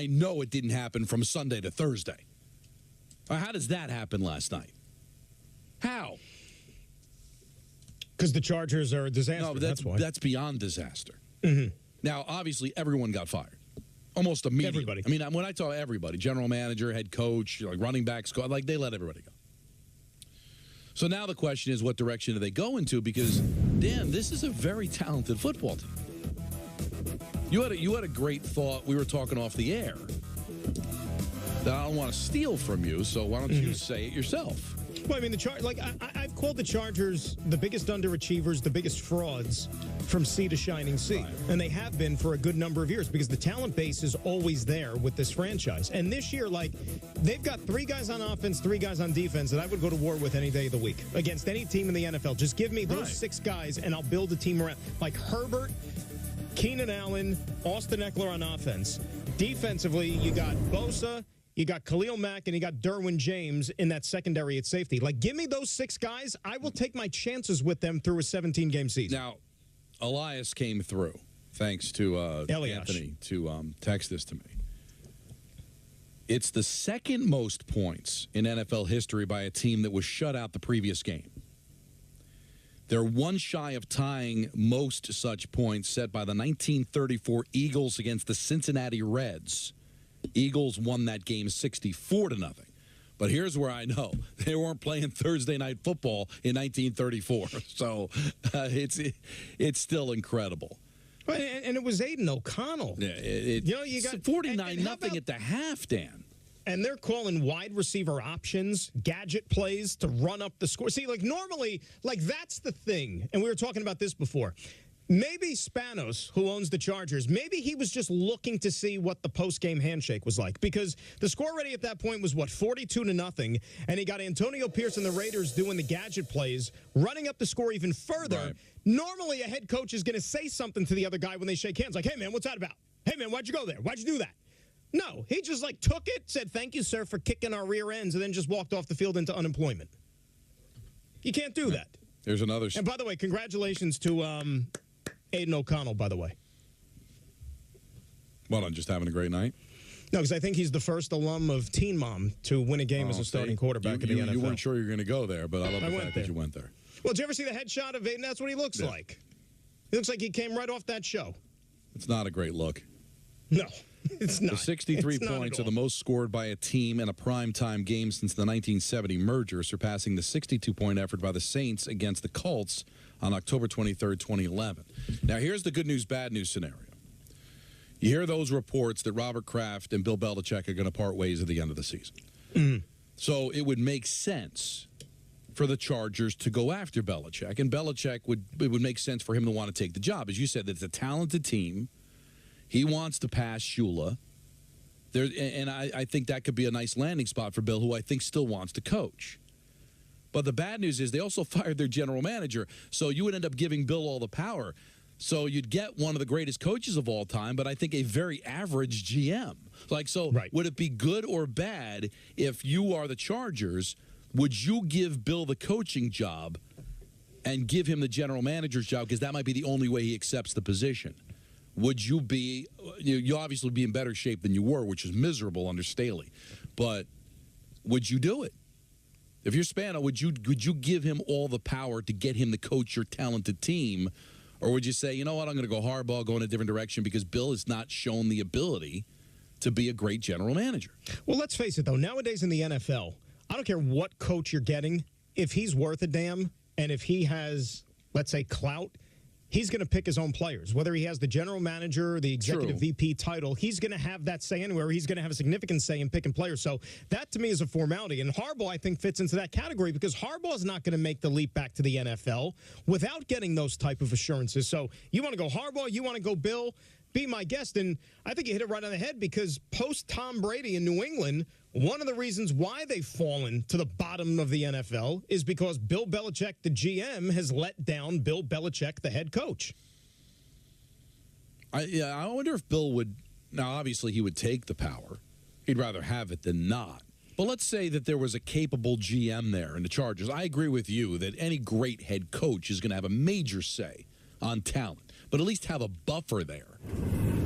I know it didn't happen from Sunday to Thursday. How does that happen last night? How? Because the Chargers are a disaster. No, that's why. That's beyond disaster. Mm-hmm. Now, obviously, everyone got fired. Almost immediately. Everybody. I mean, when I talk everybody, general manager, head coach, like running backs, like they let everybody go. So now the question is, what direction do they go into? Because, Dan, this is a very talented football team. You had a great thought. We were talking off the air that I don't want to steal from you. So why don't you say it yourself? Well, I mean, I've called the Chargers the biggest underachievers, the biggest frauds from sea to shining sea. Right. And they have been for a good number of years because the talent base is always there with this franchise. And this year, they've got 3 guys on offense, 3 guys on defense that I would go to war with any day of the week against any team in the NFL. Just give me those 6 guys and I'll build a team around. Like Herbert, Keenan Allen, Austin Eckler on offense. Defensively, you got Bosa, you got Khalil Mack, and you got Derwin James in that secondary at safety. Give me those 6 guys. I will take my chances with them through a 17-game season. Now, Elias came through, thanks to Anthony, to text this to me. It's the second most points in NFL history by a team that was shut out the previous game. They're one shy of tying most such points set by the 1934 Eagles against the Cincinnati Reds. Eagles won that game 64-0. But here's where I know. They weren't playing Thursday Night Football in 1934. So it's still incredible. And it was Aiden O'Connell. Yeah, you got 49-0 at the half, Dan. And they're calling wide receiver options, gadget plays to run up the score. See, normally, that's the thing. And we were talking about this before. Maybe Spanos, who owns the Chargers, maybe he was just looking to see what the post-game handshake was like. Because the score already at that point was, 42-0. And he got Antonio Pierce and the Raiders doing the gadget plays, running up the score even further. Right. Normally, a head coach is going to say something to the other guy when they shake hands. Like, hey, man, what's that about? Hey, man, why'd you go there? Why'd you do that? No, he just, took it, said, thank you, sir, for kicking our rear ends, and then just walked off the field into unemployment. You can't do that. There's another. And by the way, congratulations to Aiden O'Connell, by the way. Well, I'm just having a great night. No, because I think he's the first alum of Teen Mom to win a game as a starting quarterback in the NFL. You weren't sure you were going to go there, but I love the fact that you went there. Well, did you ever see the headshot of Aiden? That's what he looks like. He looks like he came right off that show. It's not a great look. No, it's not. The 63 points are the most scored by a team in a primetime game since the 1970 merger, surpassing the 62-point effort by the Saints against the Colts on October 23rd, 2011. Now, here's the good news, bad news scenario. You hear those reports that Robert Kraft and Bill Belichick are going to part ways at the end of the season. Mm-hmm. So it would make sense for the Chargers to go after Belichick, and it would make sense for him to want to take the job. As you said, it's a talented team. He wants to pass Shula. I think that could be a nice landing spot for Bill, who I think still wants to coach. But the bad news is they also fired their general manager, so you would end up giving Bill all the power. So you'd get one of the greatest coaches of all time, but I think a very average GM. Right. Would it be good or bad if you are the Chargers? Would you give Bill the coaching job and give him the general manager's job? Because that might be the only way he accepts the position. Would you be, you obviously be in better shape than you were, which is miserable under Staley. But would you do it? If you're Spano, would you give him all the power to get him to coach your talented team? Or would you say, you know what, I'm going to go hardball, go in a different direction because Bill has not shown the ability to be a great general manager? Well, let's face it, though. Nowadays in the NFL, I don't care what coach you're getting. If he's worth a damn and if he has, let's say, clout, he's going to pick his own players. Whether he has the general manager or the executive VP title, he's going to have that say anywhere. He's going to have a significant say in picking players. So that, to me, is a formality. And Harbaugh, I think, fits into that category because Harbaugh is not going to make the leap back to the NFL without getting those type of assurances. So you want to go Harbaugh, you want to go Bill, be my guest. And I think you hit it right on the head because post-Tom Brady in New England, one of the reasons why they've fallen to the bottom of the NFL is because Bill Belichick, the GM, has let down Bill Belichick, the head coach. I wonder if Bill would, now obviously he would take the power. He'd rather have it than not. But let's say that there was a capable GM there in the Chargers. I agree with you that any great head coach is going to have a major say on talent, but at least have a buffer there.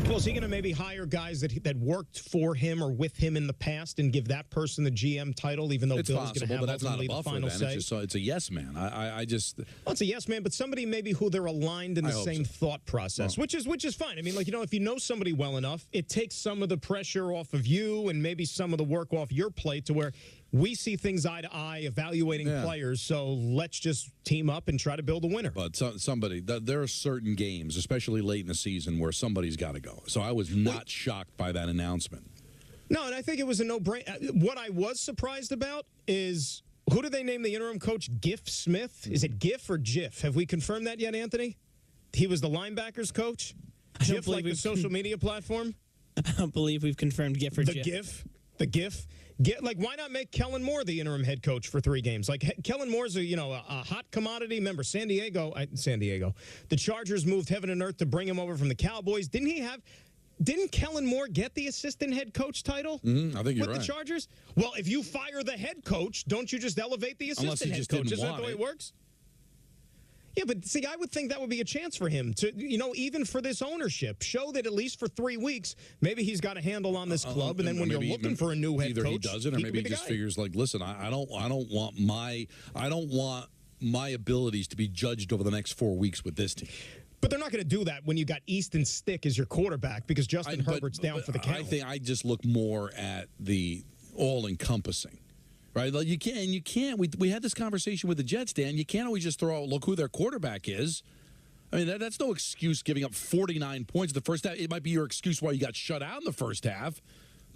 Well, is he going to maybe hire guys that worked for him or with him in the past and give that person the GM title, even though It's Bill's going to have but that's not a ultimately the buffer, final then. say? It's a yes man. I just... Well, it's a yes man, but somebody maybe who they're aligned in the same thought process, which is fine. I mean, like, if you know somebody well enough, it takes some of the pressure off of you and maybe some of the work off your plate to where we see things eye to eye, evaluating players, so let's just team up and try to build a winner. But there are certain games, especially late in the season, where somebody's got to go. So I was not shocked by that announcement. No, and I think it was a no-brainer. What I was surprised about is, who do they name the interim coach? Giff Smith? Is it Giff or Jiff? Have we confirmed that yet, Anthony? He was the linebackers coach? Jiff, like the social media platform? I don't believe we've confirmed Giff or Jiff. The GIF. Why not make Kellen Moore the interim head coach for 3 games? Like, Kellen Moore's a hot commodity. Remember, San Diego. The Chargers moved heaven and earth to bring him over from the Cowboys. Didn't Kellen Moore get the assistant head coach title? I think you're with the Chargers? Well, if you fire the head coach, don't you just elevate the assistant head coach? Isn't that the way it works? Yeah, but see, I would think that would be a chance for him to, even for this ownership, show that at least for 3 weeks, maybe he's got a handle on this club, and then when you're looking for a new head coach, either he does it, or maybe he just figures like, listen, I don't want my abilities to be judged over the next 4 weeks with this team. But they're not going to do that when you got Easton Stick as your quarterback because Justin Herbert's down for the count. I think I just look more at the all-encompassing. Right, like you can't. We had this conversation with the Jets, Dan. You can't always just throw out, look who their quarterback is. I mean, that's no excuse giving up 49 points in the first half. It might be your excuse why you got shut out in the first half,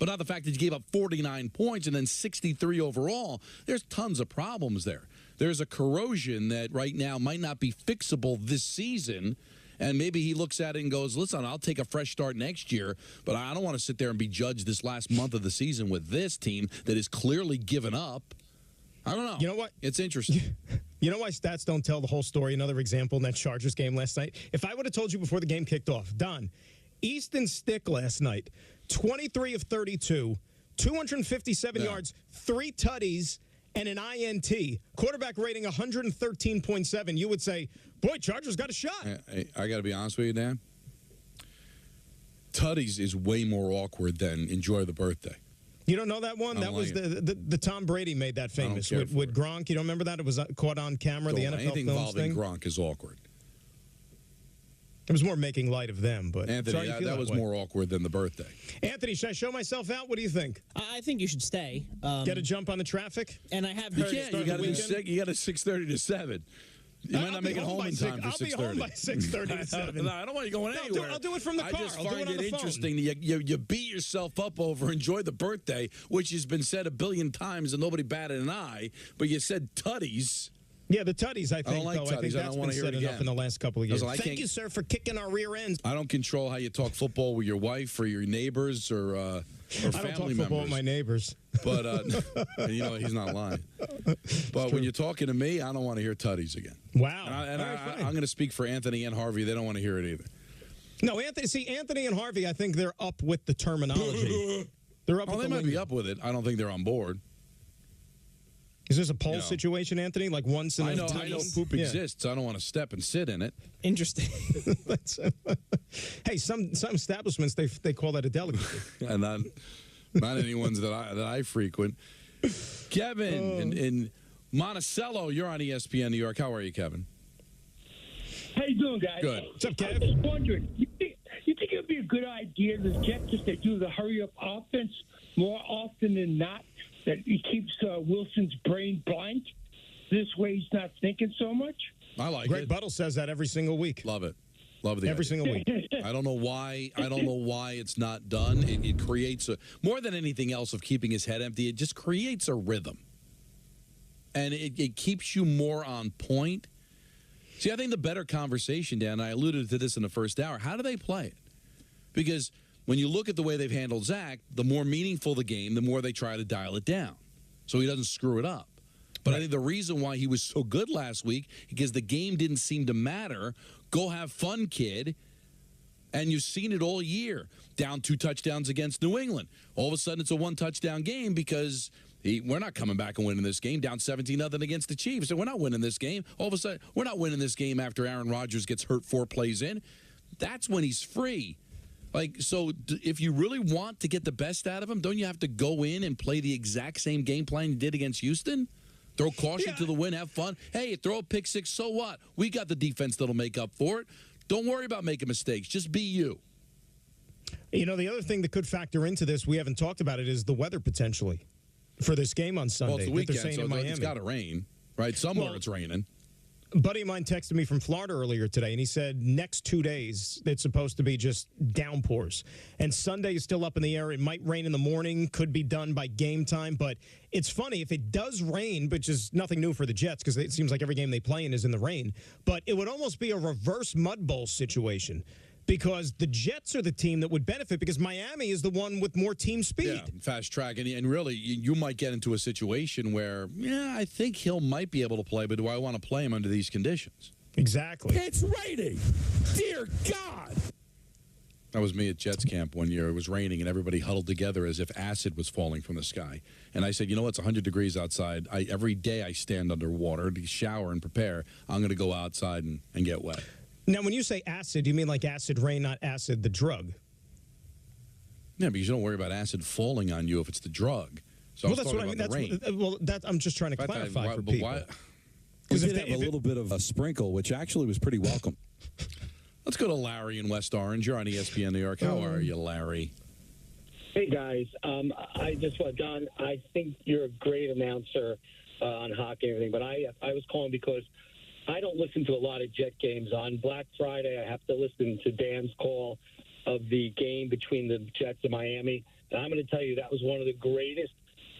but not the fact that you gave up 49 points and then 63 overall. There's tons of problems there. There's a corrosion that right now might not be fixable this season. And maybe he looks at it and goes, listen, I'll take a fresh start next year, but I don't want to sit there and be judged this last month of the season with this team that is clearly given up. I don't know. You know what? It's interesting. You know why stats don't tell the whole story? Another example in that Chargers game last night. If I would have told you before the game kicked off, Don, Easton Stick last night, 23 of 32, 257 yards, 3 tutties, and an INT, quarterback rating 113.7, you would say, boy, Chargers got a shot. I got to be honest with you, Dan. Tutties is way more awkward than Enjoy the Birthday. You don't know that one? That was the Tom Brady made that famous with Gronk. You don't remember that? It was caught on camera, the NFL anything involving Gronk is awkward. It was more making light of them, but Anthony, that was more awkward than the birthday. Anthony, should I show myself out? What do you think? I think you should stay. Get a jump on the traffic? And I have heard... You got a 6:30 to 7. You might not make it home in time for 6:30. I'll be home by 6:30 to 7. No, I don't want you going anywhere. I'll do it from the car. I just I'll find do it on it the interesting phone. that you beat yourself up over Enjoy the Birthday, which has been said a billion times and nobody batted an eye, but you said tutties. Yeah, the tutties, I think, I don't like though. tutties. I think that's been said enough in the last couple of years. Thank you, sir, for kicking our rear ends. I don't control how you talk football with your wife or your neighbors or family members. I don't talk football with my neighbors. But, he's not lying. But when you're talking to me, I don't want to hear tutties again. Wow. I'm going to speak for Anthony and Harvey. They don't want to hear it either. No, Anthony and Harvey, I think they're up with the terminology. They're up with they might be up with it. I don't think they're on board. Is this a poll situation, Anthony? Like once in I know poop exists. I don't want to step and sit in it. Interesting. Hey, some establishments they call that a delicacy. And not any ones that I frequent. Kevin in Monticello, you're on ESPN New York. How are you, Kevin? How you doing, guys? Good. What's up, Kev? I was wondering, you think it would be a good idea, the Jets, just to do the hurry-up offense more often than not, that it keeps Wilson's brain blank? This way he's not thinking so much? I like Greg it. Buttle says that every single week. Love it. Love the every idea. single week. I don't know why it's not done. It creates more than anything else of keeping his head empty. It just creates a rhythm, and it keeps you more on point. See, I think the better conversation, Dan, and I alluded to this in the first hour. How do they play it? Because when you look at the way they've handled Zach, the more meaningful the game, the more they try to dial it down, so he doesn't screw it up. But I think the reason why he was so good last week, because the game didn't seem to matter. Go have fun, kid. And you've seen it all year. Down 2 touchdowns against New England. All of a sudden, it's a 1-touchdown game because we're not coming back and winning this game. Down 17-0 against the Chiefs. And we're not winning this game. All of a sudden, we're not winning this game after Aaron Rodgers gets hurt 4 plays in. That's when he's free. Like, so if you really want to get the best out of him, don't you have to go in and play the exact same game plan you did against Houston? Throw caution to the wind, have fun. Hey, throw a pick six, so what? We got the defense that'll make up for it. Don't worry about making mistakes. Just be you. You know, the other thing that could factor into this, we haven't talked about it, is the weather potentially for this game on Sunday. Well, it's the weekend, so it's got to rain, right? Somewhere it's raining. A buddy of mine texted me from Florida earlier today, and he said next 2 days it's supposed to be just downpours. And Sunday is still up in the air. It might rain in the morning, could be done by game time. But it's funny, if it does rain, which is nothing new for the Jets because it seems like every game they play in is in the rain, but it would almost be a reverse mud bowl situation because the Jets are the team that would benefit because Miami is the one with more team speed. Yeah, fast track. And really, you might get into a situation where, I think Hill might be able to play, but do I want to play him under these conditions? Exactly. It's raining. Dear God. That was me at Jets camp one year. It was raining, and everybody huddled together as if acid was falling from the sky. And I said, you know what? It's 100 degrees outside. Every day I stand underwater to shower and prepare. I'm going to go outside and get wet. Now, when you say acid, you mean like acid rain, not acid the drug? Yeah, because you don't worry about acid falling on you if it's the drug. So that's what I mean. I'm just trying to clarify for people. Because we did have a little bit of a sprinkle, which actually was pretty welcome. Let's go to Larry in West Orange. You're on ESPN New York. How are you, Larry? Hey, guys. I just want, Don, I think you're a great announcer on hockey and everything, but I was calling because I don't listen to a lot of Jet games. On Black Friday, I have to listen to Dan's call of the game between the Jets and Miami. And I'm going to tell you, that was one of the greatest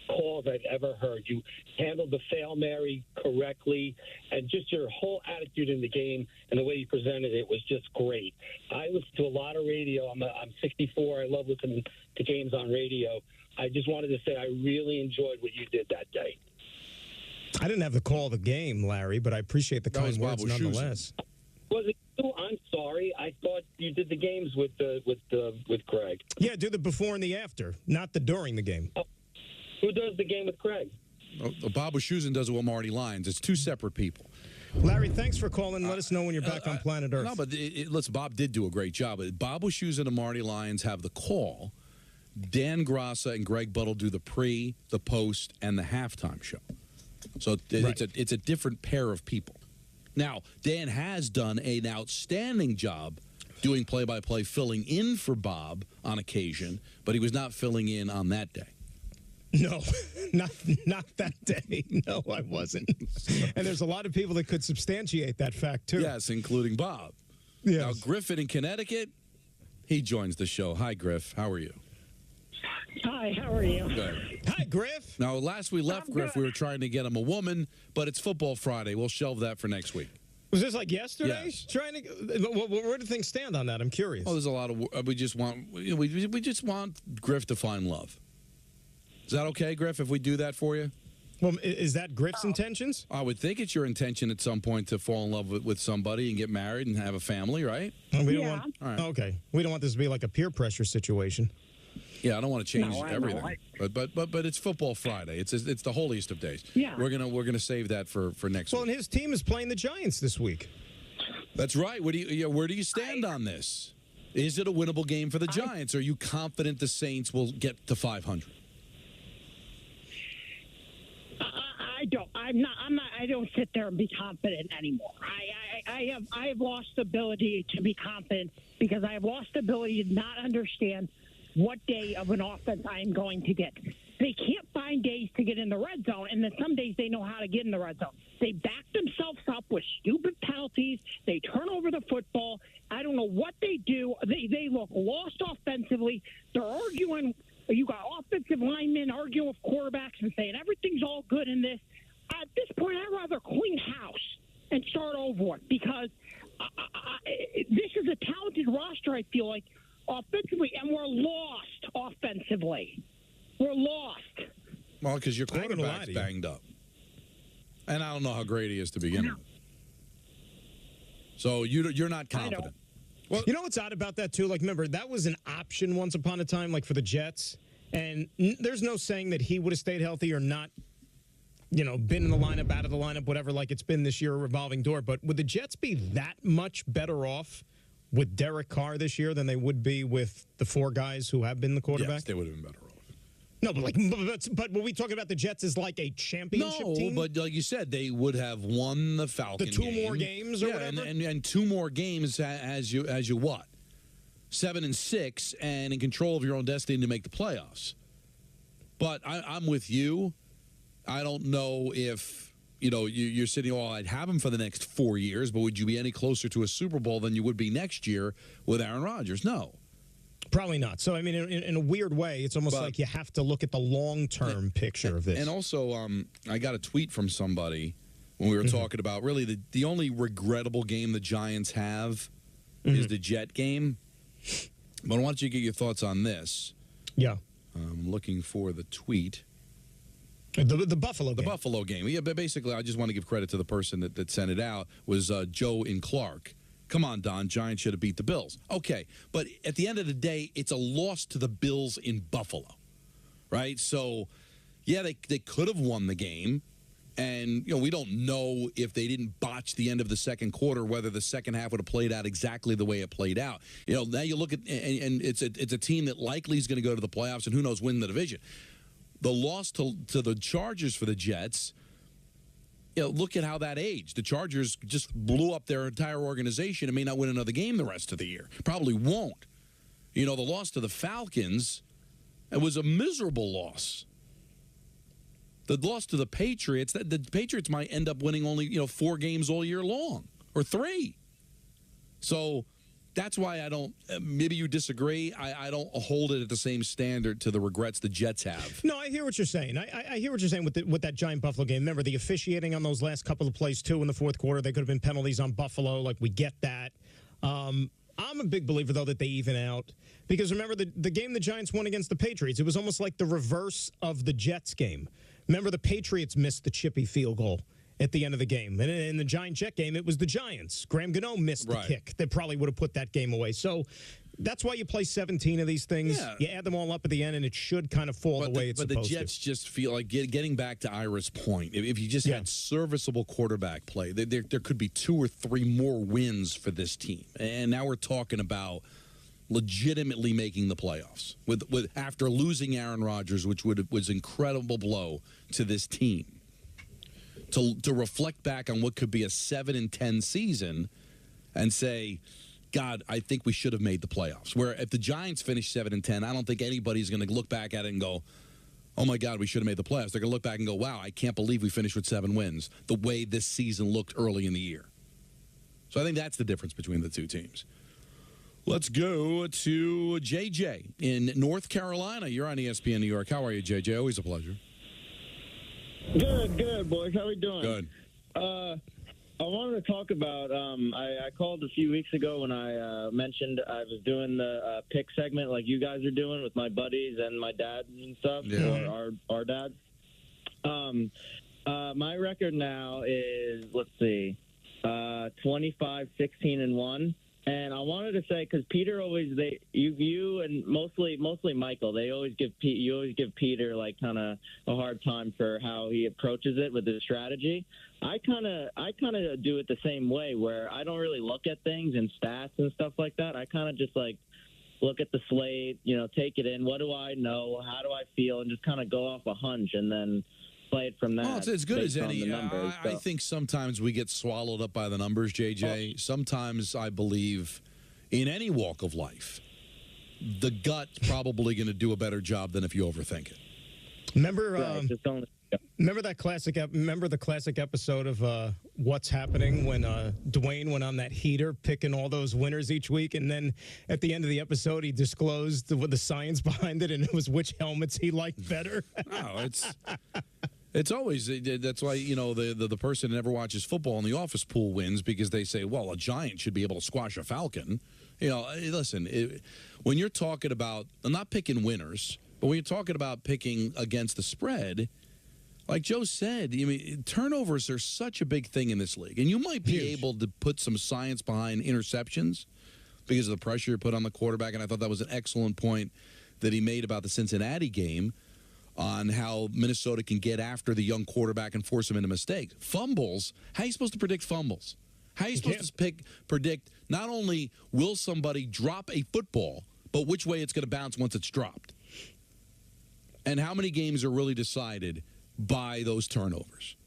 calls I've ever heard. You handled the Hail Mary correctly, and just your whole attitude in the game and the way you presented it was just great. I listen to a lot of radio. I'm 64. I love listening to games on radio. I just wanted to say I really enjoyed what you did that day. I didn't have the call of the game, Larry, but I appreciate the kind words nonetheless. Was it you? I'm sorry. I thought you did the games with Greg. Yeah, do the before and the after, not the during the game. Who does the game with Craig? Bob Wischusen does it with Marty Lyons. It's two separate people. Larry, thanks for calling. Let us know when you're back on planet Earth. No, but listen, Bob did do a great job. Bob Wischusen and Marty Lyons have the call. Dan Grassa and Greg Buttle do the pre, the post, and the halftime show. So it's a different pair of people. Now, Dan has done an outstanding job doing play-by-play, filling in for Bob on occasion, but he was not filling in on that day. No, not that day. No, I wasn't. And there's a lot of people that could substantiate that fact, too. Yes, including Bob. Yes. Now, Griffin in Connecticut, he joins the show. Hi, Griff. How are you? Hi, how are you? Good. Hi, Griff. Now, last we left, I'm Griff, good. we were trying to get him a woman, but it's Football Friday. We'll shelve that for next week. Was this like yesterday? Yes. Where do things stand on that? I'm curious. Oh, there's a lot of we just want Griff to find love. Is that okay, Griff, if we do that for you? Well, is that Griff's intentions? I would think it's your intention at some point to fall in love with somebody and get married and have a family, right? We don't Yeah. want. All right. Okay, we don't want this to be like a peer pressure situation. Yeah, I don't want to change No, I know. everything, but it's Football Friday. It's the holiest of days. Yeah. we're gonna save that for next Well, week. and his team is playing the Giants this week. That's right. Where do you stand on this? Is it a winnable game for the Giants? Are you confident the Saints will get to 500? I don't. I'm not. I don't sit there and be confident anymore. I have lost the ability to be confident because I have lost the ability to not understand what day of an offense I am going to get. They can't find days to get in the red zone, and then some days they know how to get in the red zone. They back themselves up with stupid penalties. They turn over the football. I don't know what they do. They look lost offensively. They're arguing. You got offensive linemen arguing with quarterbacks and saying everything's all good in this. At this point, I'd rather clean house and start over it because this is a talented roster, I feel like, offensively, and we're lost offensively. We're lost. Well, because your I ain't gonna lie quarterback's to you. banged up. And I don't know how great he is to begin with. So you're not confident. Well, you know what's odd about that, too? Like, remember, that was an option once upon a time, like, for the Jets. And there's no saying that he would have stayed healthy or not, been in the lineup, out of the lineup, whatever, like it's been this year, a revolving door. But would the Jets be that much better off with Derek Carr this year than they would be with the four guys who have been the quarterback? Yes, they would have been better off. No, but when we talk about the Jets as like a championship team? No, but like you said, they would have won the Falcon The two game. more games or whatever? And two more games as you what? 7-6 and in control of your own destiny to make the playoffs. But I'm with you. I don't know if, you're sitting, I'd have him for the next 4 years, but would you be any closer to a Super Bowl than you would be next year with Aaron Rodgers? No. Probably not. So, I mean, in a weird way, it's almost like you have to look at the long-term picture of this. And also, I got a tweet from somebody when we were talking about really the only regrettable game the Giants have is the Jet game. But I want you to get your thoughts on this. Yeah. I'm looking for the tweet. The Buffalo game. The Buffalo game. Yeah, but basically, I just want to give credit to the person that sent it out, was Joe in Clark. Come on, Don. Giants should have beat the Bills. Okay, but at the end of the day, it's a loss to the Bills in Buffalo, right? So, yeah, they could have won the game. And, we don't know if they didn't botch the end of the second quarter, whether the second half would have played out exactly the way it played out. Now you look at, and it's a team that likely is going to go to the playoffs and who knows win the division. The loss to the Chargers for the Jets, look at how that aged. The Chargers just blew up their entire organization and may not win another game the rest of the year. Probably won't. The loss to the Falcons, it was a miserable loss. The loss to the Patriots, the Patriots might end up winning only, 4 games all year long or 3. So that's why I don't, maybe you disagree, I don't hold it at the same standard to the regrets the Jets have. No, I hear what you're saying. I hear what you're saying with that Giant Buffalo game. Remember, the officiating on those last couple of plays, too, in the fourth quarter, they could have been penalties on Buffalo. Like, we get that. I'm a big believer, though, that they even out. Because remember, the game the Giants won against the Patriots, it was almost like the reverse of the Jets game. Remember, the Patriots missed the chippy field goal at the end of the game. And in the Giant-Jet game, it was the Giants. Graham Gano missed the kick that probably would have put that game away. So that's why you play 17 of these things. Yeah. You add them all up at the end, and it should kind of fall the way it's supposed to. But the Jets just feel like, getting back to Ira's point, if you just had serviceable quarterback play, there could be 2 or 3 more wins for this team. And now we're talking about legitimately making the playoffs with after losing Aaron Rodgers, which was an incredible blow to this team. To reflect back on what could be a 7-10 season and say, God, I think we should have made the playoffs. Where if the Giants finish 7-10, I don't think anybody's going to look back at it and go, oh my God, we should have made the playoffs. They're going to look back and go, wow, I can't believe we finished with 7 wins the way this season looked early in the year. So I think that's the difference between the two teams. Let's go to JJ in North Carolina. You're on ESPN New York. How are you, JJ? Always a pleasure. Good, boys. How we doing? Good. I wanted to talk about, I called a few weeks ago when I mentioned I was doing the pick segment like you guys are doing with my buddies and my dad and stuff, or our dads. My record now is, let's see, 25-16-1. And I wanted to say, because Peter always, you and mostly Michael, you always give Peter like kind of a hard time for how he approaches it with his strategy. I kind of do it the same way, where I don't really look at things and stats and stuff like that. I kind of just like look at the slate, take it in. What do I know? How do I feel? And just kind of go off a hunch and then play it from that. Well, it's as good as any. Numbers, I think sometimes we get swallowed up by the numbers, JJ. Sometimes I believe in any walk of life, the gut's probably going to do a better job than if you overthink it. Remember the classic episode of What's Happening when Dwayne went on that heater picking all those winners each week, and then at the end of the episode he disclosed the science behind it, and it was which helmets he liked better. No, it's always, that's why, the person that never watches football in the office pool wins, because they say, well, a Giant should be able to squash a Falcon. Listen, when you're talking about, I'm not picking winners, but when you're talking about picking against the spread, like Joe said, turnovers are such a big thing in this league. And you might be able to put some science behind interceptions because of the pressure you put on the quarterback. And I thought that was an excellent point that he made about the Cincinnati game on how Minnesota can get after the young quarterback and force him into mistakes. Fumbles, how are you supposed to predict fumbles? How are you supposed to predict not only will somebody drop a football, but which way it's going to bounce once it's dropped? And how many games are really decided by those turnovers?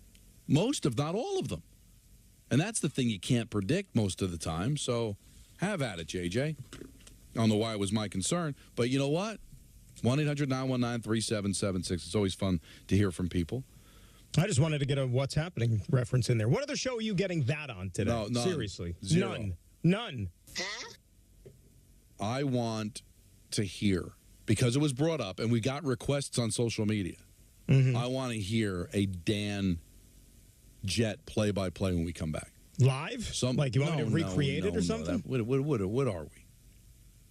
Most, if not all of them. And that's the thing you can't predict most of the time. So have at it, JJ. I don't know why it was my concern, but you know what? 1-800-919-3776. It's always fun to hear from people. I just wanted to get a what's happening reference in there. What other show are you getting that on today? No, none. Seriously. Zero. None. I want to hear, because it was brought up, and we got requests on social media, I want to hear a Dan Jet play-by-play when we come back. Live? Like you want me to recreate it or something? What are we?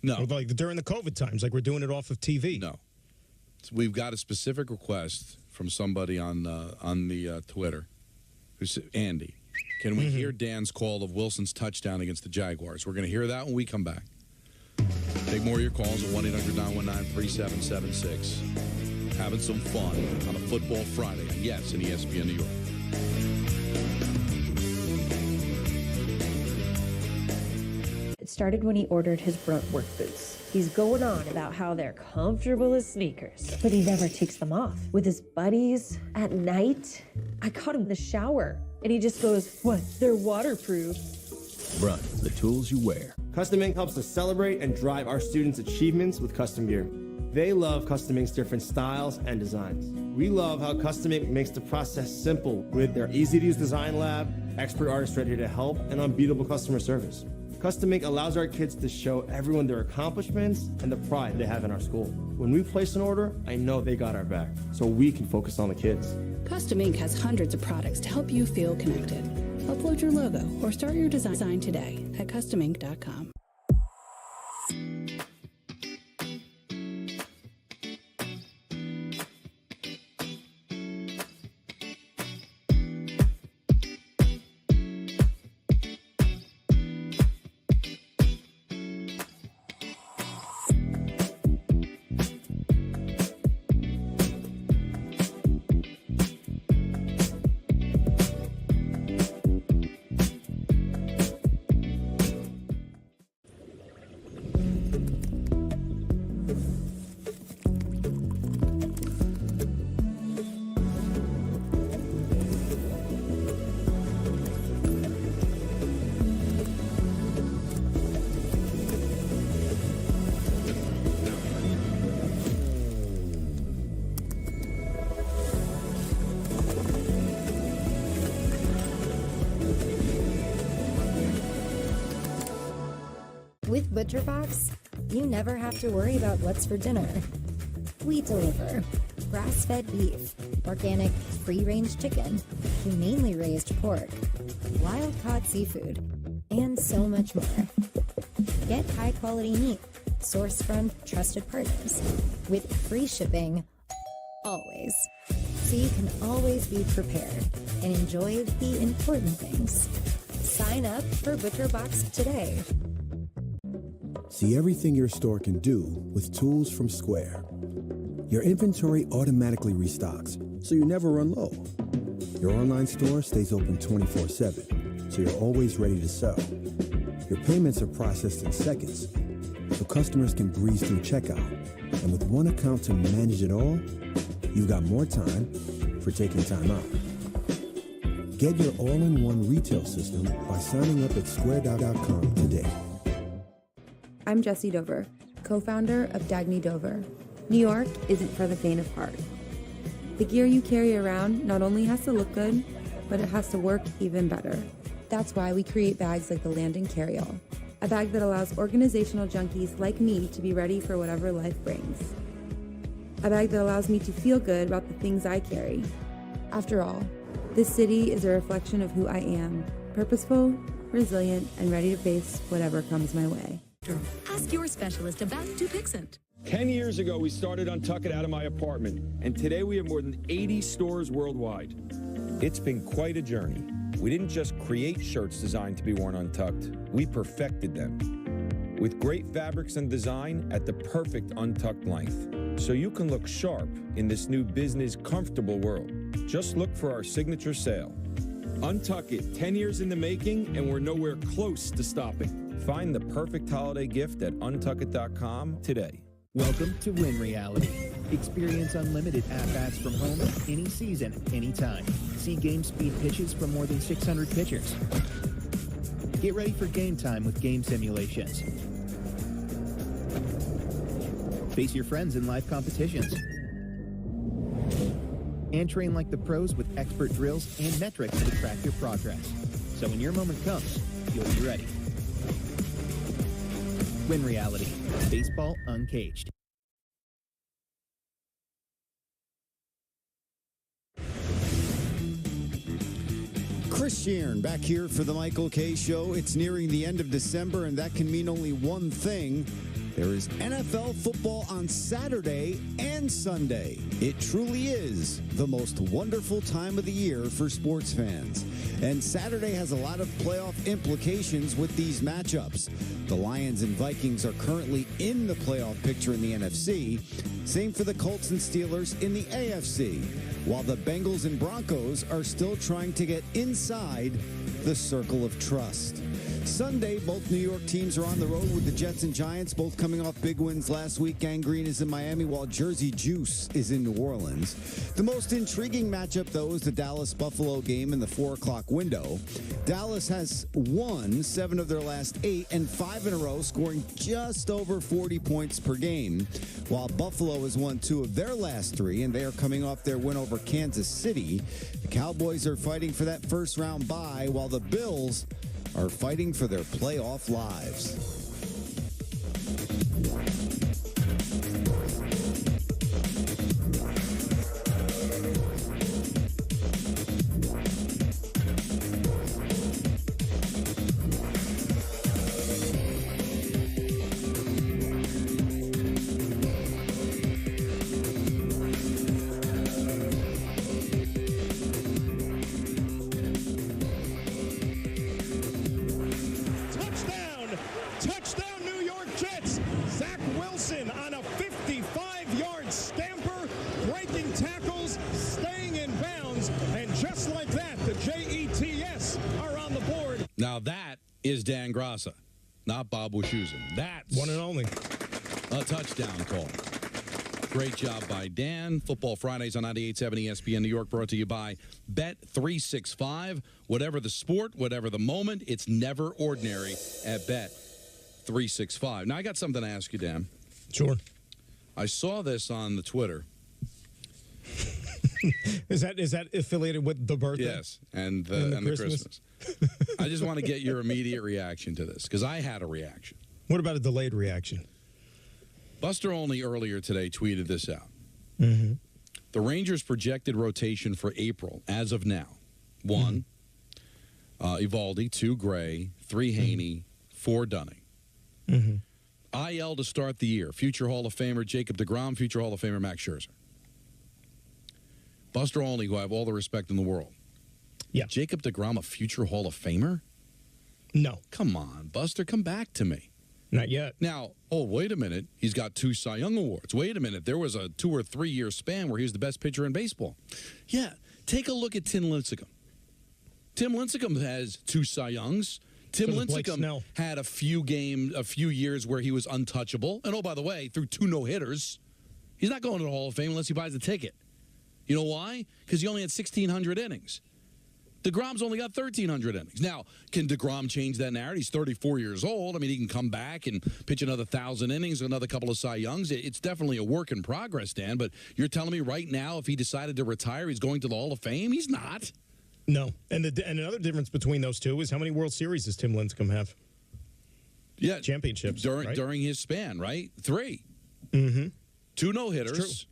No. Or like during the COVID times, like we're doing it off of TV. No. So we've got a specific request from somebody on the Twitter, who's Andy. Can we hear Dan's call of Wilson's touchdown against the Jaguars? We're going to hear that when we come back. Take more of your calls at 1-800-919-3776. Having some fun on a football Friday. Yes, in ESPN New York. It started when he ordered his Brunt work boots. He's going on about how they're comfortable as sneakers, but he never takes them off. With his buddies at night, I caught him in the shower, and he just goes, "What? They're waterproof." Brunt, the tools you wear. Custom Ink helps us celebrate and drive our students' achievements with custom gear. They love Custom Ink's different styles and designs. We love how Custom Ink makes the process simple with their easy-to-use design lab, expert artists ready to help, and unbeatable customer service. Custom Ink allows our kids to show everyone their accomplishments and the pride they have in our school. When we place an order, I know they got our back, so we can focus on the kids. Custom Ink has hundreds of products to help you feel connected. Upload your logo or start your design today at customink.com. With ButcherBox, you never have to worry about what's for dinner. We deliver grass-fed beef, organic free-range chicken, humanely raised pork, wild-caught seafood, and so much more. Get high-quality meat sourced from trusted partners with free shipping always. So you can always be prepared and enjoy the important things. Sign up for ButcherBox today. See everything your store can do with tools from Square. Your inventory automatically restocks, so you never run low. Your online store stays open 24/7, so you're always ready to sell. Your payments are processed in seconds, so customers can breeze through checkout. And with one account to manage it all, you've got more time for taking time out. Get your all-in-one retail system by signing up at square.com today. I'm Jessie Dover, co-founder of Dagny Dover. New York isn't for the faint of heart. The gear you carry around not only has to look good, but it has to work even better. That's why we create bags like the Landon Carryall, a bag that allows organizational junkies like me to be ready for whatever life brings. A bag that allows me to feel good about the things I carry. After all, this city is a reflection of who I am, purposeful, resilient, and ready to face whatever comes my way. Ask your specialist about Dupixent. 10 years ago, we started Untuck out of my apartment, and today we have more than 80 stores worldwide. It's been quite a journey. We didn't just create shirts designed to be worn untucked, we perfected them. With great fabrics and design at the perfect untucked length, so you can look sharp in this new business comfortable world. Just look for our signature sale. Untuck It, 10 years in the making, and we're nowhere close to stopping. Find the perfect holiday gift at untuckit.com today. Welcome to Win Reality. Experience unlimited at-bats from home any season, anytime. See game speed pitches from more than 600 pitchers. Get ready for game time with game simulations. Face your friends in live competitions. And train like the pros with expert drills and metrics to track your progress. So when your moment comes, you'll be ready. Win Reality. Baseball uncaged. Chris Sheeran back here for the Michael K. Show. It's nearing the end of December, and that can mean only one thing. There is NFL football on Saturday and Sunday. It truly is the most wonderful time of the year for sports fans. And Saturday has a lot of playoff implications with these matchups. The Lions and Vikings are currently in the playoff picture in the NFC. Same for the Colts and Steelers in the AFC, while the Bengals and Broncos are still trying to get inside the circle of trust. Sunday, both New York teams are on the road with the Jets and Giants, both coming off big wins last week. Gang Green is in Miami, while Jersey Juice is in New Orleans. The most intriguing matchup, though, is the Dallas-Buffalo game in the 4 o'clock window. Dallas has won 7 of their last 8 and 5 in a row, scoring just over 40 points per game, while Buffalo has won 2 of their last 3, and they are coming off their win over Kansas City. The Cowboys are fighting for that first-round bye, while the Bills are fighting for their playoff lives. Now that is Dan Grassa, not Bob Wischusen. That's one and only. A touchdown call. Great job by Dan. Football Fridays on 98.7 ESPN New York, brought to you by Bet365. Whatever the sport, whatever the moment, it's never ordinary at Bet365. Now, I got something to ask you, Dan. Sure. I saw this on the Twitter. Is that affiliated with the birthday? Yes, and the Christmas. I just want to get your immediate reaction to this, because I had a reaction. What about a delayed reaction? Buster Olney earlier today tweeted this out. Mm-hmm. The Rangers' projected rotation for April, as of now: 1, Eovaldi; 2, Gray; 3, Haney; 4, Dunning. IL to start the year: future Hall of Famer Jacob deGrom, future Hall of Famer Max Scherzer. Buster Olney, who I have all the respect in the world. Yeah. Jacob deGrom, a future Hall of Famer? No. Come on, Buster, come back to me. Not yet. Now, wait a minute. He's got 2 Cy Young Awards. Wait a minute. There was a 2 or 3 year span where he was the best pitcher in baseball. Yeah, take a look at Tim Lincecum. Tim Lincecum has 2 Cy Youngs. Tim Lincecum had a few years where he was untouchable. And, by the way, threw 2 no-hitters. He's not going to the Hall of Fame unless he buys a ticket. You know why? Because he only had 1,600 innings. DeGrom's only got 1,300 innings. Now, can DeGrom change that narrative? He's 34 years old. I mean, he can come back and pitch another 1,000 innings, another couple of Cy Youngs. It's definitely a work in progress, Dan. But you're telling me right now, if he decided to retire, he's going to the Hall of Fame? He's not. No. And another difference between those two is how many World Series does Tim Lincecum have? Yeah. Championships. During his span, right? 3. Mm-hmm. 2 no-hitters.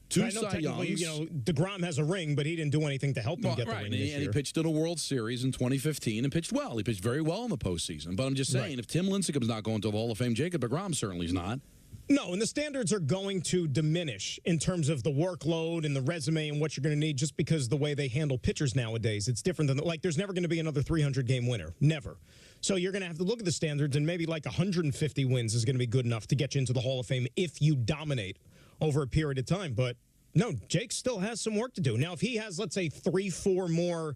2 Cy Youngs. DeGrom has a ring, but he didn't do anything to help him get the ring this year. And he pitched in a World Series in 2015 and pitched well. He pitched very well in the postseason. But I'm just saying, if Tim Lincecum's not going to the Hall of Fame, Jacob deGrom certainly is not. No, and the standards are going to diminish in terms of the workload and the resume and what you're going to need just because the way they handle pitchers nowadays. It's different than, there's never going to be another 300-game winner. Never. So you're going to have to look at the standards, and maybe 150 wins is going to be good enough to get you into the Hall of Fame if you dominate over a period of time. But No, Jake still has some work to do. Now, if he has, let's say, 3-4 more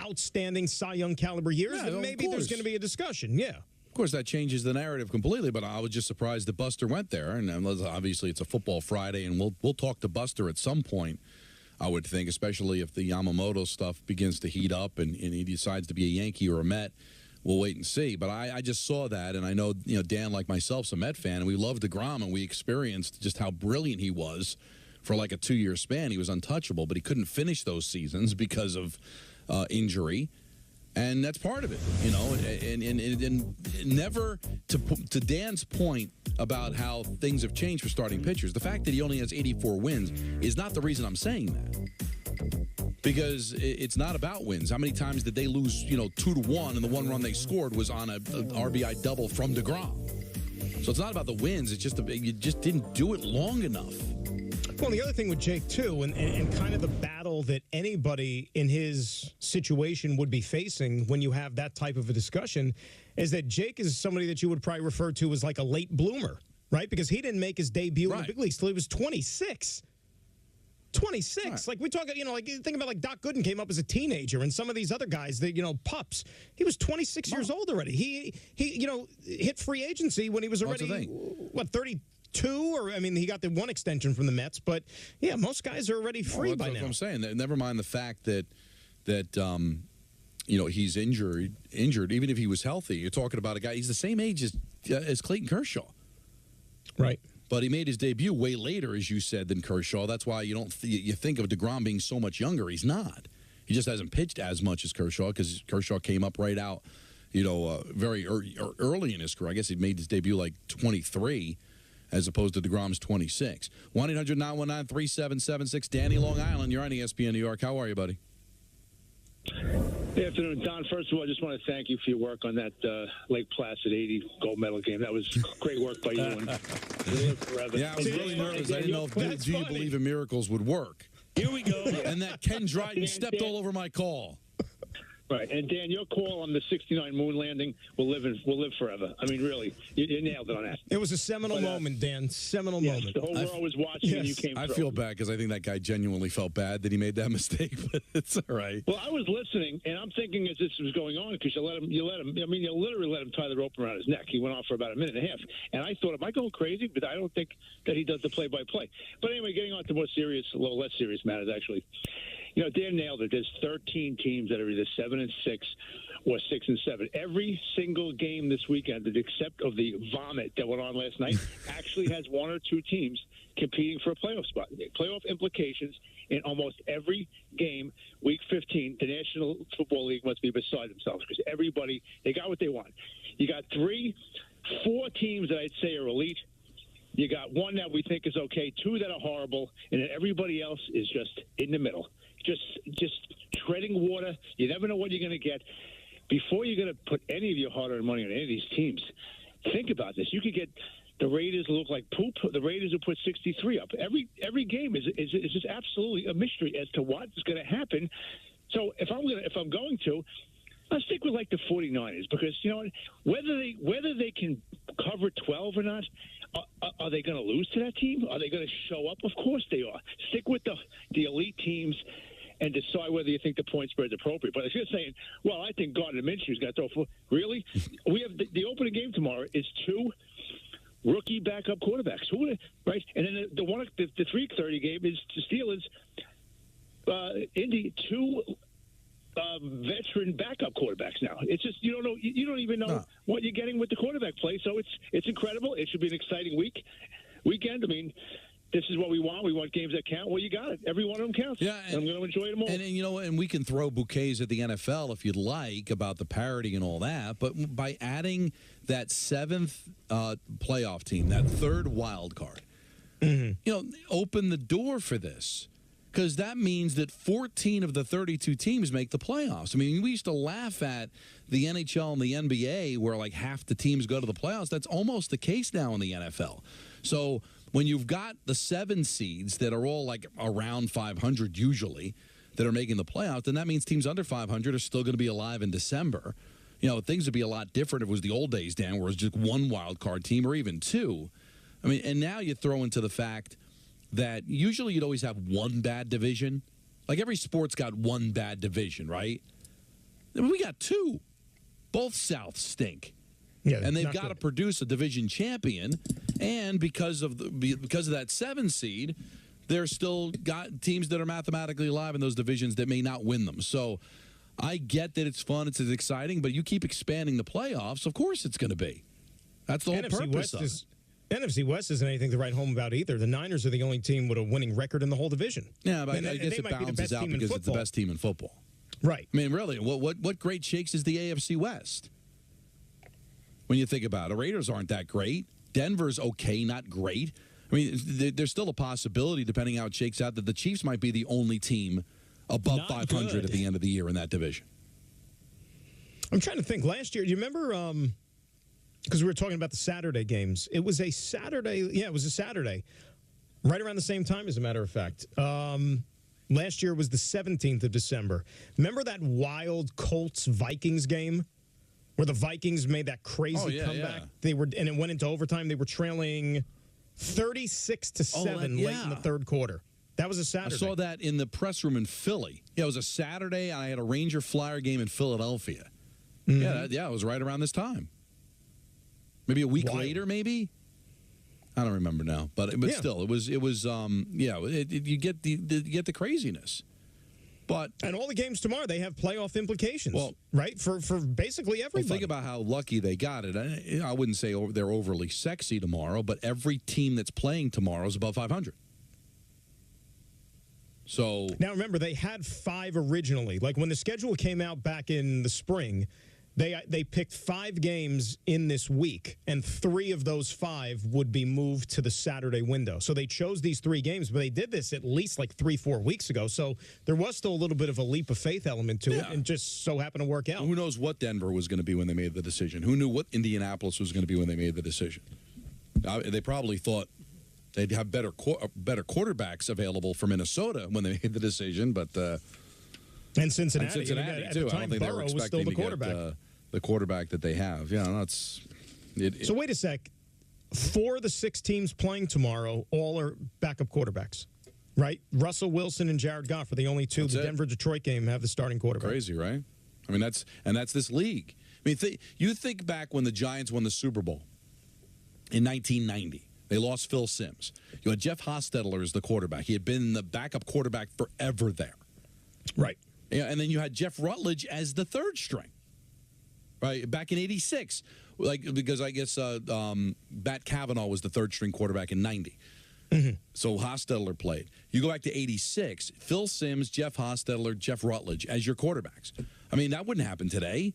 outstanding Cy Young caliber years, then maybe there's going to be a discussion. Yeah. Of course, that changes the narrative completely, but I was just surprised that Buster went there. And obviously, it's a football Friday, and we'll talk to Buster at some point, I would think, especially if the Yamamoto stuff begins to heat up and he decides to be a Yankee or a Met. We'll wait and see. But I just saw that, and I know Dan, like myself, is a Met fan, and we loved DeGrom, and we experienced just how brilliant he was for like a 2-year span. He was untouchable, but he couldn't finish those seasons because of injury. And that's part of it, and never, to Dan's point about how things have changed for starting pitchers, the fact that he only has 84 wins is not the reason I'm saying that. Because it's not about wins. How many times did they lose, 2-1, and the one run they scored was on a RBI double from DeGrom? So it's not about the wins. It's just you just didn't do it long enough. Well, the other thing with Jake, too, and kind of the battle that anybody in his situation would be facing when you have that type of a discussion, is that Jake is somebody that you would probably refer to as like a late bloomer, right? Because he didn't make his debut in the big leagues till he was 26. 26. Right. Like, we talk, like, think about, like, Doc Gooden came up as a teenager, and some of these other guys, pups. He was 26 years old already. He hit free agency when he was already, 32? Or, he got the one extension from the Mets. But, yeah, most guys are already free by now. That's what I'm saying. Never mind the fact that he's injured. Even if he was healthy, you're talking about a guy, he's the same age as Clayton Kershaw. Right. But he made his debut way later, as you said, than Kershaw. That's why you think of DeGrom being so much younger. He's not. He just hasn't pitched as much as Kershaw because Kershaw came up right out, very early in his career. I guess he made his debut like 23 as opposed to DeGrom's 26. 1-800-919-3776. Danny, Long Island. You're on ESPN New York. How are you, buddy? Good afternoon, Don. First of all, I just want to thank you for your work on that Lake Placid 80 gold medal game. That was great work by you. And live forever. Yeah, I was really nervous. I didn't know if Do You Believe in Miracles would work. Here we go. And that Ken Dryden stepped all over my call. Right, and Dan, your call on the '69 moon landing will live forever. Really, you nailed it on that. It was a seminal moment, Dan. Seminal moment. The whole world was watching, and you came through. I feel bad because I think that guy genuinely felt bad that he made that mistake, but it's all right. Well, I was listening, and I'm thinking as this was going on because you literally let him tie the rope around his neck. He went on for about a minute and a half, and I thought, am I going crazy? But I don't think that he does the play-by-play. But anyway, getting on to more serious, less serious matters, actually. Dan nailed it. There's 13 teams that are either 7-6 or 6-7. Every single game this weekend, except of the vomit that went on last night, actually has one or two teams competing for a playoff spot. Playoff implications in almost every game. Week 15, the National Football League must be beside themselves because everybody, they got what they want. You got 4 teams that I'd say are elite. You got one that we think is okay, 2 that are horrible, and then everybody else is just in the middle. Just treading water. You never know what you're going to get. Before you're going to put any of your hard-earned money on any of these teams, think about this. You could get the Raiders look like poop. The Raiders will put 63 up. Every game is just absolutely a mystery as to what is going to happen. So if I'm going to, I'll stick with like the 49ers because whether they can cover 12 or not. Are they going to lose to that team? Are they going to show up? Of course they are. Stick with the elite teams and decide whether you think the point spread is appropriate. But if you're saying, well, I think Gardner Minshew's got to throw for really? We have the opening game tomorrow is 2 rookie backup quarterbacks. Right? And then the 3:30 game is the Steelers, Indy, 2 veteran backup quarterbacks now. It's just you don't even know what you're getting with the quarterback play. So it's incredible. It should be an exciting weekend. This is what we want. We want games that count. Well, you got it. Every one of them counts. Yeah, and I'm going to enjoy them all. And we can throw bouquets at the NFL if you'd like about the parity and all that. But by adding that 7th playoff team, that 3rd wild card, open the door for this. Because that means that 14 of the 32 teams make the playoffs. We used to laugh at the NHL and the NBA where like half the teams go to the playoffs. That's almost the case now in the NFL. So when you've got the 7 seeds that are all like around 500 usually that are making the playoffs, then that means teams under 500 are still going to be alive in December. Things would be a lot different if it was the old days, Dan, where it was just 1 wild card team or even 2. And now you throw into the fact that usually you'd always have one bad division. Like every sport's got one bad division, right? We got two. Both Souths stink. Yeah, and they've not got to good. produce a division champion. And because of that 7 seed, there's still got teams that are mathematically alive in those divisions that may not win them. So I get that it's fun, it's exciting, but you keep expanding the playoffs, of course it's going to be. That's the whole purpose of it. NFC West isn't anything to write home about either. The Niners are the only team with a winning record in the whole division. Yeah, but I guess it balances out because it's the best team in football. Right. I mean, really, what great shakes is the AFC West? When you think about it, the Raiders aren't that great. Denver's okay, not great. I mean, there's still a possibility, depending how it shakes out, that the Chiefs might be the only team above Not 500 good. at the end of the year in that division. I'm trying to think. Last year, do you remember, because we were talking about the Saturday games, it was a Saturday. Yeah, it was a Saturday. Right around the same time, as a matter of fact. Last year was the 17th of December. Remember that wild Colts-Vikings game where the Vikings made that crazy comeback? Yeah. And it went into overtime. They were trailing 36-7 late in the third quarter. That was a Saturday. I saw that in the press room in Philly. Yeah, it was a Saturday, and I had a Ranger Flyer game in Philadelphia. Mm-hmm. Yeah, it was right around this time. Maybe a week later, maybe? I don't remember now, but still, it was you get the craziness. And all the games tomorrow, they have playoff implications, right? For basically everybody. Well, think about how lucky they got it. I wouldn't say they're overly sexy tomorrow, but every team that's playing tomorrow is above 500. So now remember, they had 5 originally. Like when the schedule came out back in the spring, they picked 5 games in this week, and 3 of those 5 would be moved to the Saturday window. So they chose these 3 games, but they did this at least like 3-4 weeks ago. So there was still a little bit of a leap of faith element to it, and just so happened to work out. Who knows what Denver was going to be when they made the decision? Who knew what Indianapolis was going to be when they made the decision? They probably thought they'd have better quarterbacks available for Minnesota when they made the decision, but and Cincinnati, too. At I the don't time, think they were Burrow was expecting still the to quarterback. get the quarterback that they have. Yeah, that's. So wait a sec. 4 of the 6 teams playing tomorrow all are backup quarterbacks, right? Russell Wilson and Jared Goff are the only 2. The Denver-Detroit game have the starting quarterback. Crazy, right? I mean, that's this league. I mean, you think back when the Giants won the Super Bowl in 1990. They lost Phil Simms. You had Jeff Hostetler as the quarterback. He had been the backup quarterback forever there. Right. Yeah, and then you had Jeff Rutledge as the 3rd string. Right, back in '86, because I guess Matt Cavanaugh was the 3rd string quarterback in '90. Mm-hmm. So Hostetler played. You go back to '86, Phil Simms, Jeff Hostetler, Jeff Rutledge as your quarterbacks. I mean, that wouldn't happen today.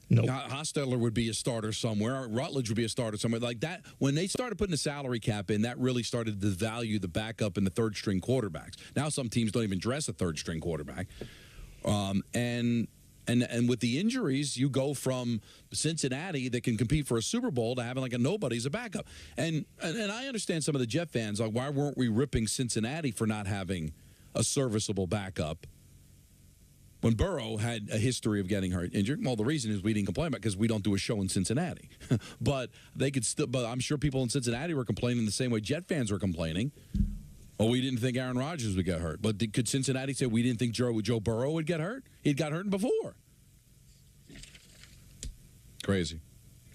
No, Hostetler would be a starter somewhere. Rutledge would be a starter somewhere. Like that, when they started putting the salary cap in, that really started to value the backup and the 3rd string quarterbacks. Now some teams don't even dress a 3rd string quarterback. And with the injuries, you go from Cincinnati that can compete for a Super Bowl to having like a nobody as a backup. And I understand some of the Jet fans, like, why weren't we ripping Cincinnati for not having a serviceable backup when Burrow had a history of getting hurt, injured? Well, the reason is we didn't complain about it because we don't do a show in Cincinnati. But they could still. But I'm sure people in Cincinnati were complaining the same way Jet fans were complaining. Well, we didn't think Aaron Rodgers would get hurt. But could Cincinnati say we didn't think Joe Burrow would get hurt? He'd got hurt before. Crazy.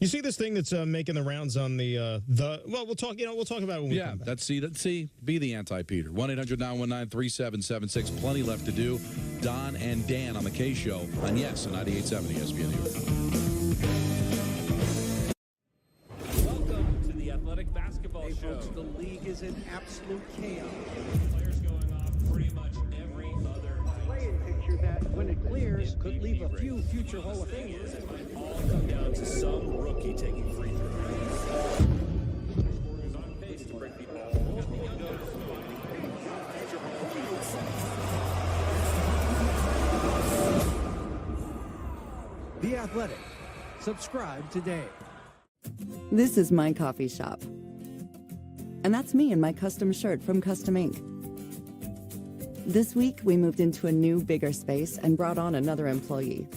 You see this thing that's making the rounds on the well, we'll talk about it when we come back. Let's see. Be the anti-Peter. 1-800-919-3776. Plenty left to do. Don and Dan on the K Show on Yes on 98.7 ESPN. Welcome to the Athletic Basketball Show. Folks, the league is in absolute chaos. Players going off pretty much every other playing picture that, when it clears, could leave a few future Hall of Famers. It might all come down to some rookie taking free throws. Scoring is on pace to break the The Athletic. Subscribe today. This is my coffee shop. And that's me in my custom shirt from Custom Ink. This week, we moved into a new, bigger space and brought on another employee.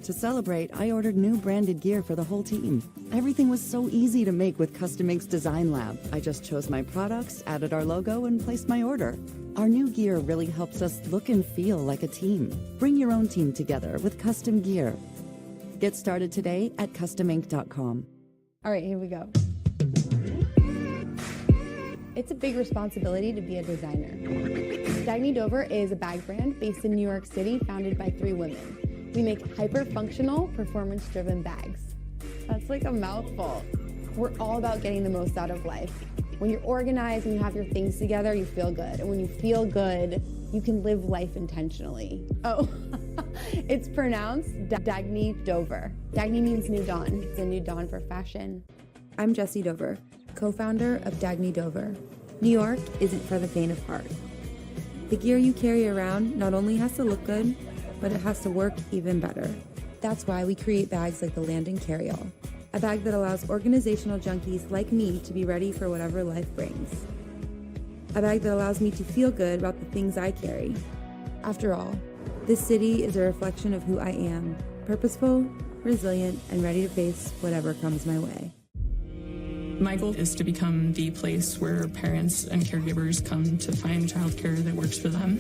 To celebrate, I ordered new branded gear for the whole team. Everything was so easy to make with Custom Ink's Design Lab. I just chose my products, added our logo, and placed my order. Our new gear really helps us look and feel like a team. Bring your own team together with custom gear. Get started today at customink.com. All right, here we go. It's a big responsibility to be a designer. Dagny Dover is a bag brand based in New York City, founded by 3 women. We make hyper-functional, performance-driven bags. That's like a mouthful. We're all about getting the most out of life. When you're organized and you have your things together, you feel good. And when you feel good, you can live life intentionally. Oh, it's pronounced Dagny Dover. Dagny means new dawn. It's a new dawn for fashion. I'm Jessie Dover, co-founder of Dagny Dover. New York isn't for the faint of heart. The gear you carry around not only has to look good, but it has to work even better. That's why we create bags like the Landon Carryall, a bag that allows organizational junkies like me to be ready for whatever life brings. A bag that allows me to feel good about the things I carry. After all, this city is a reflection of who I am, purposeful, resilient, and ready to face whatever comes my way. My goal is to become the place where parents and caregivers come to find childcare that works for them.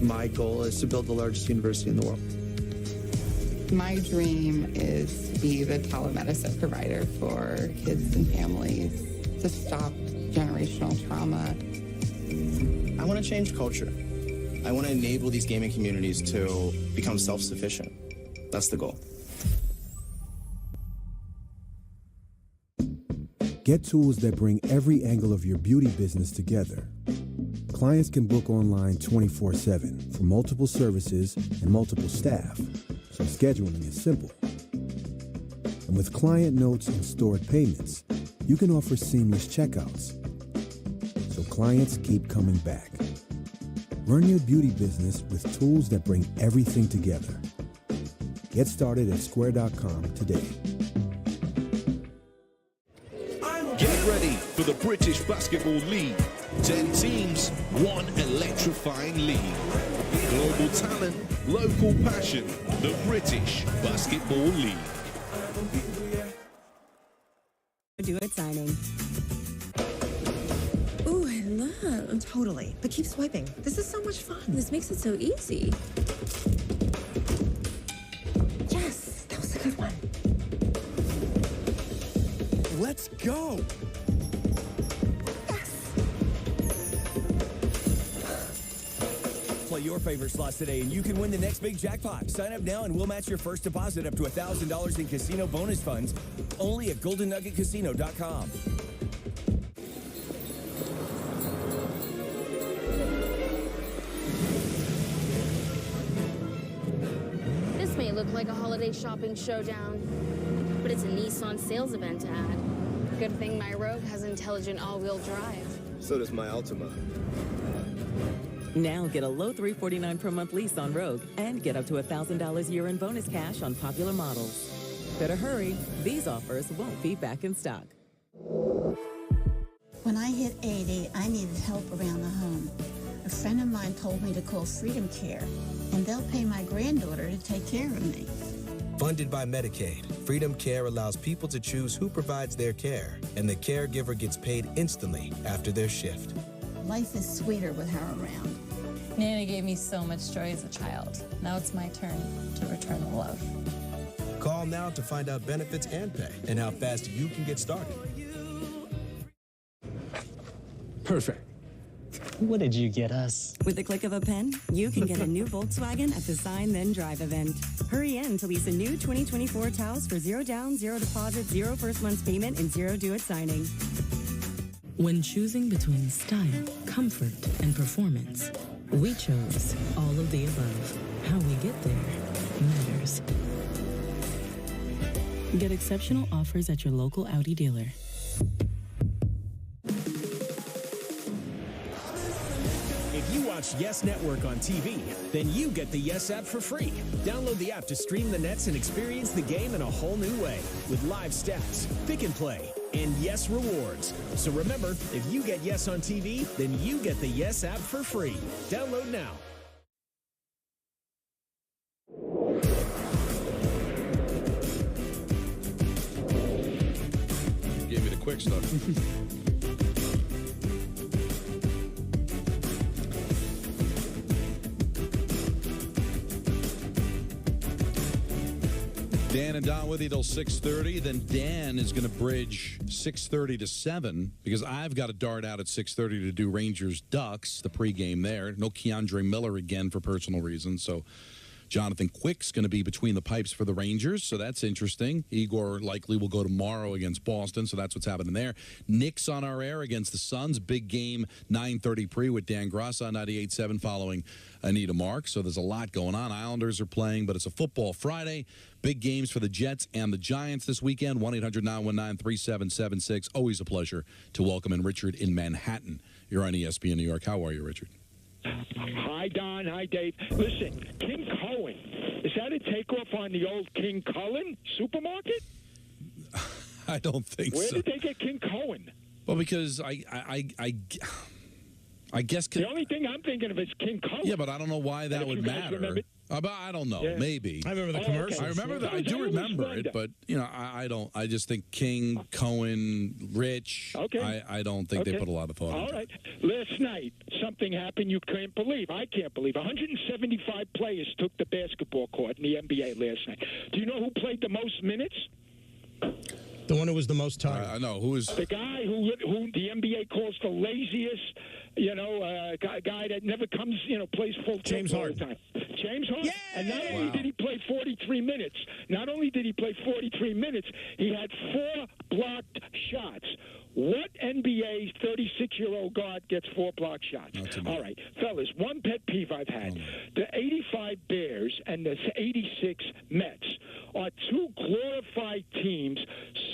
My goal is to build the largest university in the world. My dream is to be the telemedicine provider for kids and families to stop generational trauma. I want to change culture. I want to enable these gaming communities to become self-sufficient. That's the goal. Get tools that bring every angle of your beauty business together. Clients can book online 24/7 for multiple services and multiple staff, so scheduling is simple. And with client notes and stored payments, you can offer seamless checkouts, so clients keep coming back. Run your beauty business with tools that bring everything together. Get started at square.com today. Get ready for the British Basketball League. 10 teams, one electrifying league. Global talent, local passion. The British Basketball League. Do it signing. Ooh, I love. Totally. But keep swiping. This is so much fun. This makes it so easy. Yes, that was a good one. Let's go. Play your favorite slots today and you can win the next big jackpot. Sign up now and we'll match your first deposit up to $1,000 in casino bonus funds only at GoldenNuggetCasino.com. This may look like a holiday shopping showdown, but it's a Nissan sales event ad. Good thing my Rogue has intelligent all-wheel drive. So does my Altima. Now get a low $349 per month lease on Rogue and get up to $1,000 year in bonus cash on popular models. Better hurry. These offers won't be back in stock. When I hit 80, I needed help around the home. A friend of mine told me to call Freedom Care, and they'll pay my granddaughter to take care of me. Funded by Medicaid, Freedom Care allows people to choose who provides their care, and the caregiver gets paid instantly after their shift. Life is sweeter with her around. Nana gave me so much joy as a child. Now it's my turn to return the love. Call now to find out benefits and pay and how fast you can get started. Perfect. What did you get us? With the click of a pen, you can get a new Volkswagen at the Sign Then Drive event. Hurry in to lease a new 2024 Taos for 0 down, 0 deposit, 0 first month's payment, and 0 due at signing. When choosing between style, comfort, and performance, we chose all of the above. How we get there matters. Get exceptional offers at your local Audi dealer. If you watch Yes Network on TV, then you get the Yes app for free. Download the app to stream the Nets and experience the game in a whole new way with live stats, pick and play, and Yes rewards. So remember, if you get Yes on TV, then you get the Yes app for free. Download now. quick stuff. Dan and Don with you till 6:30. Then Dan is going to bridge 6:30 to 7 because I've got to dart out at 6:30 to do Rangers Ducks, the pregame there. No Keandre Miller again for personal reasons, so Jonathan Quick's going to be between the pipes for the Rangers, so that's interesting. Igor likely will go tomorrow against Boston, so that's what's happening there. Nick's on our air against the Suns. Big game, 9:30 pre with Dan Gross on 98.7 following Anita Mark. So there's a lot going on. Islanders are playing, but it's a football Friday. Big games for the Jets and the Giants this weekend. 1-800-919-3776. Always a pleasure to welcome in Richard in Manhattan. You're on ESPN New York. How are you, Richard? Hi, Don. Hi, Dave. Listen, King Cohen, is that a takeoff on the old King Cullen supermarket? I don't think so. Where did they get King Cohen? Well, because I guess the only thing I'm thinking of is King Cullen. Yeah, but I don't know why that would matter. But I don't know. Yeah. Maybe. I remember the commercials. I remember that. I do remember it, but I don't. I just think King, Cohen, Rich. Okay. I don't think they put a lot of thought into it. Last night, something happened you can't believe. I can't believe. 175 players took the basketball court in the NBA last night. Do you know who played the most minutes? The one who was the most tired. I know. Who is? The guy who the NBA calls the laziest, guy that never comes, plays full James all Harden. the time. James Harden. And not only did he play 43 minutes, he had 4 blocked shots. What NBA 36-year-old guard gets 4 blocked shots? All right, fellas, one pet peeve I've had. The 85 Bears and the 86 Mets are 2 glorified teams,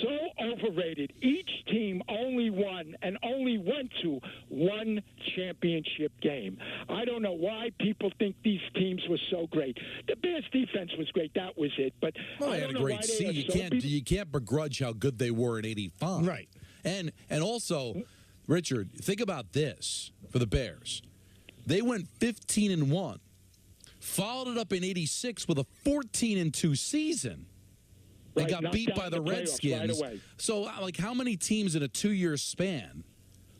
so overrated. Each team only won and only went to 1 championship game. I don't know why people think these teams were so great. The Bears' defense was great. That was it. But they had a great season. You can't begrudge how good they were in 85. Right. And also, Richard, think about this for the Bears. They went 15-1, followed it up in 86 with a 14-2 season. They got beat by the Redskins. Right away. So, like, how many teams in a 2-year span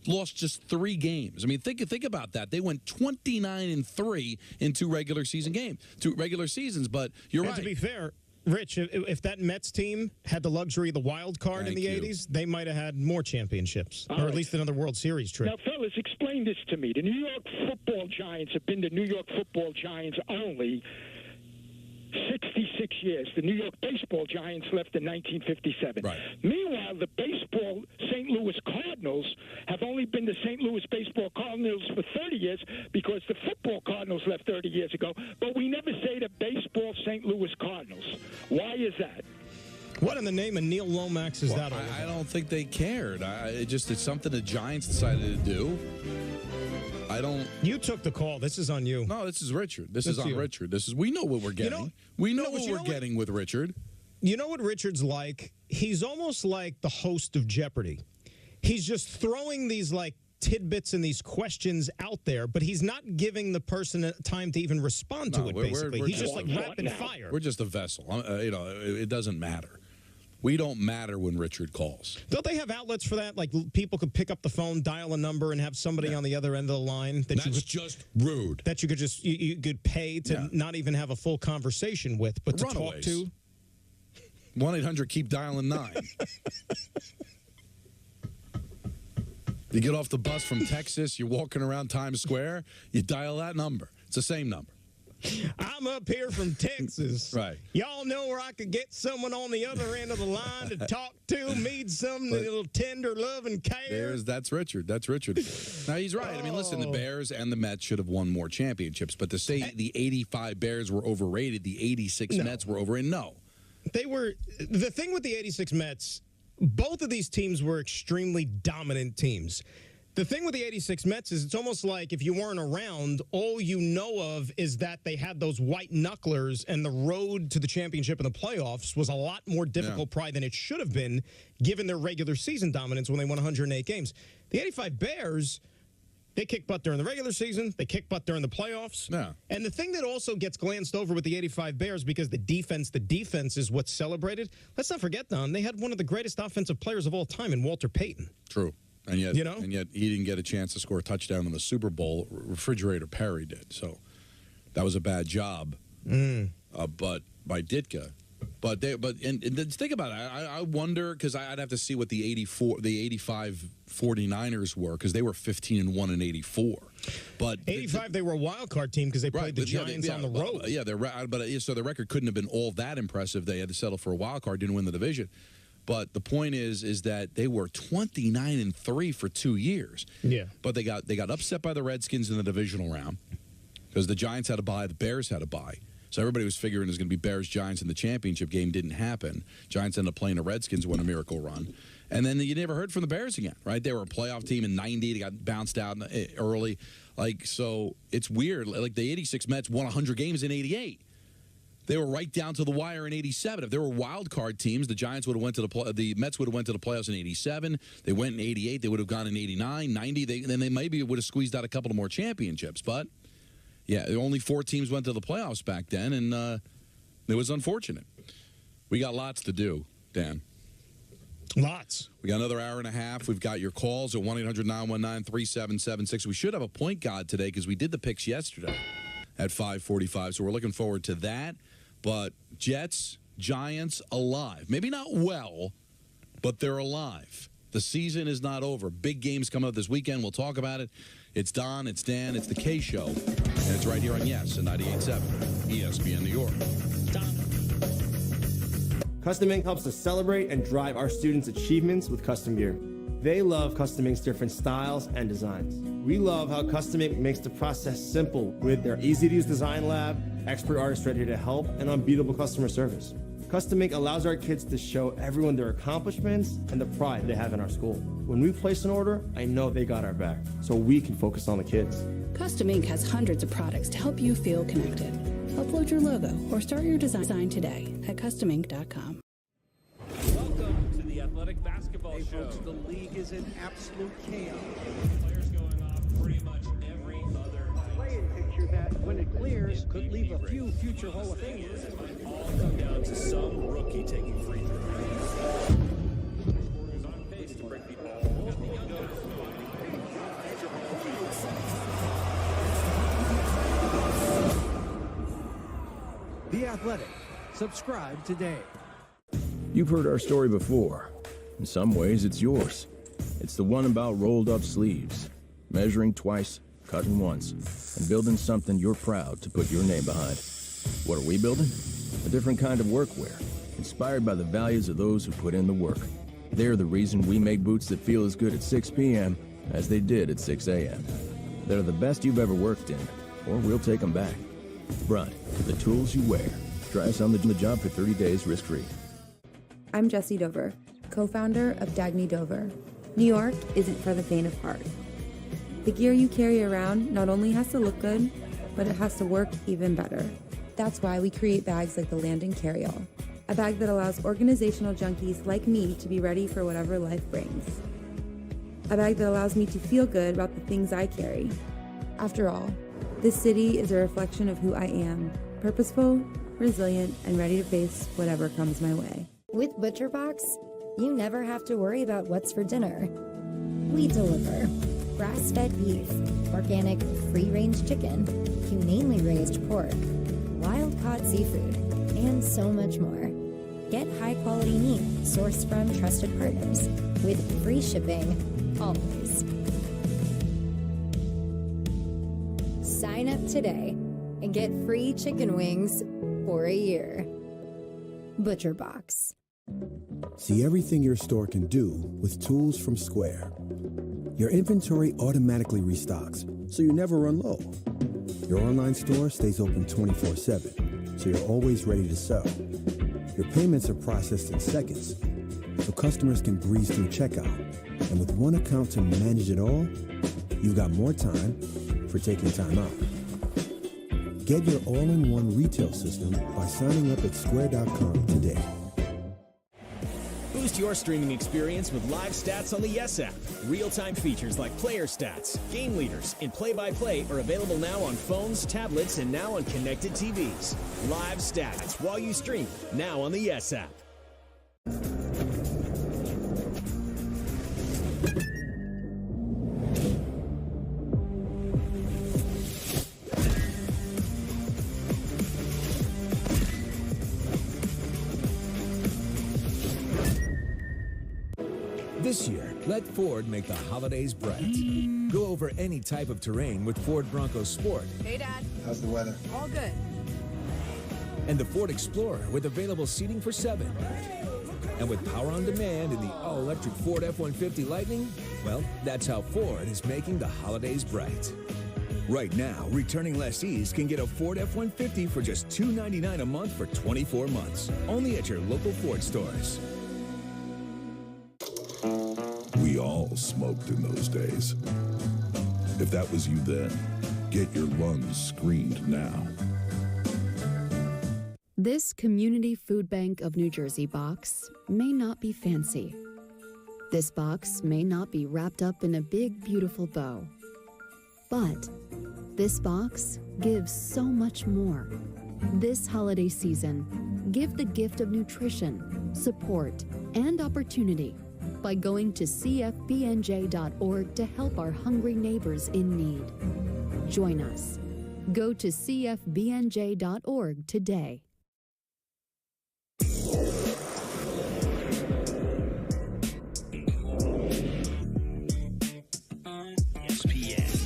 lost just 3 games? I mean, think about that. They went 29-3 in 2 regular seasons. But you're right. To be fair, Rich, if that Mets team had the luxury of the wild card in the 80s, they might have had more championships, or at least another World Series trip. Now, fellas, explain this to me. The New York football Giants have been the New York football Giants only 66 years. The New York baseball Giants left in 1957. Right. Meanwhile, the baseball St. Louis Cardinals have only been the St. Louis baseball Cardinals for 30 years because the football Cardinals left 30 years ago, but we never say the baseball St. Louis Cardinals. Why is that? What in the name of Neil Lomax is that all about? I don't think they cared. It's something the Giants decided to do. You took the call. This is on you. No, this is Richard. This is on you. Richard. We know what we're getting. We know what we're getting with Richard. You know what Richard's like? He's almost like the host of Jeopardy. He's just throwing these tidbits and these questions out there, but he's not giving the person time to even respond to it, basically. He's just like rapid fire. We're just a vessel. It doesn't matter. We don't matter when Richard calls. Don't they have outlets for that? Like people could pick up the phone, dial a number, and have somebody on the other end of the line. That's just rude. That you could you could pay to not even have a full conversation with, but to talk to. 1-800 dialing 9. You get off the bus from Texas, you're walking around Times Square, you dial that number. It's the same number. I'm up here from Texas. Right. Y'all know where I could get someone on the other end of the line to talk to, need some little tender love and care. That's Richard. That's Richard. Now, he's right. I mean, listen, the Bears and the Mets should have won more championships, but to say the 85 Bears were overrated, the 86 Mets were overrated, no. They were. The thing with the 86 Mets, both of these teams were extremely dominant teams. The thing with the 86 Mets is it's almost like if you weren't around, all you know of is that they had those white knucklers and the road to the championship and the playoffs was a lot more difficult probably than it should have been given their regular season dominance when they won 108 games. The 85 Bears, They kick butt during the regular season. They kick butt during the playoffs. Yeah. And the thing that also gets glanced over with the 85 Bears, because the defense is what's celebrated. Let's not forget, Don, they had one of the greatest offensive players of all time in Walter Payton. True. And yet, he didn't get a chance to score a touchdown in the Super Bowl. Refrigerator Perry did. So that was a bad job. But by Ditka. But think about it. I wonder, because I'd have to see what the 85 49ers were, because they were 15-1 in 84. But 85, they were a wild card team because they played the Giants on the road. So their record couldn't have been all that impressive. They had to settle for a wild card, didn't win the division. But the point is that they were 29-3 for 2 years. Yeah. But they got upset by the Redskins in the divisional round because the Giants had a bye, the Bears had a bye. So everybody was figuring it was going to be Bears-Giants in the championship game. Didn't happen. Giants ended up playing the Redskins, won a miracle run. And then you never heard from the Bears again, right? They were a playoff team in 90. They got bounced out early. So it's weird. Like the 86 Mets won 100 games in 88. They were right down to the wire in 87. If there were wild card teams, the Giants would have went to the Mets would have went to the playoffs in 87. They went in 88. They would have gone in 89, 90. Then they maybe would have squeezed out a couple of more championships. But yeah, only 4 teams went to the playoffs back then, and it was unfortunate. We got lots to do, Dan. Lots. We got another hour and a half. We've got your calls at 1-800-919-3776. We should have a point guard today because we did the picks yesterday at 5:45, so we're looking forward to that. But Jets, Giants, alive. Maybe not well, but they're alive. The season is not over. Big games coming up this weekend. We'll talk about it. It's Don, it's Dan, it's the K Show, and it's right here on Yes and 98.7 ESPN New York. Custom Ink helps us celebrate and drive our students' achievements with custom gear. They love Custom Ink's different styles and designs. We love how Custom Ink makes the process simple with their easy-to-use design lab, expert artists ready to help, and unbeatable customer service. Custom Ink allows our kids to show everyone their accomplishments and the pride they have in our school. When we place an order, I know they got our back, so we can focus on the kids. Custom Ink has hundreds of products to help you feel connected. Upload your logo or start your design today at customink.com. Welcome to the Athletic Basketball Show. Folks, the league is in absolute chaos. Players going off pretty much every other night. Playing picture that, when it clears, could leave a few future Hall of Famers. It might all come down to some rookie taking free throws. Scorers on pace to break the all-Olympic young. The Athletic. Subscribe today. You've heard our story before. In some ways, it's yours. It's the one about rolled up sleeves, measuring twice, cutting once, and building something you're proud to put your name behind. What are we building? A different kind of workwear, inspired by the values of those who put in the work. They're the reason we make boots that feel as good at 6 p.m. as they did at 6 a.m. They're the best you've ever worked in, or we'll take them back. Brunt, the tools you wear. Try us on the job for 30 days risk-free. I'm Jessie Dover, co-founder of Dagny Dover. New York isn't for the faint of heart. The gear you carry around not only has to look good, but it has to work even better. That's why we create bags like the Landon Carryall, a bag that allows organizational junkies like me to be ready for whatever life brings. A bag that allows me to feel good about the things I carry. After all, this city is a reflection of who I am, purposeful, resilient, and ready to face whatever comes my way. With ButcherBox, you never have to worry about what's for dinner. We deliver grass-fed beef, organic, free-range chicken, humanely raised pork, wild-caught seafood, and so much more. Get high-quality meat sourced from trusted partners with free shipping, always. Sign up today and get free chicken wings for a year. ButcherBox. See everything your store can do with tools from Square. Your inventory automatically restocks, so you never run low. Your online store stays open 24/7, so you're always ready to sell. Your payments are processed in seconds, so customers can breeze through checkout. And with one account to manage it all, you've got more time for taking time out. Get your all-in-one retail system by signing up at square.com today. Boost Boost your streaming experience with live stats on the Yes app. Real-time features like player stats, game leaders, and play-by-play are available now on phones, tablets, and now on connected TVs. Live stats while you stream, now on the Yes app. This year, let Ford make the holidays bright. Go over any type of terrain with Ford Bronco Sport. Hey, Dad. How's the weather? All good. And the Ford Explorer with available seating for 7. And with power on demand in the all-electric Ford F-150 Lightning, well, that's how Ford is making the holidays bright. Right now, returning lessees can get a Ford F-150 for just $299 a month for 24 months. Only at your local Ford stores. We all smoked in those days. If that was you then, get your lungs screened now. This Community Food Bank of New Jersey box may not be fancy. This box may not be wrapped up in a big, beautiful bow. But this box gives so much more. This holiday season, give the gift of nutrition, support, and opportunity by going to cfbnj.org to help our hungry neighbors in need. Join us. Go to cfbnj.org today.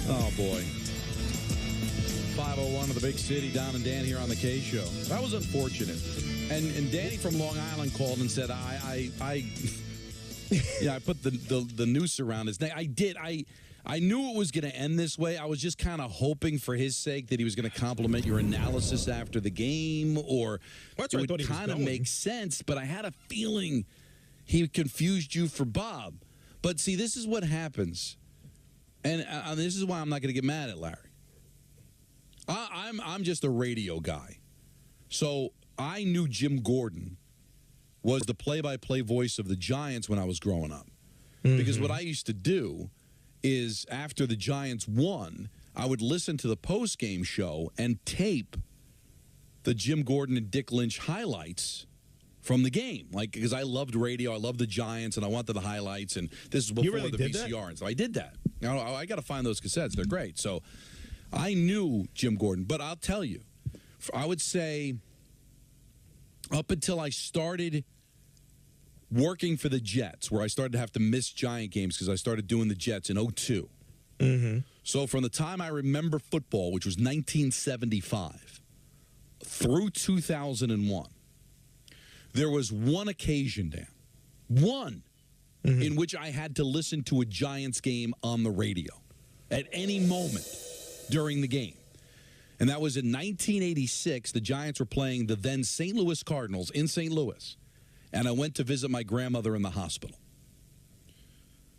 Oh, boy. 501 of the big city, Don and Dan here on the K Show. That was unfortunate. And Danny from Long Island called and said, yeah, I put the noose around his neck. I did. I knew it was going to end this way. I was just kind of hoping for his sake that he was going to compliment your analysis after the game, or it would kind of make sense. But I had a feeling he confused you for Bob. But see, this is what happens. And this is why I'm not going to get mad at Larry. I'm just a radio guy. So I knew Jim Gordon was the play-by-play voice of the Giants when I was growing up. Because what I used to do is after the Giants won, I would listen to the post-game show and tape the Jim Gordon and Dick Lynch highlights from the game. Like, because I loved radio, I loved the Giants, and I wanted the highlights, and this is before the VCR. And so I did that. Now, I got to find those cassettes. They're great. So I knew Jim Gordon. But I'll tell you, I would say up until I started working for the Jets, where I started to have to miss Giant games because I started doing the Jets in 2002. So from the time I remember football, which was 1975, through 2001, there was one occasion, Dan, in which I had to listen to a Giants game on the radio at any moment during the game. And that was in 1986. The Giants were playing the then St. Louis Cardinals in St. Louis. And I went to visit my grandmother in the hospital.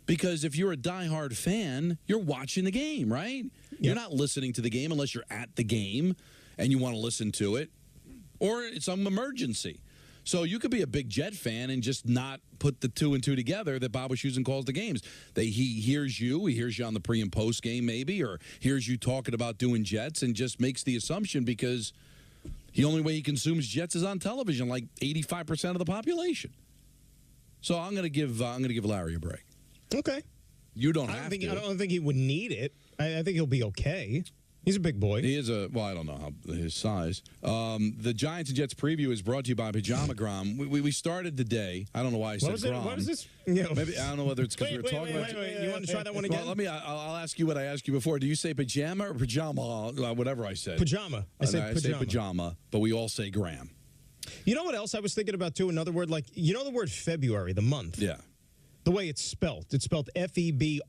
Because if you're a diehard fan, you're watching the game, right? You're not listening to the game unless you're at the game and you want to listen to it, or it's some emergency. So you could be a big Jet fan and just not put the two and two together that Bob Wischusen calls the games. He hears you on the pre and post game maybe, or hears you talking about doing Jets and just makes the assumption because the only way he consumes Jets is on television, like 85% of the population. So I'm going to give Larry a break. Okay. You don't have to. I don't think he would need it. I think he'll be okay. He's a big boy. He is I don't know his size. The Giants and Jets preview is brought to you by Pajama Gram. We started the day. I don't know why I said Gram. What is this? Maybe I don't know whether it's because we were talking about. Wait. You want to try that one again? Well, I'll ask you what I asked you before. Do you say pajama or pajama? Whatever I said. Pajama. I say pajama, but we all say Gram. You know what else I was thinking about too? Another word, like, you know the word February, the month. Yeah. The way it's spelled. It's spelled February.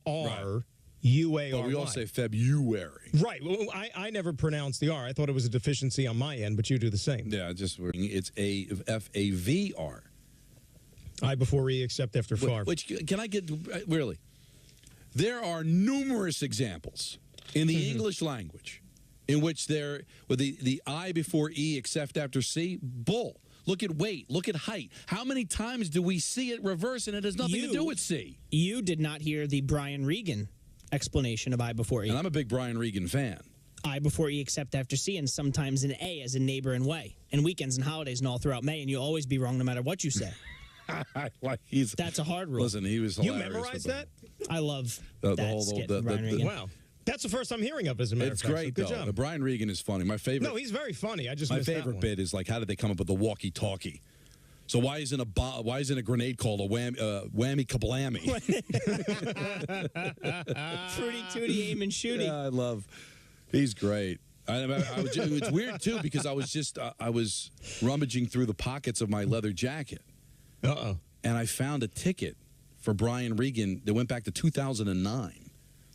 But we all say February. Right. Well, I never pronounced the R. I thought it was a deficiency on my end, but you do the same. Yeah, it's a F-A-V-R. I before E, except after far. Which, can I get, really? There are numerous examples in the English language in which with the I before E except after C, bull. Look at weight. Look at height. How many times do we see it reverse and it has nothing to do with C? You did not hear the Brian Regan explanation of I before E. And I'm a big Brian Regan fan. I before E except after C, and sometimes an A as in neighbor and way, and weekends and holidays and all throughout May, and you'll always be wrong no matter what you say. That's a hard rule. Listen, he was You hilarious. memorized that? I love the that whole skit from Brian Regan. Wow. That's the first I'm hearing of, as a matter It's of fact. great, So good though. job. Brian Regan is funny. My favorite. No, he's very funny. I just my missed that favorite one. bit is like, how did they come up with the walkie-talkie? So why isn't a grenade called a whammy kablammy? Fruity tooty aim and shooty. Yeah, I love. He's great. It's weird too because I was rummaging through the pockets of my leather jacket. And I found a ticket for Brian Regan that went back to 2009.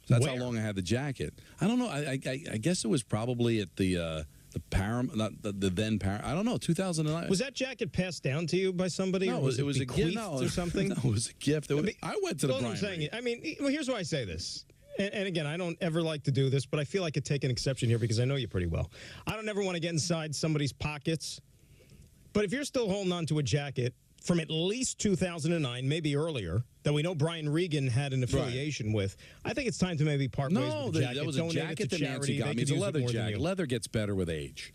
So that's how long I had the jacket. I don't know. I guess it was probably at the Paramount, not the then Paramount. I don't know. 2009. Was that jacket passed down to you by somebody? No, or was it was a gift or something. No, it was a gift. I went to the Well, Brian I'm saying Regan. it. I mean, well, here's why I say this. And again, I don't ever like to do this, but I feel like I could take an exception here because I know you pretty well. I don't ever want to get inside somebody's pockets. But if you're still holding on to a jacket from at least 2009, maybe earlier, that we know Brian Regan had an affiliation with, I think it's time to maybe part ways with the jacket. That was a Donate it jacket to that Nancy charity. got They me. could It's a use it leather more than jacket. you. Leather gets better with age.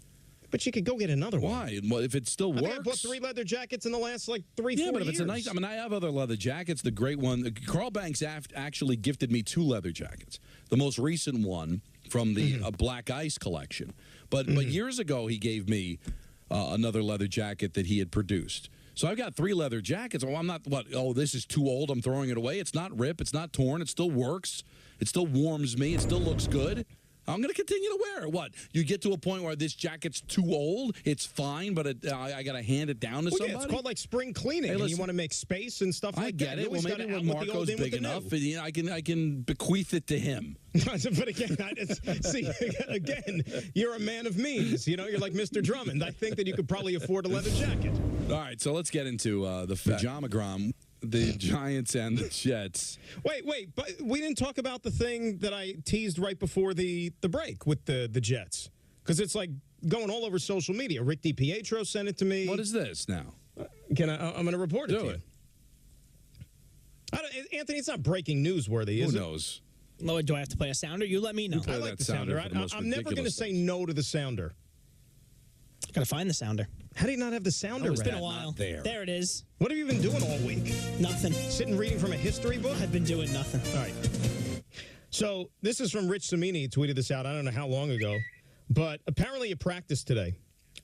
But you could go get another one. Why? Well, if it still works. I bought 3 leather jackets in the last, 3-4 Yeah, but if years. it's a nice, I mean, I have other leather jackets. The great one, Carl Banks actually gifted me 2 leather jackets. The most recent one from the Black Ice collection. But years ago, he gave me another leather jacket that he had produced. So I've got 3 leather jackets. Oh, I'm not, this is too old, I'm throwing it away. It's not ripped, it's not torn, it still works. It still warms me, it still looks good. I'm going to continue to wear it. What? You get to a point where this jacket's too old, it's fine, but I got to hand it down to somebody? Yeah, it's called spring cleaning, and you want to make space and stuff like that. I get it. Well, maybe when Marco's big enough, I can bequeath it to him. But again, see, again, you're a man of means. You're like Mr. Drummond. I think that you could probably afford a leather jacket. All right, so let's get into the Pajamagram. The Giants and the Jets. Wait, but we didn't talk about the thing that I teased right before the break with the Jets. Because it's going all over social media. Rick DiPietro sent it to me. What is this now? I'm going to report it to you. Anthony, it's not breaking newsworthy, is it? Who knows? Lloyd, do I have to play a sounder? You let me know. I like the sounder. I'm never going to say no to the sounder. Got to find the sounder. How do you not have the sounder? It's been ready? a while. There it is. What have you been doing all week? Nothing. Sitting reading from a history book? I've been doing nothing. All right. So this is from Rich Cimini. He tweeted this out I don't know how long ago. But apparently at practice today,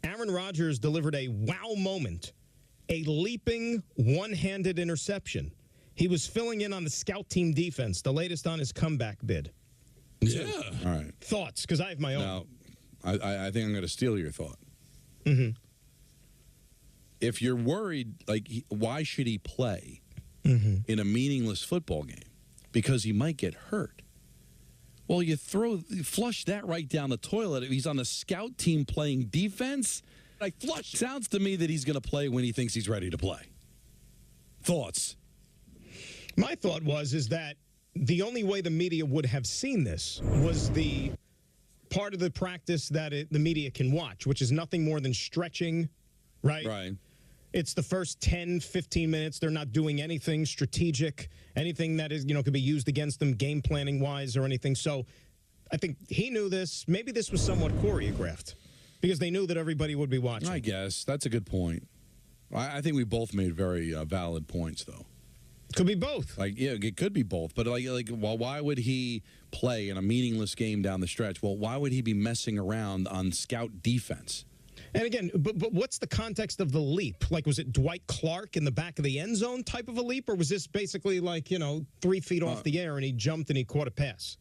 Aaron Rodgers delivered a wow moment, a leaping one-handed interception. He was filling in on the scout team defense, the latest on his comeback bid. Yeah. All right. Thoughts? Because I have my own. Now, I think I'm going to steal your thought. Mm-hmm. If you're worried, why should he play in a meaningless football game? Because he might get hurt. Well, you flush that right down the toilet. If he's on the scout team playing defense, flush. Sounds to me that he's going to play when he thinks he's ready to play. Thoughts? My thought is that the only way the media would have seen this was the part of the practice that the media can watch, which is nothing more than stretching, right? Right. It's the first 10, 15 minutes. They're not doing anything strategic, anything that is, could be used against them game planning wise or anything. So I think he knew this. Maybe this was somewhat choreographed because they knew that everybody would be watching. I guess. That's a good point. I think we both made very valid points, though. Could be both. It could be both. But why would he play in a meaningless game down the stretch? Well, why would he be messing around on scout defense? And again, but what's the context of the leap? Was it Dwight Clark in the back of the end zone type of a leap, or was this basically 3 feet off the air and he jumped and he caught a pass?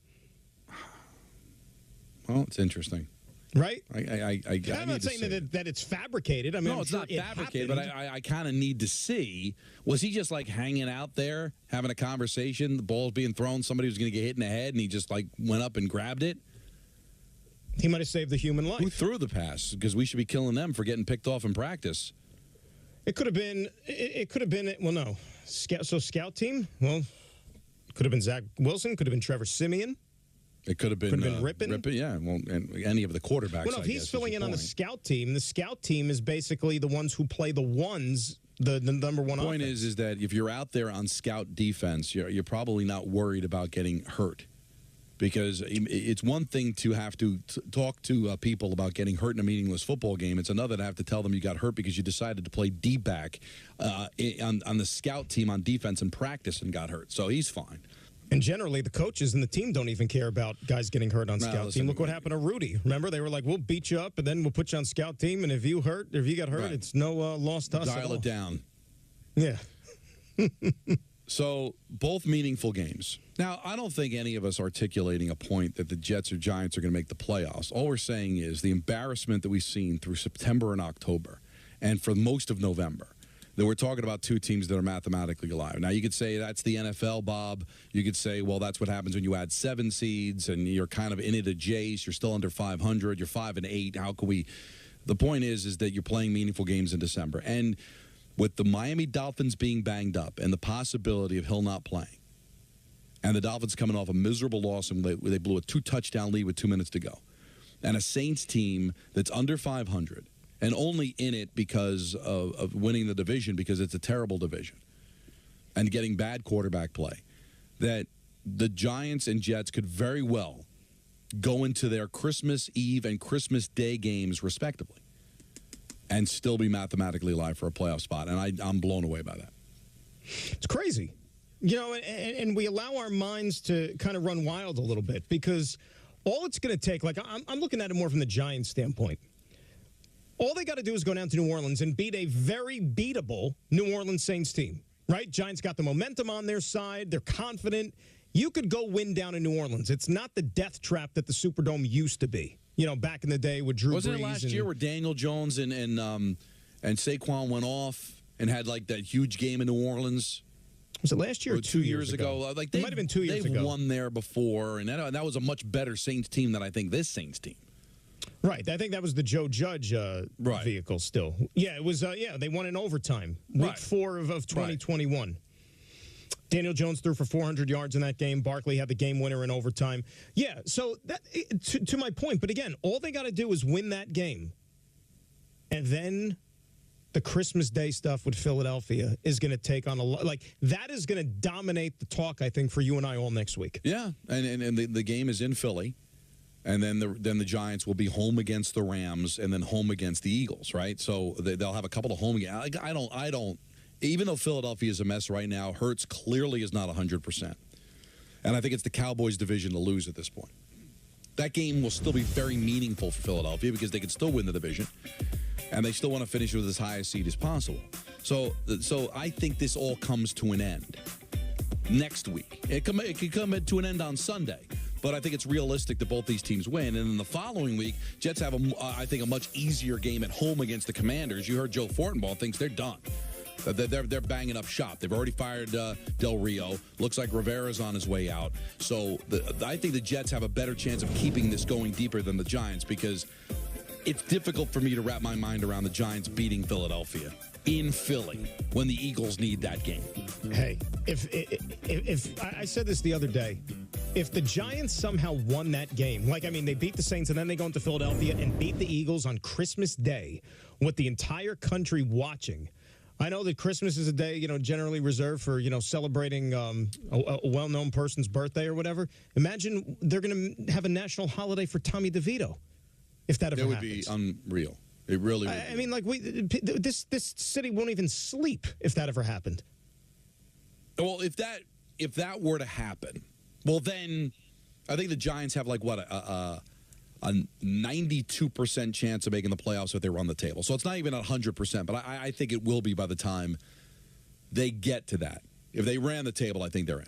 Well, it's interesting. Right? I'm not saying that it's fabricated. I mean, no, it's not fabricated, but I kind of need to see. Was he just hanging out there, having a conversation, the ball's being thrown, somebody was going to get hit in the head, and he just went up and grabbed it? He might have saved the human life. Who threw the pass? Because we should be killing them for getting picked off in practice. It could have been. It could have been. Well, no. Scout team. Well, could have been Zach Wilson. Could have been Trevor Siemian. It could have been Rippon. Yeah, well, and any of the quarterbacks. Well, no, if he's filling in on the scout team, the scout team is basically the ones who play the ones, the number one. The point offense. is that if you're out there on scout defense, you're probably not worried about getting hurt. Because it's one thing to have to talk to people about getting hurt in a meaningless football game. It's another to have to tell them you got hurt because you decided to play D-back on the scout team on defense in practice and got hurt. So he's fine. And generally, the coaches and the team don't even care about guys getting hurt on scout listen, team. Look what happened to Rudy. Remember, they were like, we'll beat you up, and then we'll put you on scout team, and if you get hurt, it's no loss to us at all. Dial it down. Yeah. So, both meaningful games. Now, I don't think any of us articulating a point that the Jets or Giants are going to make the playoffs. All we're saying is the embarrassment that we've seen through September and October and for most of November, that we're talking about two teams that are mathematically alive. Now, you could say that's the NFL, Bob. You could say, well, that's what happens when you add 7 seeds and you're kind of in it a Jace. You're still under 500. You're 5-8. How can we? The point is that you're playing meaningful games in December. And with the Miami Dolphins being banged up and the possibility of Hill not playing, and the Dolphins coming off a miserable loss and they blew a 2-touchdown lead with 2 minutes to go, and a Saints team that's under 500 and only in it because of winning the division because it's a terrible division and getting bad quarterback play, that the Giants and Jets could very well go into their Christmas Eve and Christmas Day games respectively and still be mathematically alive for a playoff spot. And I'm blown away by that. It's crazy. You know, and we allow our minds to kind of run wild a little bit because all it's going to take, like I'm looking at it more from the Giants standpoint. All they got to do is go down to New Orleans and beat a very beatable New Orleans Saints team, right? Giants got the momentum on their side. They're confident. You could go win down in New Orleans. It's not the death trap that the Superdome used to be. You know, back in the day with Drew Brees. Wasn't it last year where Daniel Jones and Saquon went off and had like that huge game in New Orleans? Was it last year or 2 years ago? Like it might have been 2 years ago. They've won there before, and that was a much better Saints team than I think this Saints team. Right. I think that was the Joe Judge vehicle still. Yeah, it was. They won in overtime. Week 4 of 2021. Right. Daniel Jones threw for 400 yards in that game. Barkley had the game winner in overtime. Yeah, so that to my point. But again, all they got to do is win that game. And then the Christmas Day stuff with Philadelphia is going to take on that is going to dominate the talk, I think, for you and I all next week. Yeah, and the game is in Philly. And then the Giants will be home against the Rams and then home against the Eagles, right? So they'll have a couple of home games. I don't. Even though Philadelphia is a mess right now, Hurts clearly is not 100%. And I think it's the Cowboys' division to lose at this point. That game will still be very meaningful for Philadelphia because they can still win the division. And they still want to finish with as high a seed as possible. So I think this all comes to an end next week. It could come to an end on Sunday. But I think it's realistic that both these teams win. And in the following week, Jets have, I think, a much easier game at home against the Commanders. You heard Joe Fortenbaugh thinks they're done. They're banging up shop. They've already fired Del Rio. Looks like Rivera's on his way out. So I think the Jets have a better chance of keeping this going deeper than the Giants because it's difficult for me to wrap my mind around the Giants beating Philadelphia in Philly when the Eagles need that game. Hey, if I said this the other day, if the Giants somehow won that game, they beat the Saints and then they go into Philadelphia and beat the Eagles on Christmas Day with the entire country watching. I know that Christmas is a day, generally reserved for, celebrating a well-known person's birthday or whatever. Imagine they're going to have a national holiday for Tommy DeVito if that ever happens. It would be unreal. It really would. I mean, this city won't even sleep if that ever happened. Well, if that were to happen, well, then I think the Giants have a 92% chance of making the playoffs if they run the table. So it's not even 100%, but I think it will be by the time they get to that. If they ran the table, I think they're in.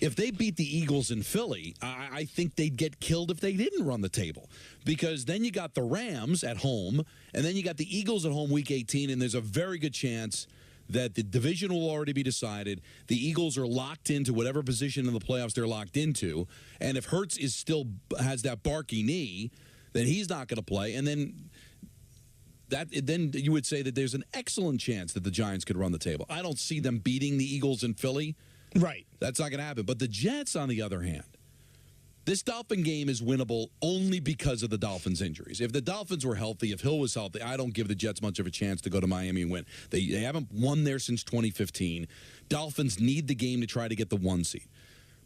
If they beat the Eagles in Philly, I think they'd get killed if they didn't run the table. Because then you got the Rams at home, and then you got the Eagles at home week 18, and there's a very good chance that the division will already be decided. The Eagles are locked into whatever position in the playoffs they're locked into. And if Hurts has that barky knee, then he's not going to play. And then you would say that there's an excellent chance that the Giants could run the table. I don't see them beating the Eagles in Philly. Right. That's not going to happen. But the Jets, on the other hand, This Dolphin game is winnable only because of the Dolphins' injuries. If the Dolphins were healthy, if Hill was healthy, I don't give the Jets much of a chance to go to Miami and win. They haven't won there since 2015. Dolphins need the game to try to get the 1 seed.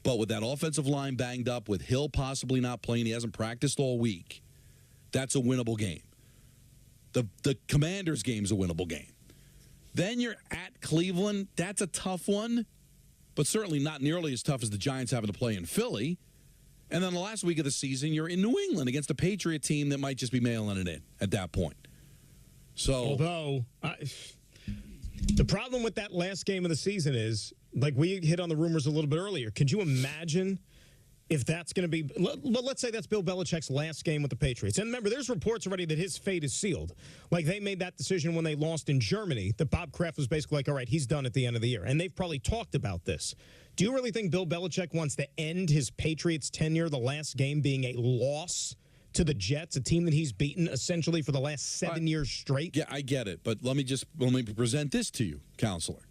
But with that offensive line banged up, with Hill possibly not playing, he hasn't practiced all week, that's a winnable game. The Commanders' game's a winnable game. Then you're at Cleveland. That's a tough one, but certainly not nearly as tough as the Giants having to play in Philly. And then the last week of the season, you're in New England against a Patriot team that might just be mailing it in at that point. So, although the problem with that last game of the season is, like we hit on the rumors a little bit earlier, could you imagine if that's going to be, well, let's say that's Bill Belichick's last game with the Patriots. And remember, there's reports already that his fate is sealed. Like they made that decision when they lost in Germany, that Bob Kraft was basically like, all right, he's done at the end of the year. And they've probably talked about this. Do you really think Bill Belichick wants to end his Patriots tenure, the last game being a loss to the Jets, a team that he's beaten essentially for the last 7 years straight? Yeah, I get it. But let me present this to you, counselor.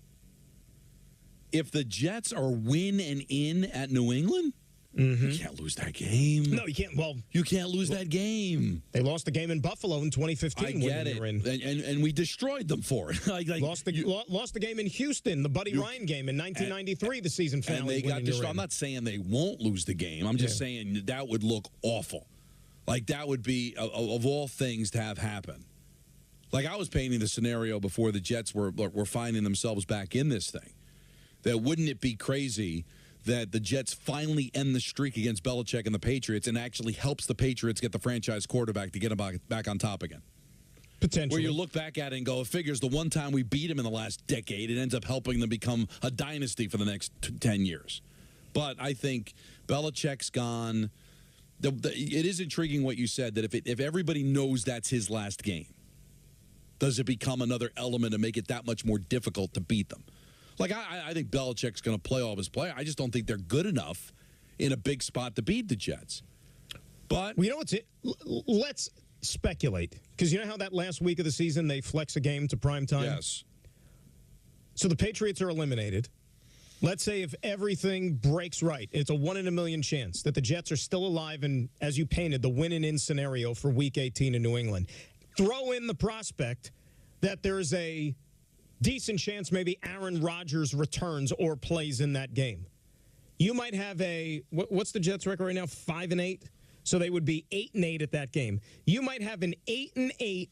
If the Jets are win and in at New England, you can't lose that game. No, you can't. Well, you can't lose that game. They lost the game in Buffalo in 2015. I get it, and we destroyed them for it. Lost the game in Houston, the Buddy Ryan game in 1993. The season finale. And they got destroyed. I'm not saying they won't lose the game. I'm just saying that would look awful. Like that would be of all things to have happen. Like I was painting the scenario before the Jets were finding themselves back in this thing. That wouldn't it be crazy that the Jets finally end the streak against Belichick and the Patriots and actually helps the Patriots get the franchise quarterback to get them back on top again? Potentially. Where you look back at it and go, it figures the one time we beat them in the last decade, it ends up helping them become a dynasty for the next 10 years. But I think Belichick's gone. It is intriguing what you said, that if everybody knows that's his last game, does it become another element to make it that much more difficult to beat them? Like, I think Belichick's going to play all of his players. I just don't think they're good enough in a big spot to beat the Jets. But well, you know what's it? Let's speculate. Because you know how that last week of the season they flex a game to prime time? Yes. So the Patriots are eliminated. Let's say if everything breaks right, it's a 1 in a million chance that the Jets are still alive and, as you painted, the win and in scenario for Week 18 in New England. Throw in the prospect that there's a decent chance maybe Aaron Rodgers returns or plays in that game. You might have what's the Jets record right now? 5-8. So they would be 8-8 at that game. You might have an 8-8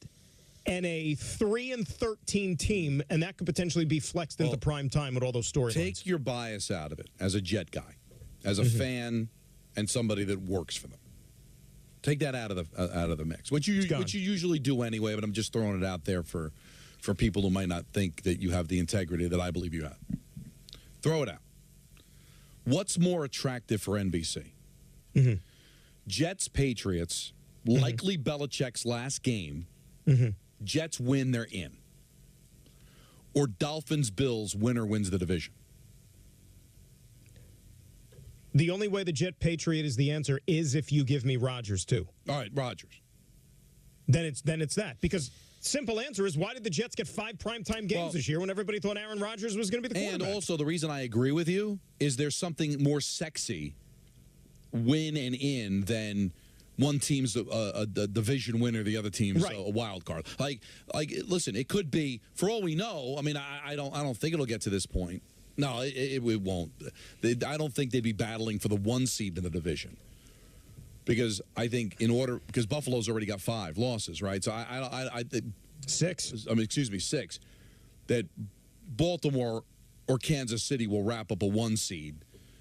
and a 3-13 team, and that could potentially be flexed into prime time with all those storylines. Take your bias out of it as a Jet guy, as a fan, and somebody that works for them. Take that out of the mix, which you usually do anyway. But I'm just throwing it out there for people who might not think that you have the integrity that I believe you have. Throw it out. What's more attractive for NBC? Jets, Patriots, likely Belichick's last game. Jets win, they're in. Or Dolphins, Bills, winner wins the division. The only way the Jet Patriot is the answer is if you give me Rodgers too. All right, Rodgers. Then it's that. Because simple answer is, why did the Jets get 5 primetime games this year when everybody thought Aaron Rodgers was going to be the quarterback? And also, the reason I agree with you is there's something more sexy win and in than one team's a division winner, the other team's a wild card. Like, listen, it could be, for all we know. I mean, I don't think it'll get to this point. No, it won't. I don't think they'd be battling for the 1 seed in the division. Because I think because Buffalo's already got 5 losses, right? So I 6. I mean, excuse me, 6. That Baltimore or Kansas City will wrap up a 1 seed.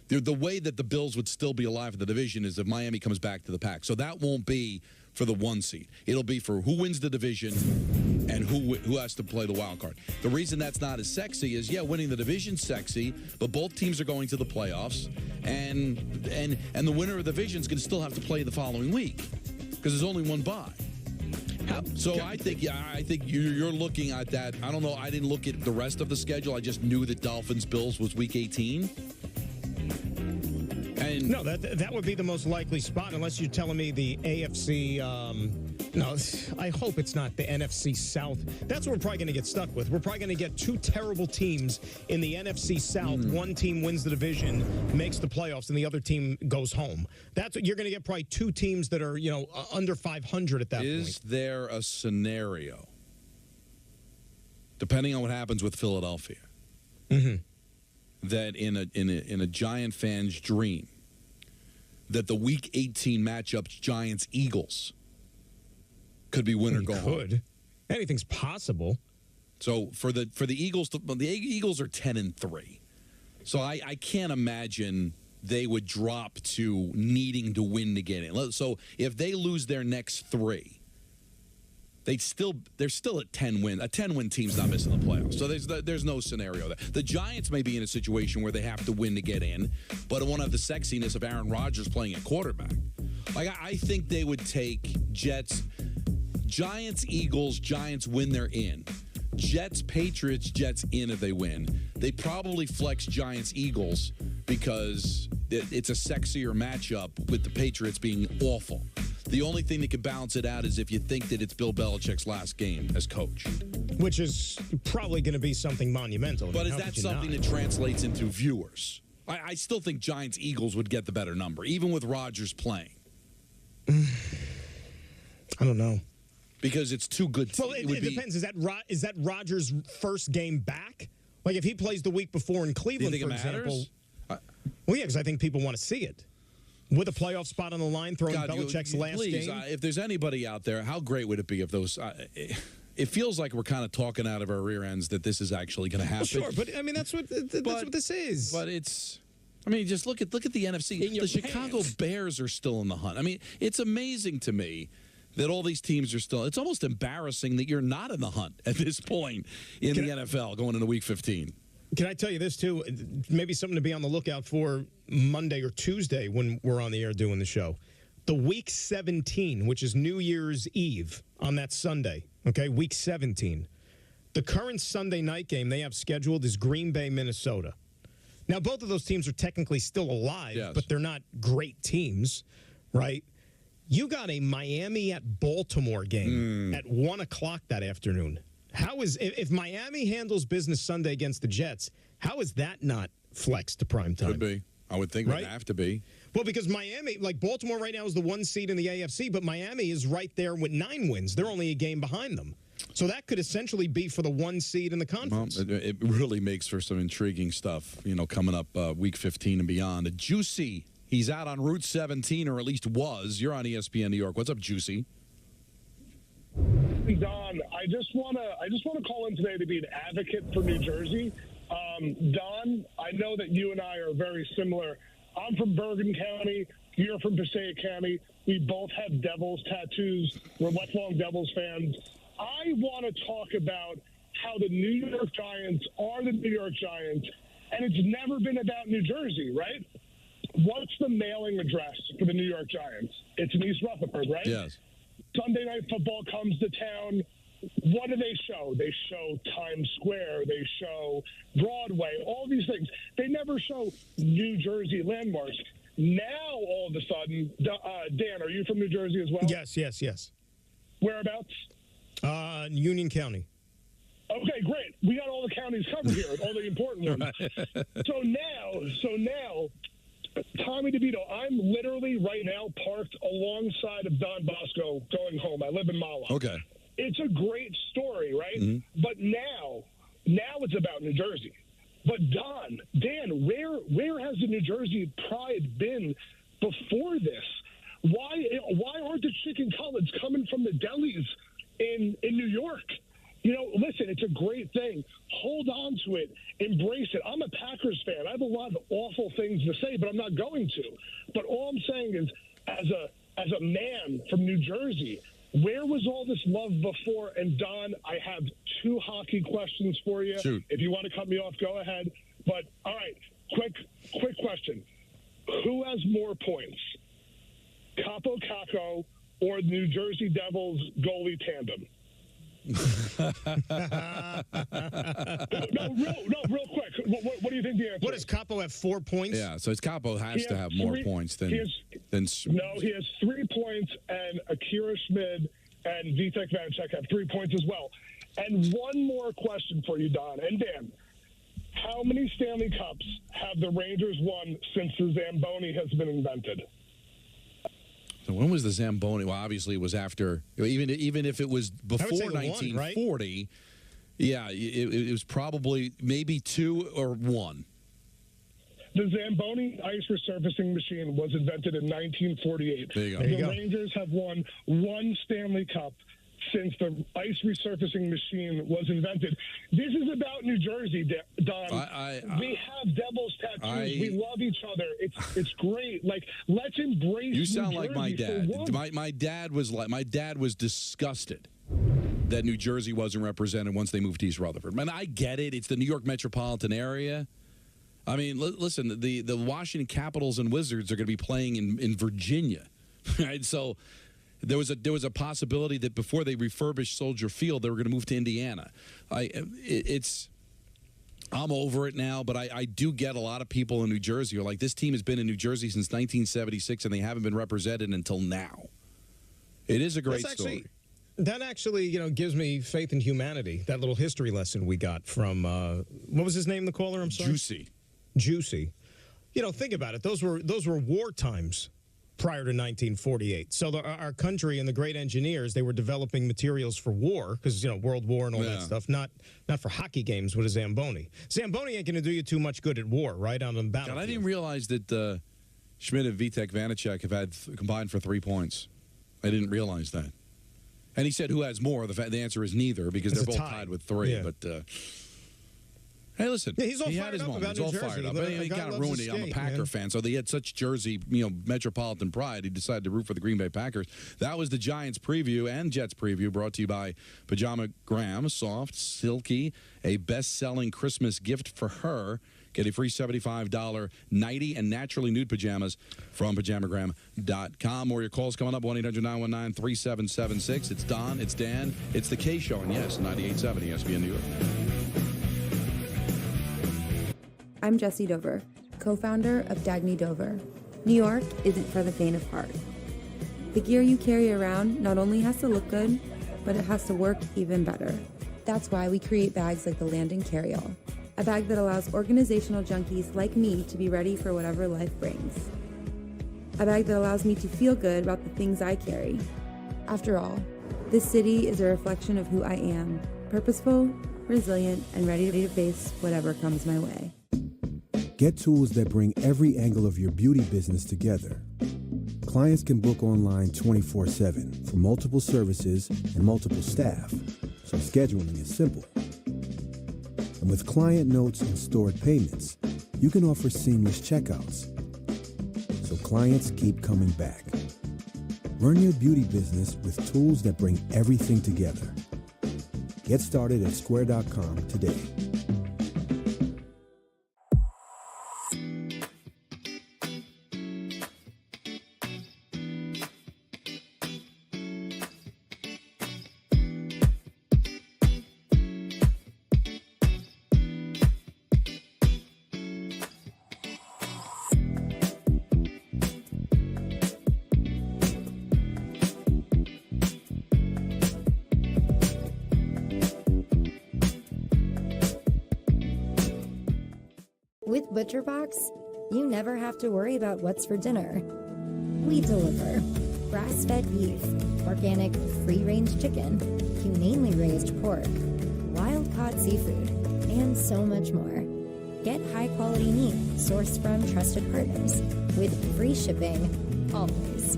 The way that the Bills would still be alive in the division is if Miami comes back to the pack. So that won't be for the 1 seed. It'll be for who wins the division and who has to play the wild card. The reason that's not as sexy is, winning the division's sexy, but both teams are going to the playoffs, and the winner of the division is going to still have to play the following week because there's only 1 bye. So I think you're looking at that. I don't know. I didn't look at the rest of the schedule. I just knew that Dolphins Bills was Week 18. And No, that would be the most likely spot, unless you're telling me the AFC. No, I hope it's not the NFC South. That's what we're probably going to get stuck with. We're probably going to get two terrible teams in the NFC South. One team wins the division, makes the playoffs, and the other team goes home. That's what you're going to get. Probably two teams that are under 500 at that point. Is there a scenario, depending on what happens with Philadelphia, that in a Giant fan's dream, that the Week 18 matchups Giants-Eagles could be win or go home? Could. Anything's possible. So for the Eagles, the Eagles are 10-3. So I can't imagine they would drop to needing to win to get in. So if they lose their next three, they're still at 10 win. A 10-win team's not missing the playoffs. So there's no scenario there. The Giants may be in a situation where they have to win to get in, but it won't have the sexiness of Aaron Rodgers playing at quarterback. Like I think they would take Giants, Eagles, Giants win, they're in. Jets, Patriots, Jets in if they win. They probably flex Giants, Eagles because it's a sexier matchup with the Patriots being awful. The only thing that can balance it out is if you think that it's Bill Belichick's last game as coach. Which is probably going to be something monumental. But is that something that translates into viewers? I still think Giants, Eagles would get the better number, even with Rodgers playing. I don't know. Because it's too good. Well, it depends. Is that Rodgers' first game back? Like if he plays the week before in Cleveland, for example. Well, yeah, because I think people want to see it. With a playoff spot on the line, throwing Belichick's last game. If there's anybody out there, how great would it be if those? It feels like we're kind of talking out of our rear ends that this is actually going to happen. Well, sure, but I mean that's what this is. But it's. I mean, just look at the NFC. The Chicago Bears are still in the hunt. I mean, it's amazing to me that all these teams are still. It's almost embarrassing that you're not in the hunt at this point in the NFL going into Week 15. Can I tell you this, too? Maybe something to be on the lookout for Monday or Tuesday when we're on the air doing the show. The Week 17, which is New Year's Eve on that Sunday, okay, Week 17. The current Sunday night game they have scheduled is Green Bay, Minnesota. Now, both of those teams are technically still alive, but they're not great teams, right? You got a Miami at Baltimore game at 1 o'clock that afternoon. If Miami handles business Sunday against the Jets, how is that not flexed to prime time? Could be. I would think it would have to be. Well, because Miami, like Baltimore right now is the 1 seed in the AFC, but Miami is right there with 9 wins. They're only a game behind them. So that could essentially be for the 1 seed in the conference. Well, it really makes for some intriguing stuff, coming up Week 15 and beyond. Juicy, he's out on Route 17, or at least was. You're on ESPN New York. What's up, Juicy? Don, I just want to call in today to be an advocate for New Jersey. Don, I know that you and I are very similar. I'm from Bergen County. You're from Passaic County. We both have Devils tattoos. We're lifelong Devils fans. I want to talk about how the New York Giants are the New York Giants, and it's never been about New Jersey, right? What's the mailing address for the New York Giants? It's in East Rutherford, right? Yes. Sunday Night Football comes to town. What do they show? They show Times Square. They show Broadway, all these things. They never show New Jersey landmarks. Now, all of a sudden, Dan, are you from New Jersey as well? Yes. Whereabouts? Union County. Okay, great. We got all the counties covered here, all the important ones. So now, Tommy DeVito, I'm literally right now parked alongside of Don Bosco going home. I live in Mahwah. Okay. It's a great story, right? Mm-hmm. But now it's about New Jersey. But Dan, where has the New Jersey pride been before this? Why aren't the chicken cutlets coming from the delis in New York? Listen, it's a great thing. Hold on to it. Embrace it. I'm a Packers fan. I have a lot of awful things to say, but I'm not going to. But all I'm saying is, as a man from New Jersey, where was all this love before? And, Don, I have 2 hockey questions for you. Shoot. If you want to cut me off, go ahead. But, all right, quick question. Who has more points, Capo Caco or New Jersey Devils goalie tandem? No, real quick. What do you think the answer is? What, does Capo have 4 points? Yeah, so Capo has to have more points than... No, he has 3 points, and Akira Schmid and Vitek Vanacek have 3 points as well. And one more question for you, Don and Dan. How many Stanley Cups have the Rangers won since the Zamboni has been invented? So when was the Zamboni? Well, obviously it was after, even if it was before 1940, right? Yeah, it was probably maybe 2 or 1. The Zamboni ice resurfacing machine was invented in 1948. There you go. The Rangers have won 1 Stanley Cup since the ice resurfacing machine was invented. This is about New Jersey, Don. We have devil's tattoos. We love each other. It's great. Like, let's embrace. You sound New like my Jersey dad. My dad was disgusted that New Jersey wasn't represented once they moved to East Rutherford. Man, I get it. It's the New York metropolitan area. I mean, listen, the Washington Capitals and Wizards are going to be playing in Virginia, right? So there was a possibility that before they refurbished Soldier Field, they were going to move to Indiana. I'm over it now, but I do get a lot of people in New Jersey who are like, this team has been in New Jersey since 1976, and they haven't been represented until now. It is a great story. That actually, gives me faith in humanity. That little history lesson we got from, what was his name, the caller? I'm sorry? Juicy. Think about it. Those were war times prior to 1948. So our country and the great engineers, they were developing materials for war because, World War and all that stuff, not for hockey games with a Zamboni. Zamboni ain't going to do you too much good at war, right, on the battlefield. God, I didn't realize that Schmidt and Vitek Vanacek have had combined for 3 points. I didn't realize that. And he said who has more. The answer is neither because they're both tied with 3. Yeah. But hey, listen, he's all he fired had his up moment. about He's all New fired Jersey. up. But he kind of ruined it. I'm a Packer fan, so they had such Jersey, metropolitan pride. He decided to root for the Green Bay Packers. That was the Giants preview and Jets preview, brought to you by Pajama Gram, soft, silky, a best-selling Christmas gift for her. Get a free $75 nighty and naturally nude pajamas from pajamagram.com. More of your calls coming up, 1-800-919-3776. It's Don, it's Dan, it's the K Show, and yes, 98.7 ESPN New York. I'm Jessie Dover, co-founder of Dagny Dover. New York isn't for the faint of heart. The gear you carry around not only has to look good, but it has to work even better. That's why we create bags like the Landon Carryall, a bag that allows organizational junkies like me to be ready for whatever life brings. A bag that allows me to feel good about the things I carry. After all, this city is a reflection of who I am, purposeful, resilient, and ready to face whatever comes my way. Get tools that bring every angle of your beauty business together. Clients can book online 24/7 for multiple services and multiple staff, so scheduling is simple. And with client notes and stored payments, you can offer seamless checkouts, so clients keep coming back. Run your beauty business with tools that bring everything together. Get started at square.com today. With ButcherBox, you never have to worry about what's for dinner. We deliver grass-fed beef, organic, free-range chicken, humanely raised pork, wild-caught seafood, and so much more. Get high-quality meat sourced from trusted partners with free shipping, always.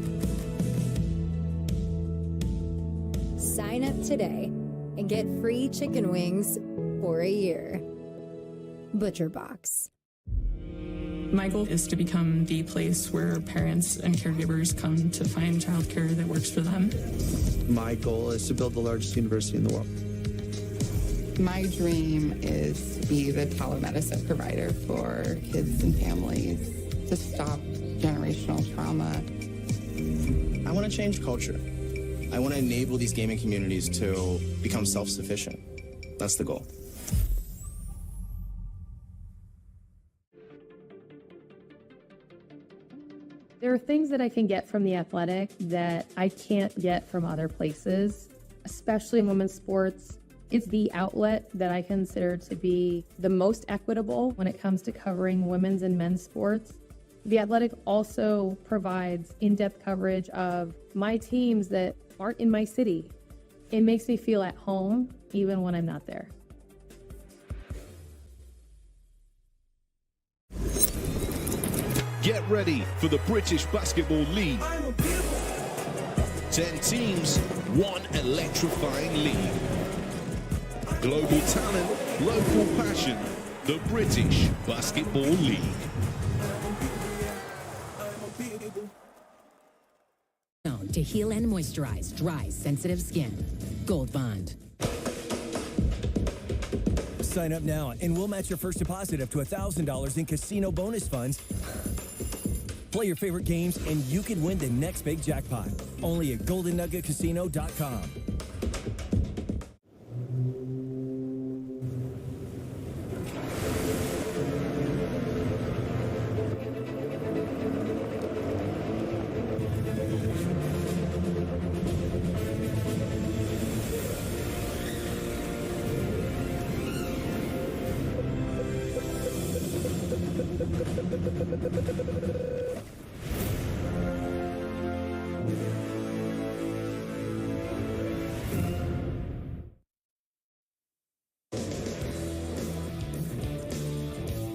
Sign up today and get free chicken wings for a year. ButcherBox. My goal is to become the place where parents and caregivers come to find childcare that works for them. My goal is to build the largest university in the world. My dream is to be the telemedicine provider for kids and families to stop generational trauma. I want to change culture. I want to enable these gaming communities to become self-sufficient. That's the goal. There are things that I can get from The Athletic that I can't get from other places, especially in women's sports. It's the outlet that I consider to be the most equitable when it comes to covering women's and men's sports. The Athletic also provides in-depth coverage of my teams that aren't in my city. It makes me feel at home even when I'm not there. Get ready for the British Basketball League. 10 teams, one electrifying league. Global talent, local passion. The British Basketball League. To heal and moisturize dry, sensitive skin. Gold Bond. Sign up now and we'll match your first deposit up to $1,000 in casino bonus funds. Play your favorite games and you can win the next big jackpot. Only at GoldenNuggetCasino.com.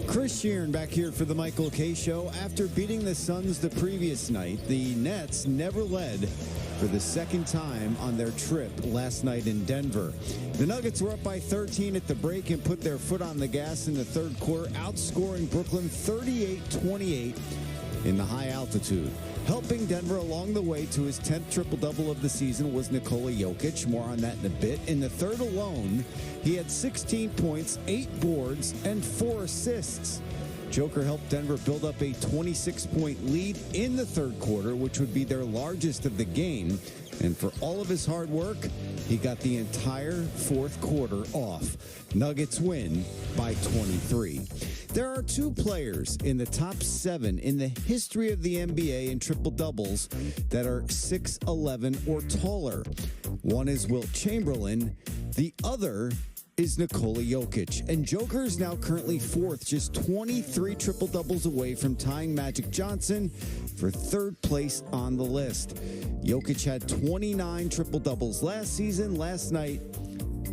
Chris Sheeran back here for the Michael K. Show. After beating the Suns the previous night, the Nets never led for the second time on their trip last night in Denver. The Nuggets were up by 13 at the break and put their foot on the gas in the third quarter, outscoring Brooklyn 38-28 in the high altitude. Helping Denver along the way to his 10th triple-double of the season was Nikola Jokic. More on that in a bit. In the third alone, he had 16 points, 8 boards, and 4 assists. Joker helped Denver build up a 26-point lead in the third quarter, which would be their largest of the game. And for all of his hard work, he got the entire fourth quarter off. Nuggets win by 23. There are 2 players in the top 7 in the history of the NBA in triple-doubles that are 6'11" or taller. One is Wilt Chamberlain. The other is Nikola Jokic. And Joker is now currently 4th, just 23 triple-doubles away from tying Magic Johnson for 3rd place on the list. Jokic had 29 triple-doubles last season. Last night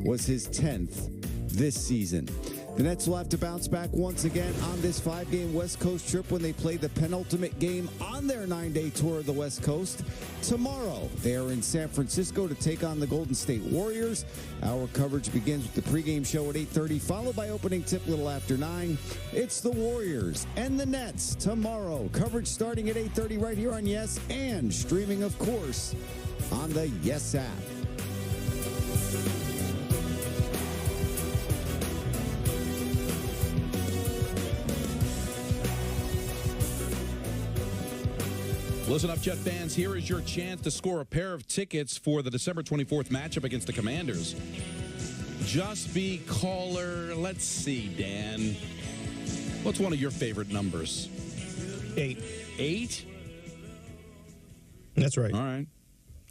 was his 10th this season. The Nets will have to bounce back once again on this 5-game West Coast trip when they play the penultimate game on their 9-day tour of the West Coast. Tomorrow, they are in San Francisco to take on the Golden State Warriors. Our coverage begins with the pregame show at 8:30, followed by opening tip a little after 9. It's the Warriors and the Nets tomorrow. Coverage starting at 8:30 right here on Yes, and streaming, of course, on the Yes app. Listen up, Jet fans. Here is your chance to score a pair of tickets for the December 24th matchup against the Commanders. Just be caller. Let's see, Dan. What's one of your favorite numbers? 8. 8? That's right. All right.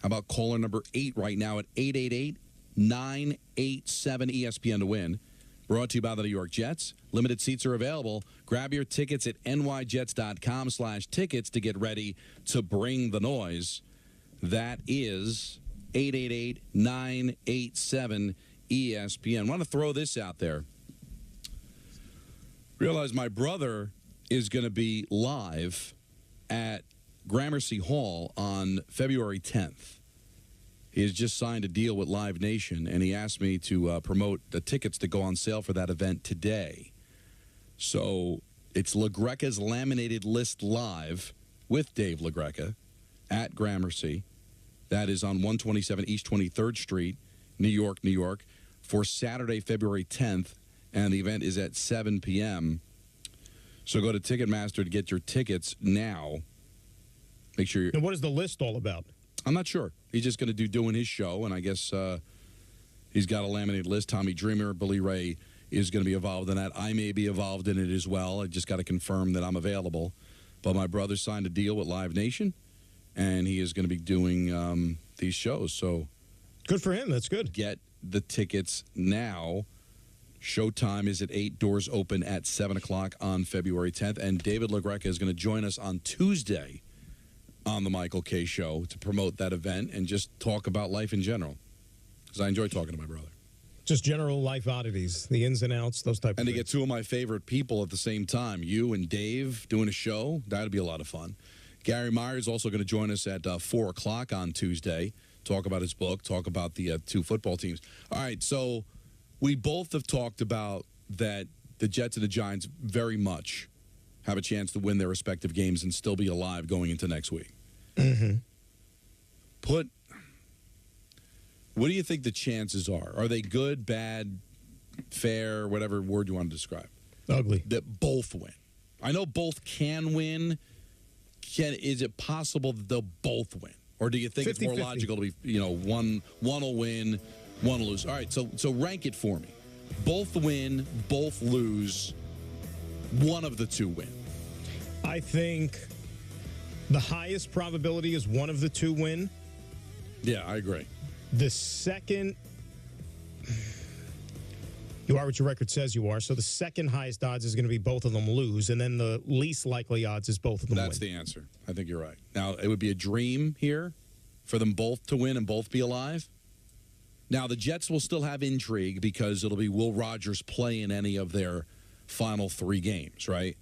How about caller number 8 right now at 888-987-ESPN to win? Brought to you by the New York Jets. Limited seats are available. Grab your tickets at nyjets.com/tickets to get ready to bring the noise. That is 888-987-ESPN. I want to throw this out there. Realize my brother is going to be live at Gramercy Hall on February 10th. He has just signed a deal with Live Nation, and he asked me to promote the tickets to go on sale for that event today. So it's LaGreca's Laminated List Live with Dave LaGreca at Gramercy. That is on 127 East 23rd Street, New York, New York, for Saturday, February 10th, and the event is at 7 p.m. So go to Ticketmaster to get your tickets now. Make sure you're... And what is the list all about? I'm not sure. He's just going to doing his show, and I guess he's got a laminated list. Tommy Dreamer, Billy Ray is going to be involved in that. I may be involved in it as well. I just got to confirm that I'm available. But my brother signed a deal with Live Nation, and he is going to be doing these shows. So good for him. That's good. Get the tickets now. Showtime is at 8. Doors open at 7 o'clock on February 10th. And David LaGreca is going to join us on Tuesday on the Michael K. Show to promote that event and just talk about life in general. Because I enjoy talking to my brother. Just general life oddities, the ins and outs, those type of things. And to get two of my favorite people at the same time, you and Dave doing a show, that'd be a lot of fun. Gary Myers is also going to join us at 4 o'clock on Tuesday, talk about his book, talk about the two football teams. All right, so we both have talked about that the Jets and the Giants very much have a chance to win their respective games and still be alive going into next week. Mm-hmm. What do you think the chances are? Are they good, bad, fair, whatever word you want to describe? Ugly. That both win. I know both can win. Is it possible that they'll both win? Or do you think 50, it's more 50. logical to be, one will win, one will lose? All right, so rank it for me. Both win, both lose, one of the two win. I think the highest probability is one of the two win. Yeah, I agree. The second, you are what your record says you are. So the second highest odds is going to be both of them lose, and then the least likely odds is both of them That's win. the answer. I think you're right. Now, it would be a dream here for them both to win and both be alive. Now, the Jets will still have intrigue because it'll be, will Rodgers play in any of their final 3 games, right?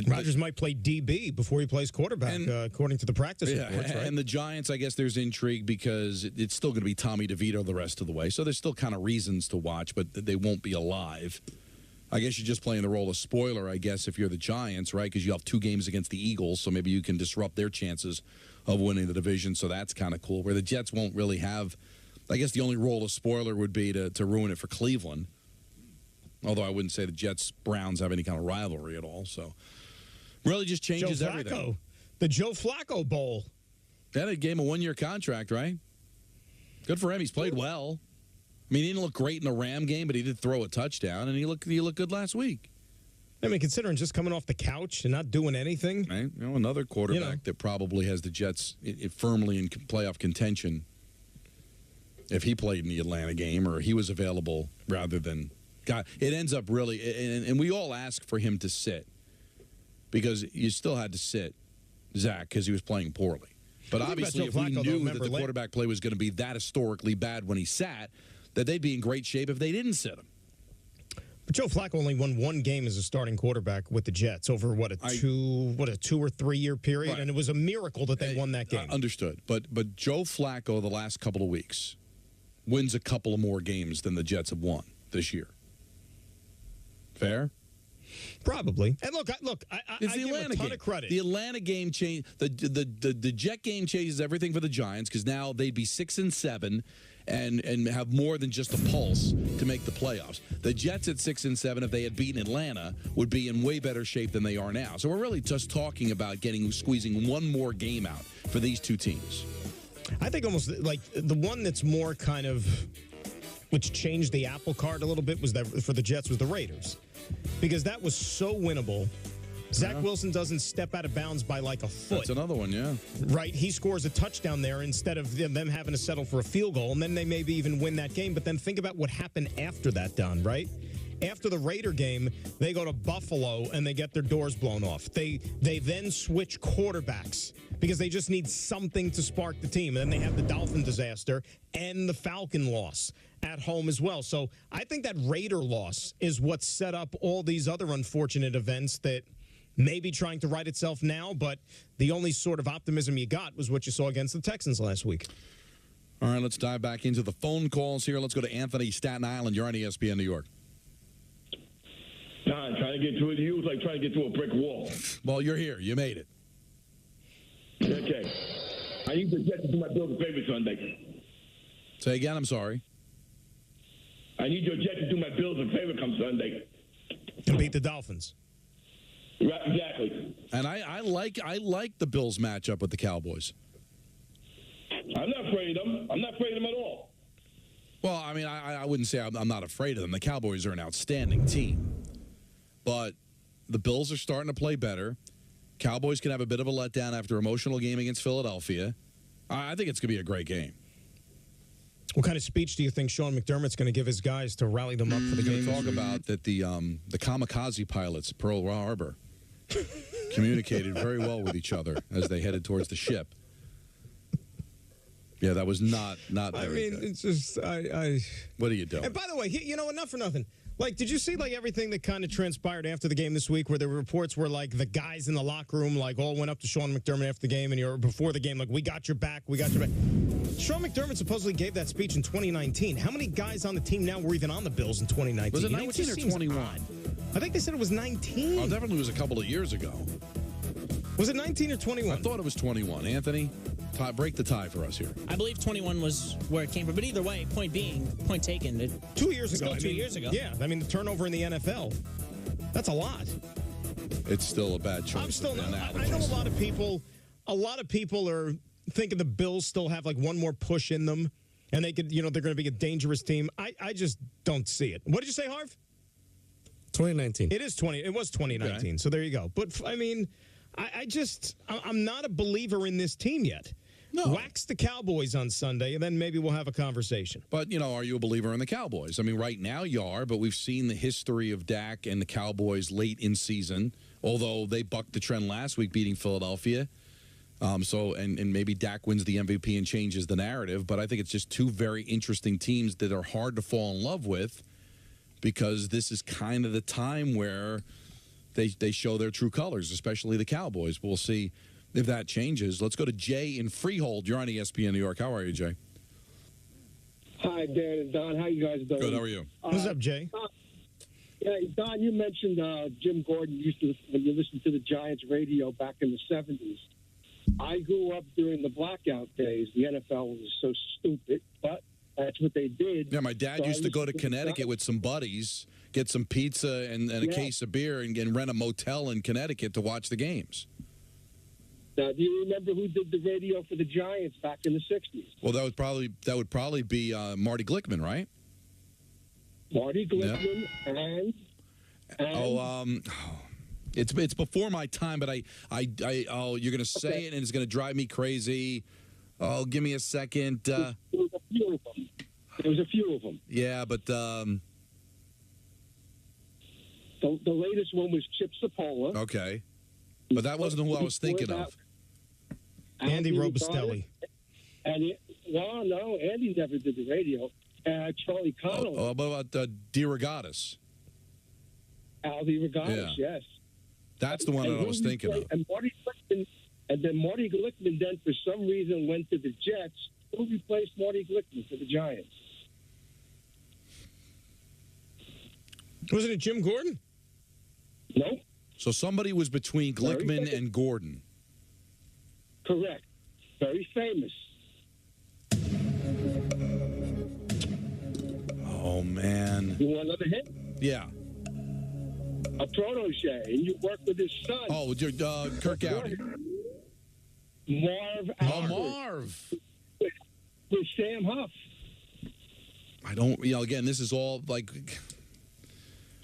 Rodgers might play DB before he plays quarterback, according to the practice reports, right? And the Giants, I guess there's intrigue because it's still going to be Tommy DeVito the rest of the way. So there's still kind of reasons to watch, but they won't be alive. I guess you're just playing the role of spoiler, I guess, if you're the Giants, right? Because you have 2 games against the Eagles, so maybe you can disrupt their chances of winning the division. So that's kind of cool. Where the Jets won't really have, I guess the only role of spoiler would be to ruin it for Cleveland. Although I wouldn't say the Jets-Browns have any kind of rivalry at all, so... Really just changes everything. The Joe Flacco Bowl. That gave him a 1-year contract, right? Good for him. He's played well. I mean, he didn't look great in the Ram game, but he did throw a touchdown, and he looked good last week. I mean, considering just coming off the couch and not doing anything. Right? Another quarterback that probably has the Jets firmly in playoff contention if he played in the Atlanta game or he was available rather than... God, it ends up really... And we all ask for him to sit. Because you still had to sit Zach because he was playing poorly. But obviously, if we knew that the quarterback play was going to be that historically bad when he sat, that they'd be in great shape if they didn't sit him. But Joe Flacco only won 1 game as a starting quarterback with the Jets over a 2 or 3 year period, right. And it was a miracle that they won that game. Understood. But Joe Flacco the last couple of weeks wins a couple of more games than the Jets have won this year. Fair? Probably. And look, I give him a ton of credit. The Atlanta game changed. The Jet game changes everything for the Giants because now they'd be 6-7 and have more than just a pulse to make the playoffs. The Jets at 6-7, if they had beaten Atlanta, would be in way better shape than they are now. So we're really just talking about squeezing one more game out for these two teams. I think almost like the one that's more kind of which changed the apple cart a little bit was that for the Jets was the Raiders. Because that was so winnable. Zach Wilson doesn't step out of bounds by like a foot. That's another one, yeah. Right? He scores a touchdown there instead of them having to settle for a field goal, and then they maybe even win that game. But then think about what happened after that, Don, right? After the Raider game, they go to Buffalo and they get their doors blown off. They then switch quarterbacks because they just need something to spark the team. And then they have the Dolphin disaster and the Falcon loss at home as well. So I think that Raider loss is what set up all these other unfortunate events that may be trying to right itself now, but the only sort of optimism you got was what you saw against the Texans last week. All right, let's dive back into the phone calls here. Let's go to Anthony, Staten Island. You're on ESPN New York. Don, trying to get through you was like trying to get through a brick wall. Well, you're here. You made it. Okay. I need the Jets to do my Bills a favor Sunday. Say again, I'm sorry. I need your Jets to do my Bills a favor come Sunday. To beat the Dolphins. Right, exactly. And I like the Bills matchup with the Cowboys. I'm not afraid of them. I'm not afraid of them at all. Well, I mean, I wouldn't say I'm not afraid of them. The Cowboys are an outstanding team. But the Bills are starting to play better. Cowboys can have a bit of a letdown after an emotional game against Philadelphia. I think it's going to be a great game. What kind of speech do you think Sean McDermott's going to give his guys to rally them up for the game? Talk about that the kamikaze pilots at Pearl Harbor communicated very well with each other as they headed towards the ship. Yeah, that was not very good. It's just What are you doing? And by the way, you know, enough for nothing. Like, did you see, like, everything that kind of transpired after the game this week where the reports were, like, the guys in the locker room, like, all went up to Sean McDermott after the game and before the game, like, we got your back, we got your back. Sean McDermott supposedly gave that speech in 2019. How many guys on the team now were even on the Bills in 2019? Was it 19 or 21? I think they said it was 19. Oh, definitely was a couple of years ago. Was it 19 or 21? I thought it was 21. Anthony, break the tie for us here. I believe 21 was where it came from. But either way, point taken. 2 years ago. 2 years ago. Yeah, I mean, the turnover in the NFL, that's a lot. It's still a bad choice. I'm still not. I know a lot of people are thinking the Bills still have like one more push in them, and they could, you know, they're going to be a dangerous team. I just don't see it. What did you say, Harv? 2019. It was 2019. Okay. So there you go. But I mean, I'm not a believer in this team yet. No. Wax the Cowboys on Sunday, and then maybe we'll have a conversation. But, you know, are you a believer in the Cowboys? I mean, right now you are, but we've seen the history of Dak and the Cowboys late in season, although they bucked the trend last week beating Philadelphia. And maybe Dak wins the MVP and changes the narrative, but I think it's just two very interesting teams that are hard to fall in love with because this is kind of the time where they show their true colors, especially the Cowboys. We'll see if that changes. Let's go to Jay in Freehold. You're on ESPN New York. How are you, Jay? Hi, Dan and Don. How you guys doing? Good. How are you? What's up, Jay? Yeah, Don, you mentioned Jim Gordon used to, when you listened to the Giants radio back in the 70s. I grew up during the blackout days. The NFL was so stupid, but that's what they did. Yeah, my dad used to go to Connecticut with some buddies, get some pizza and a case of beer, and rent a motel in Connecticut to watch the games. Now, do you remember who did the radio for the Giants back in the 60s? Well, that would probably be Marty Glickman, right? Marty Glickman and it's before my time, but you're going to say it and it's going to drive me crazy. Oh, give me a second. There was a few of them. There was a few of them. Yeah, but the latest one was Chip Sapola. Okay, but that wasn't who I was thinking of. Andy Robustelli. No, Andy never did the radio. Charlie Connell. Oh, what about DeRogatis? Al DeRogatis, yes. That's the one that I was thinking of. And then Marty Glickman then, for some reason, went to the Jets. Who replaced Marty Glickman for the Giants? Wasn't it Jim Gordon? No. So somebody was between Glickman and Gordon. Correct. Very famous. Oh, man. You want another hint? Yeah. A protege, and you work with his son. Oh, Kirk Gowdy. Marv Oh, Albert. Marv. With Sam Huff. I don't, again, this is all like...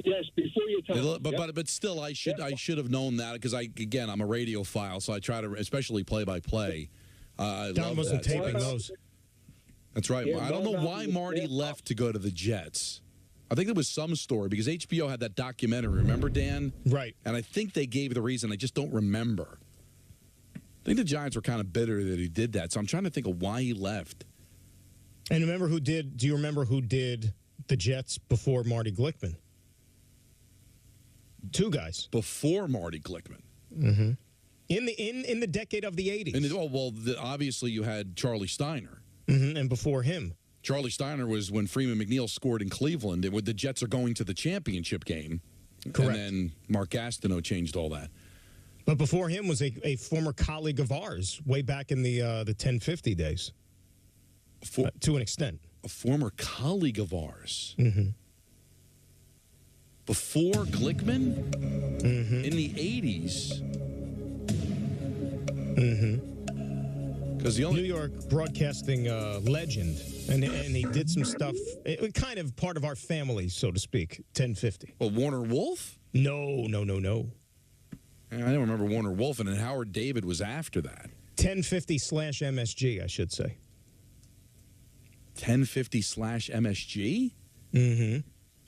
Yes, before your time. But still, I should have known that because I'm a radiophile, so I try to, especially play-by-play. Don wasn't taping those. That's right. Yeah, I don't know why Marty left to go to the Jets. I think there was some story because HBO had that documentary. Remember, Dan? Right. And I think they gave the reason. I just don't remember. I think the Giants were kind of bitter that he did that. So I'm trying to think of why he left. And do you remember who did the Jets before Marty Glickman? Two guys. Before Marty Glickman. Mm-hmm. In the decade of the 80s. Obviously you had Charlie Steiner. Mm-hmm. And before him. Charlie Steiner was when Freeman McNeil scored in Cleveland. The Jets are going to the championship game. Correct. And then Mark Gastineau changed all that. But before him was a former colleague of ours way back in the 1050 days. To an extent. A former colleague of ours. Mm-hmm. Before Glickman? Mm-hmm. In the 80s? Mm-hmm. Because the only New York broadcasting legend, and he did some stuff, kind of part of our family, so to speak. 1050. Well, Warner Wolf? No. I don't remember Warner Wolf, and then Howard David was after that. 1050/MSG, I should say. 1050/MSG? Mm-hmm.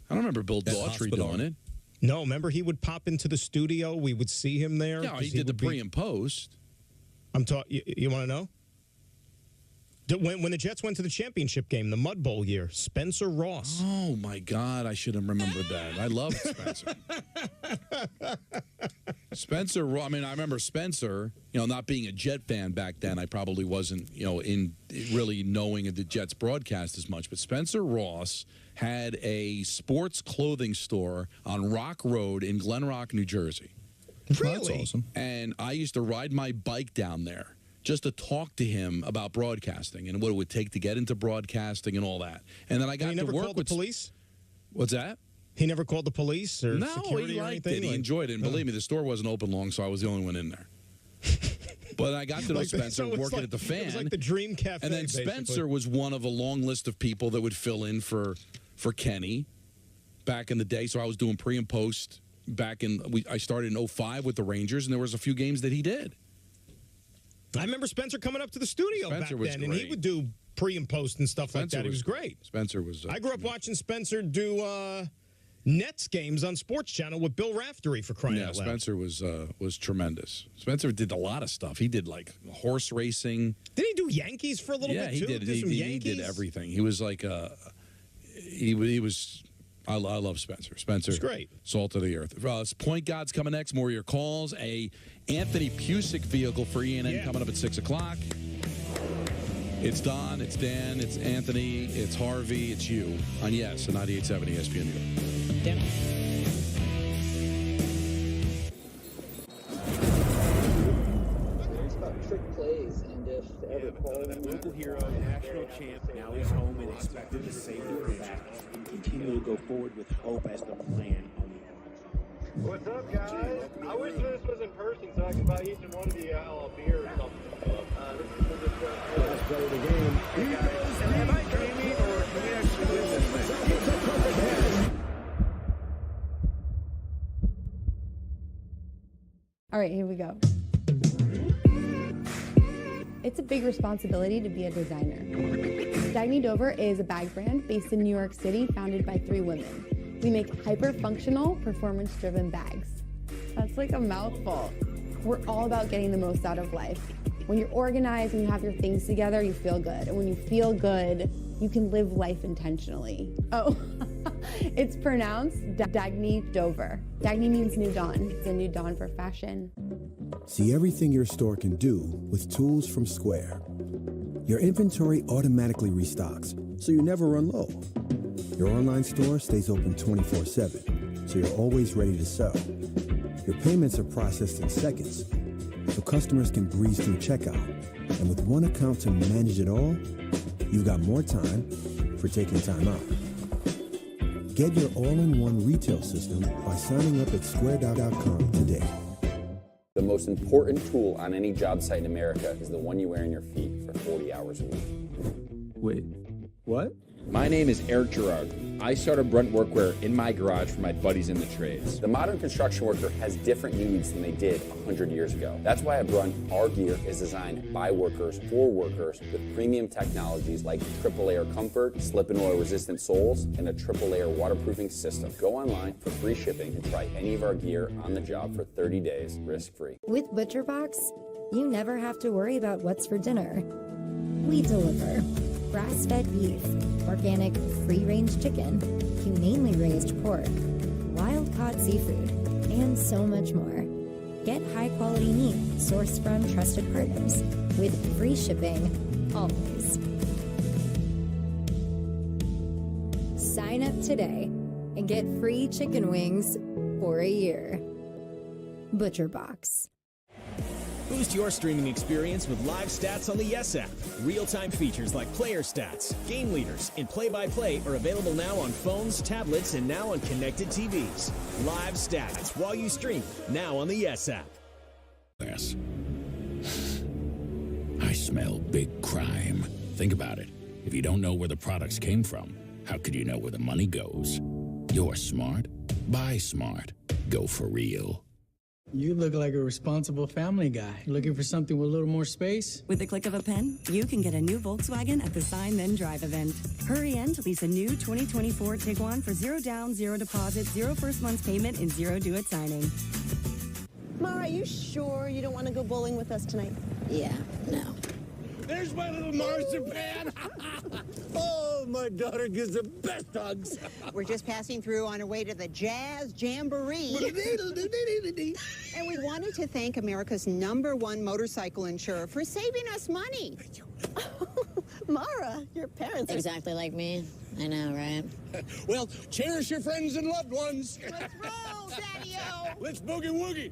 I don't remember Bill Daughtry doing it. No, remember he would pop into the studio. We would see him there. Yeah, he did the pre and post. I'm talking. You want to know? When the Jets went to the championship game, the Mud Bowl year, Spencer Ross. Oh, my God. I should have remembered that. I loved Spencer. Spencer, I mean, I remember Spencer, not being a Jet fan back then. I probably wasn't, in really knowing the Jets broadcast as much. But Spencer Ross had a sports clothing store on Rock Road in Glen Rock, New Jersey. Really? That's awesome. And I used to ride my bike down there just to talk to him about broadcasting and what it would take to get into broadcasting and all that. And then I got he never to work called with the police? What's that? He never called the police or security he or liked anything? it. He enjoyed it. And believe me, the store wasn't open long, so I was the only one in there. But I got to know Spencer working at the Fan. It was like the Dream Cafe, and then basically. Spencer was one of a long list of people that would fill in for Kenny back in the day. So I was doing pre and post back in I started in 05 with the Rangers, and there was a few games that he did. I remember Spencer coming up to the studio back then, and he great. would do pre and post and stuff like Spencer that. He was great. Spencer was. I grew up watching Spencer do Nets games on Sports Channel with Bill Raftery, for crying out loud. Spencer was tremendous. Spencer did a lot of stuff. He did like horse racing. Did he do Yankees for a little bit too? Yeah, he did. He did everything. He was like he was. I love Spencer. Spencer's great. Salt of the earth. Point God's coming next. More of your calls. A Anthony Pusick vehicle for ENN coming up at 6 o'clock. It's Don, it's Dan, it's Anthony, it's Harvey, it's you on Yes, on 98.7 ESPN New York. Damn. Trick plays, and if ever local hero, national champ, now he's home and expected to save the comeback and continue to go forward with hope as the plan on the offense. What's up, guys? I wish this was in person so I could buy each and one of you a beer or something. Last play of the game. Am I dreaming, or can we actually win this thing? All right, here we go. It's a big responsibility to be a designer. Dagny Dover is a bag brand based in New York City, founded by 3 women. We make hyper-functional, performance-driven bags. That's like a mouthful. We're all about getting the most out of life. When you're organized and you have your things together, you feel good. And when you feel good, you can live life intentionally. Oh, it's pronounced Dagny Dover. Dagny means new dawn. It's a new dawn for fashion. See everything your store can do with tools from Square. Your inventory automatically restocks, so you never run low. Your online store stays open 24/7, so you're always ready to sell. Your payments are processed in seconds, so customers can breeze through checkout. And with one account to manage it all, you've got more time for taking time out. Get your all-in-one retail system by signing up at square.com today. The most important tool on any job site in America is the one you wear on your feet for 40 hours a week. Wait, what? My name is Eric Gerard. I started Brunt Workwear in my garage for my buddies in the trades. The modern construction worker has different needs than they did 100 years ago. That's why at Brunt, our gear is designed by workers for workers with premium technologies like triple layer comfort, slip and oil resistant soles, and a triple layer waterproofing system. Go online for free shipping and try any of our gear on the job for 30 days risk-free. With ButcherBox, you never have to worry about what's for dinner. We deliver grass-fed beef, organic free-range chicken, humanely raised pork, wild-caught seafood, and so much more. Get high-quality meat sourced from trusted partners with free shipping always. Sign up today and get free chicken wings for a year. ButcherBox. Boost your streaming experience with live stats on the Yes app. Real-time features like player stats, game leaders, and play-by-play are available now on phones, tablets, and now on connected TVs. Live stats while you stream, now on the Yes app. Yes. I smell big crime. Think about it. If you don't know where the products came from, how could you know where the money goes? You're smart. Buy smart. Go for real. You look like a responsible family guy. Looking for something with a little more space? With the click of a pen, you can get a new Volkswagen at the Sign Then Drive event. Hurry in to lease a new 2024 Tiguan for 0 down, 0 deposit, 0 first month's payment, and 0 due at signing. Mara, are you sure you don't want to go bowling with us tonight? Yeah, no. There's my little marzipan. Oh, my daughter gives the best hugs. We're just passing through on our way to the Jazz Jamboree. And we wanted to thank America's #1 motorcycle insurer for saving us money. Mara, your parents are exactly like me. I know, right? Well, cherish your friends and loved ones. Let's roll, Daddy-O. Let's boogie woogie.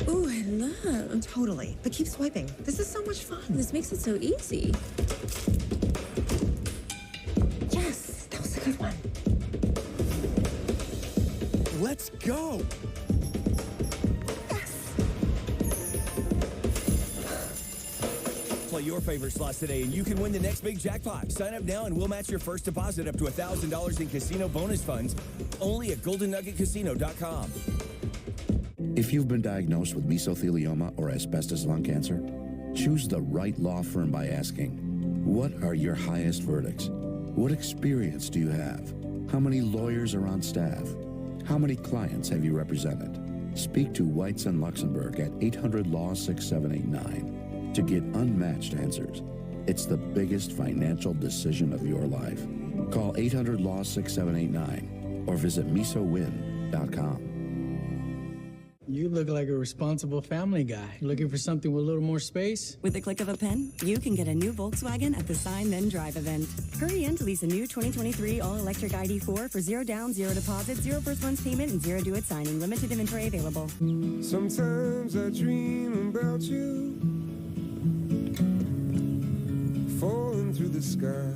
Ooh, I love. Totally. But keep swiping. This is so much fun. This makes it so easy. Yes, that was a good one. Let's go. Play your favorite slots today and you can win the next big jackpot. Sign up now and we'll match your first deposit up to $1,000 in casino bonus funds only at GoldenNuggetCasino.com. If you've been diagnosed with mesothelioma or asbestos lung cancer, choose the right law firm by asking, what are your highest verdicts? What experience do you have? How many lawyers are on staff? How many clients have you represented? Speak to Weitz & Luxembourg at 800-LAW-6789 to get unmatched answers. It's the biggest financial decision of your life. Call 800-LAW-6789 or visit mesowin.com. You look like a responsible family guy. Looking for something with a little more space? With the click of a pen, you can get a new Volkswagen at the Sign Then Drive event. Hurry in to lease a new 2023 all-electric ID4 for 0 down, 0 deposit, 0 first month's payment, and 0 due at signing. Limited inventory available. Sometimes I dream about you falling through the sky.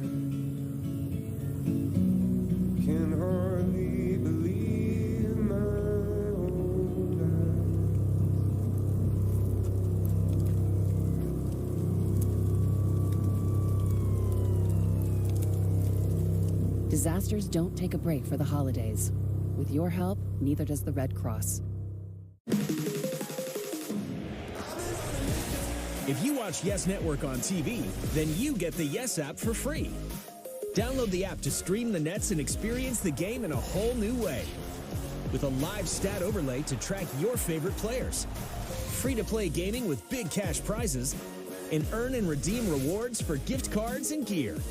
Can hardly believe my own eyes. Disasters don't take a break for the holidays. With your help, neither does the Red Cross. If you watch Yes Network on TV, then you get the Yes app for free. Download the app to stream the Nets and experience the game in a whole new way. With a live stat overlay to track your favorite players. Free-to-play gaming with big cash prizes. And earn and redeem rewards for gift cards and gear.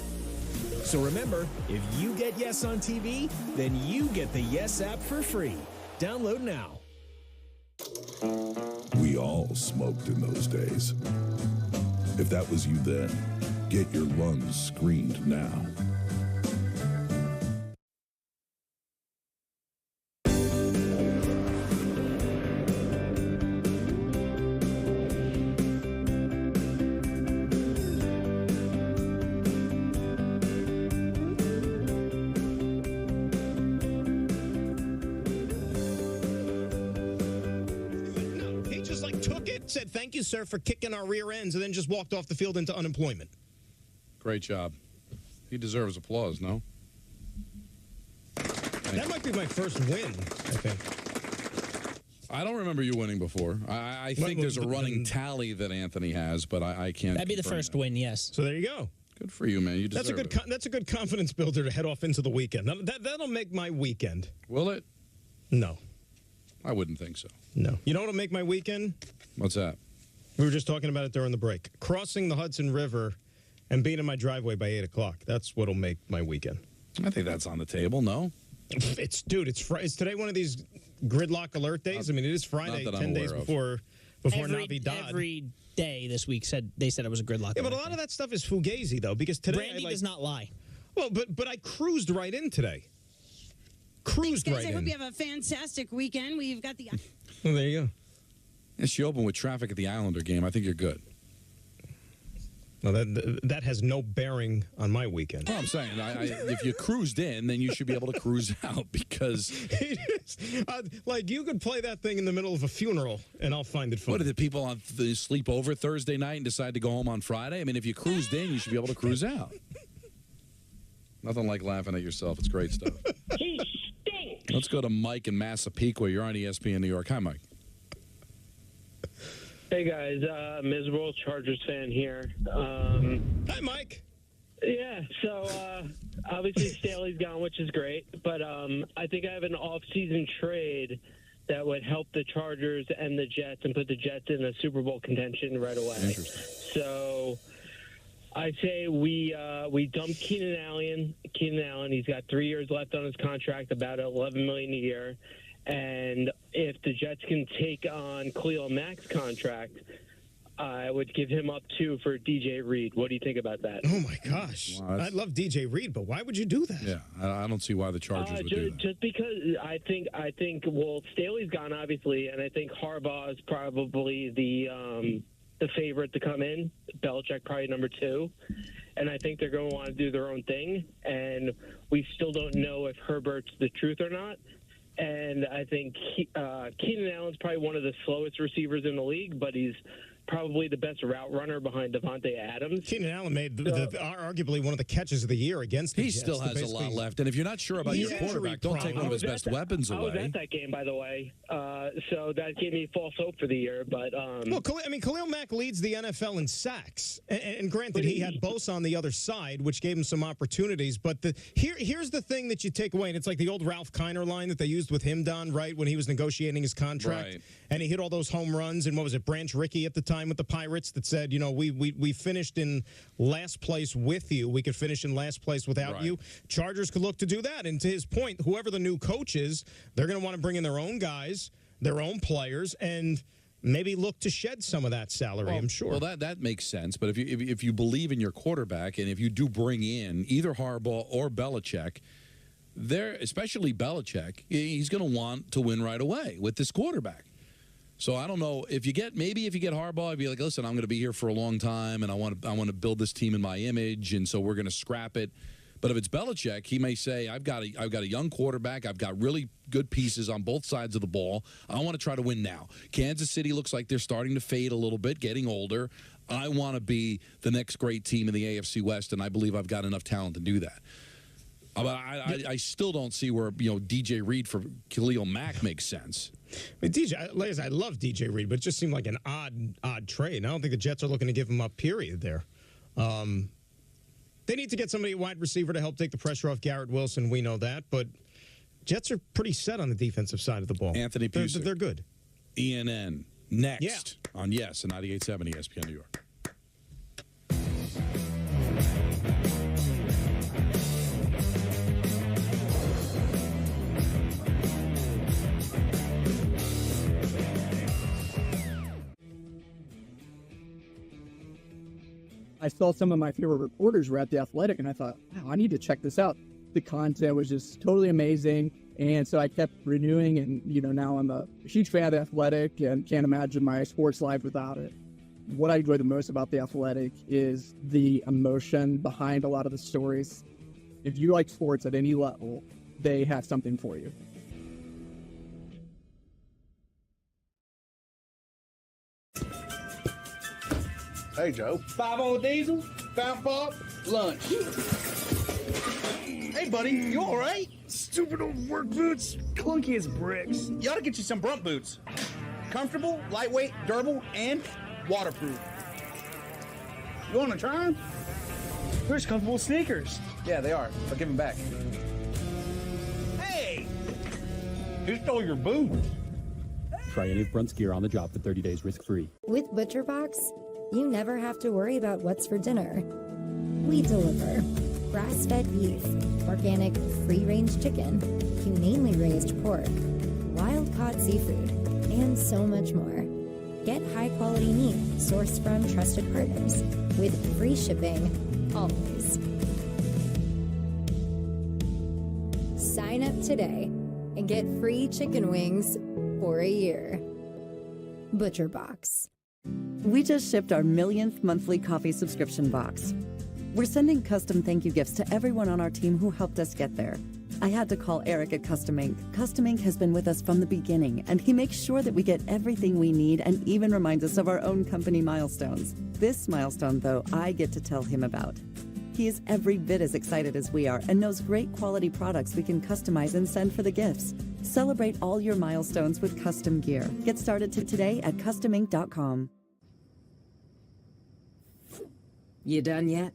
So remember, if you get Yes on TV, then you get the Yes app for free. Download now. We all smoked in those days. If that was you then, get your lungs screened now. Said thank you, sir, for kicking our rear ends, and then just walked off the field into unemployment. Great job. He deserves applause, no? That might be my first win, I think. I don't remember you winning before. I think there's a running tally that Anthony has, but I can't. That'd be the first win, yes. So there you go. Good for you, man. You deserve it. That's a good confidence builder to head off into the weekend. That'll make my weekend. Will it? No. I wouldn't think so. No. You know what'll make my weekend? What's that? We were just talking about it during the break. Crossing the Hudson River and being in my driveway by 8 o'clock. That's what'll make my weekend. I think that's on the table, no? It's today one of these gridlock alert days? I mean, it is Friday, 10 days before Navidad. Every day this week they said it was a gridlock. Yeah, but a lot of that stuff is fugazi, though, because today Brandy does not lie. Well, but I cruised right in today. Thanks, guys. I hope you have a fantastic weekend. We've got the... Well, there you go. Yes, you open with traffic at the Islander game. I think you're good. Well, that has no bearing on my weekend. Well, I'm saying, if you cruised in, then you should be able to cruise out because... like, you could play that thing in the middle of a funeral, and I'll find it funny. What, did the people sleep over Thursday night and decide to go home on Friday? I mean, if you cruised in, you should be able to cruise out. Nothing like laughing at yourself. It's great stuff. He stinks. Let's go to Mike in Massapequa. You're on ESPN New York. Hi, Mike. Hey, guys. Miserable Chargers fan here. Hi, Mike. Yeah, so obviously Staley's gone, which is great. But I think I have an off-season trade that would help the Chargers and the Jets and put the Jets in a Super Bowl contention right away. So I say we dump Keenan Allen. He's got 3 years left on his contract, about $11 million a year. And if the Jets can take on Khalil Mack's contract, I would give him up too for DJ Reed. What do you think about that? Oh my gosh, I love DJ Reed, but why would you do that? Yeah, I don't see why the Chargers would do that. Just because I think well, Staley's gone obviously, and I think Harbaugh is probably the favorite to come in. Belichick probably number 2. And I think they're going to want to do their own thing. And we still don't know if Herbert's the truth or not. And I think Keenan Allen's probably one of the slowest receivers in the league, but he's probably the best route runner behind Devontae Adams. Keenan Allen made arguably one of the catches of the year against the He Jets. still has a lot left. And if you're not sure about your quarterback, don't take one of his best weapons away. I was at that game, by the way. So that gave me false hope for the year. But well, Khalil Mack leads the NFL in sacks. And granted, he had Bosa on the other side, which gave him some opportunities. But here's the thing that you take away. And it's like the old Ralph Kiner line that they used with him, Don, right, when he was negotiating his contract. Right. And he hit all those home runs. And what was it, Branch Rickey at the time with the Pirates that said, you know, we finished in last place with you. We could finish in last place without you. Chargers could look to do that. And to his point, whoever the new coach is, they're going to want to bring in their own guys, their own players, and maybe look to shed some of that salary, I'm sure. Well, that makes sense. But if you believe in your quarterback, and if you do bring in either Harbaugh or Belichick, especially Belichick, he's going to want to win right away with this quarterback. So I don't know if you get Harbaugh, I'd be like, listen, I'm going to be here for a long time, and I want to build this team in my image, and so we're going to scrap it. But if it's Belichick, he may say, I've got a young quarterback, I've got really good pieces on both sides of the ball. I want to try to win now. Kansas City looks like they're starting to fade a little bit, getting older. I want to be the next great team in the AFC West, and I believe I've got enough talent to do that. But I still don't see where DJ Reed for Khalil Mack makes sense. I mean, I love DJ Reed, but it just seemed like an odd trade. I don't think the Jets are looking to give him up, period, there. They need to get somebody wide receiver to help take the pressure off Garrett Wilson. We know that. But Jets are pretty set on the defensive side of the ball. Anthony Pusick. They're good. ENN next on Yes and 98.7 ESPN New York. I saw some of my favorite reporters were at The Athletic, and I thought, wow, I need to check this out. The content was just totally amazing, and so I kept renewing, and now I'm a huge fan of The Athletic and can't imagine my sports life without it. What I enjoy the most about The Athletic is the emotion behind a lot of the stories. If you like sports at any level, they have something for you. Hey, Joe. 5 on diesel, fountain pop, lunch. Hey, buddy, you all right? Stupid old work boots, clunky as bricks. You ought to get you some Brunt boots. Comfortable, lightweight, durable, and waterproof. You want to try them? There's comfortable sneakers. Yeah, they are. I'll give them back. Hey! Who stole your boots? Try any of Brunt's gear on the job for 30 days risk-free. With ButcherBox, you never have to worry about what's for dinner. We deliver grass-fed beef, organic free-range chicken, humanely raised pork, wild-caught seafood, and so much more. Get high-quality meat sourced from trusted partners with free shipping, always. Sign up today and get free chicken wings for a year. ButcherBox. We just shipped our millionth monthly coffee subscription box. We're sending custom thank you gifts to everyone on our team who helped us get there. I had to call Eric at Custom Ink. Custom Ink has been with us from the beginning, and he makes sure that we get everything we need and even reminds us of our own company milestones. This milestone, though, I get to tell him about. He is every bit as excited as we are and knows great quality products we can customize and send for the gifts. Celebrate all your milestones with custom gear. Get started today at customink.com. You done yet?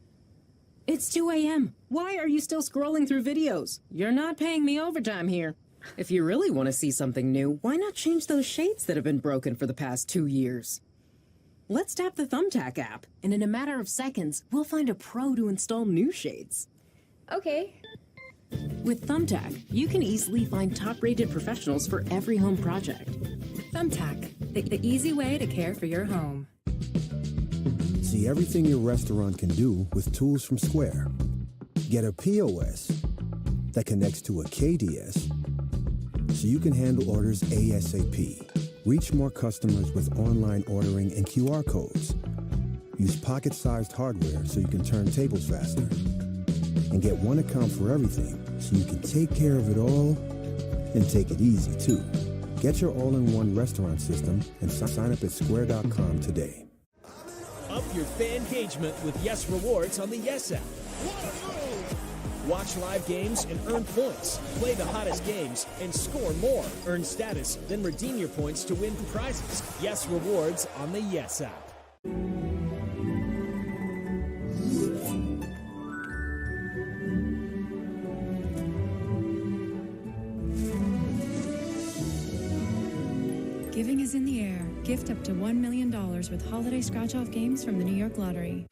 It's 2 a.m. Why are you still scrolling through videos? You're not paying me overtime here. If you really want to see something new, why not change those shades that have been broken for the past 2 years? Let's tap the Thumbtack app, and in a matter of seconds, we'll find a pro to install new shades. Okay. With Thumbtack, you can easily find top-rated professionals for every home project. Thumbtack, the easy way to care for your home. See everything your restaurant can do with tools from Square. Get a POS that connects to a KDS so you can handle orders ASAP. Reach more customers with online ordering and QR codes. Use pocket-sized hardware so you can turn tables faster. And get one account for everything so you can take care of it all and take it easy too. Get your all-in-one restaurant system and sign up at square.com today. Up your fan engagement with Yes Rewards on the Yes app. Watch live games and earn points. Play the hottest games and score more. Earn status, then redeem your points to win prizes. Yes Rewards on the Yes app. Giving is in the air. Gift up to $1 million with holiday scratch-off games from the New York Lottery.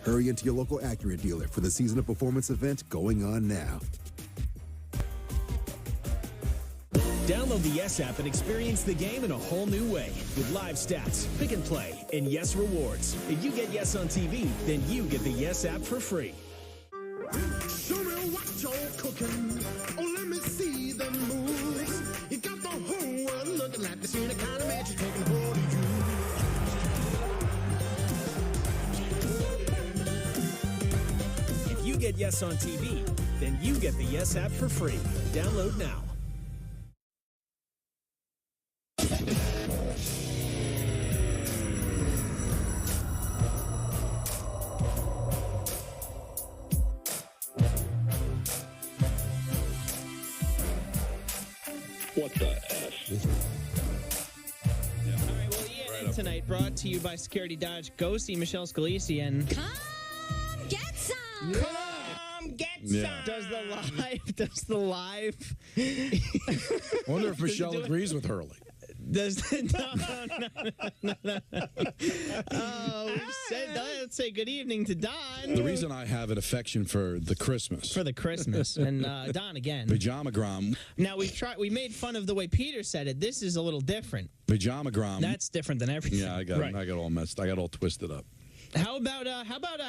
Hurry into your local Acura dealer for the Season of Performance event going on now. Download the Yes app and experience the game in a whole new way with live stats, pick and play, and Yes Rewards. If you get Yes on TV, then you get the Yes app for free. Show me what you're cooking. Oh, let me see the moves. You got the whole world looking like this. The kind of magic taking hold of you. If you get Yes on TV, then you get the Yes app for free. Download now. What the F? All right, well, Ian tonight brought to you by Security Dodge. Go see Michelle Scalisi and Come get some. Come get some. Does the live? I wonder if Michelle agrees with Hurley. No. Oh, let's say good evening to Don. The reason I have an affection for the Christmas. And Don again. Pajamagram. Now we made fun of the way Peter said it. This is a little different. Pajamagram. That's different than everything. Yeah, I got all messed. I got all twisted up. How about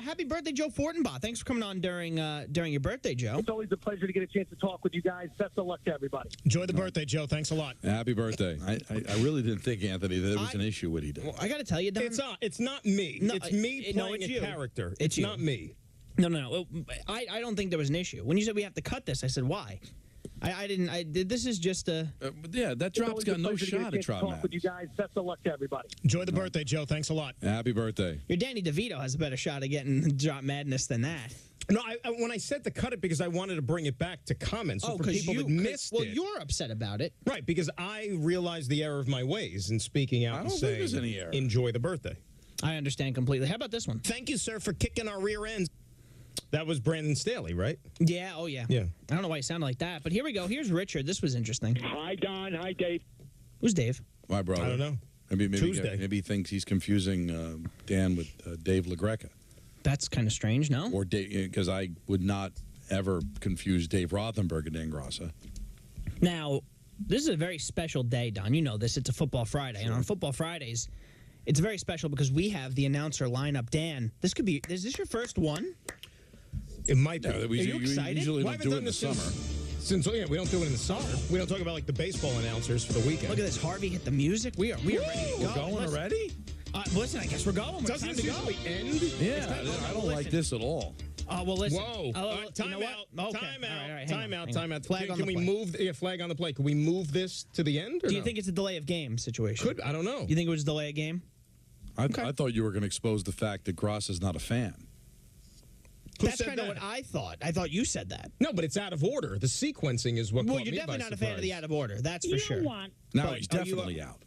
happy birthday, Joe Fortenbaugh? Thanks for coming on during your birthday, Joe. It's always a pleasure to get a chance to talk with you guys. Best of luck to everybody. Enjoy the birthday, Joe. Thanks a lot. Happy birthday. I really didn't think, Anthony, that there was an issue what he did. Well, I got to tell you, Don. It's not me. No, it's me playing it's a you. character. It's not me. No. I don't think there was an issue. When you said we have to cut this, I said, why? I didn't. This is just a. Yeah, that drop's got no shot at Trout talk with you guys. Best of luck to everybody. Enjoy the birthday, Joe. Thanks a lot. Happy birthday. Your Danny DeVito has a better shot of getting drop madness than that. No, when I said to cut it because I wanted to bring it back to comments. So for people that missed well, you're upset about it. Right, because I realized the error of my ways in speaking out and saying, there's any error. Enjoy the birthday. I understand completely. How about this one? Thank you, sir, for kicking our rear ends. That was Brandon Staley, right? Yeah, oh yeah. Yeah. I don't know why he sounded like that, but here we go. Here's Richard. This was interesting. Hi, Don. Hi, Dave. Who's Dave? My brother. I don't know. Maybe Tuesday. Maybe he thinks he's confusing Dan with Dave LaGreca. That's kind of strange, no? Or Dave, because I would not ever confuse Dave Rothenberg and Dan Grossa. Now, this is a very special day, Don. You know this. It's a Football Friday. Sure. And on Football Fridays, it's very special because we have the announcer lineup. Dan, is this your first one? It might be. Yeah, Are you excited? Usually don't do it in the summer. Since we don't do it in the summer. We don't talk about like the baseball announcers for the weekend. Look at this. Harvey hit the music. We are ready to go. We're going already? Listen, I guess we're going. Doesn't it usually end? Yeah, I don't like this at all. Well, listen. Whoa. Time out. Okay. Time out. Flag on Can the we play. move flag on the play? Can we move this to the end? Or Do you no? think it's a delay of game situation? I don't know. You think it was a delay of game? I thought you were going to expose the fact that Gross is not a fan. That's kind of what I thought. I thought you said that. No, but it's out of order. The sequencing is what. Well, caught you're me definitely by not a fan of the out of order. That's for sure. No, he's definitely out.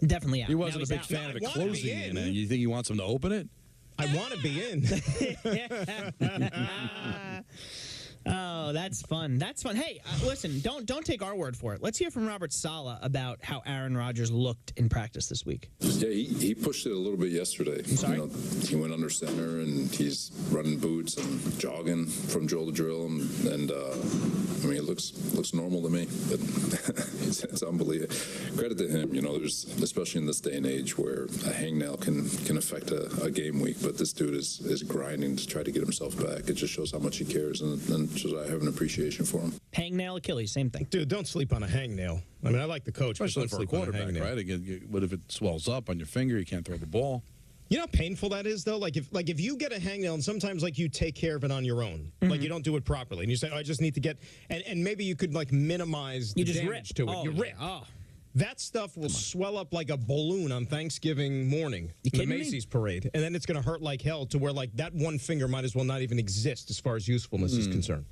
Definitely out. He wasn't Now a big he's fan out. of it closing in. And you think he wants him to open it? I want to be in. Oh, that's fun. That's fun. Hey, listen, don't take our word for it. Let's hear from Robert Saleh about how Aaron Rodgers looked in practice this week. Yeah, he pushed it a little bit yesterday. Sorry? He went under center, and he's running boots and jogging from drill to drill, and I mean, it looks normal to me. But it's unbelievable. Credit to him. There's, especially in this day and age where a hangnail can affect a game week, but this dude is grinding to try to get himself back. It just shows how much he cares, and just I have an appreciation for him. Hangnail, Achilles, same thing. Dude, don't sleep on a hangnail. I mean, I like the coach, Especially but for don't a sleep on quarterback, hangnail. right? Again, what if it swells up on your finger? You can't throw the ball. You know how painful that is, though? Like if you get a hangnail and sometimes you take care of it on your own. Like you don't do it properly. And you say, I just need to get and maybe you could minimize the damage to it. You rip. Oh. That stuff will swell up like a balloon on Thanksgiving morning. kidding the me? Macy's parade. And then it's gonna hurt like hell to where that one finger might as well not even exist as far as usefulness is concerned.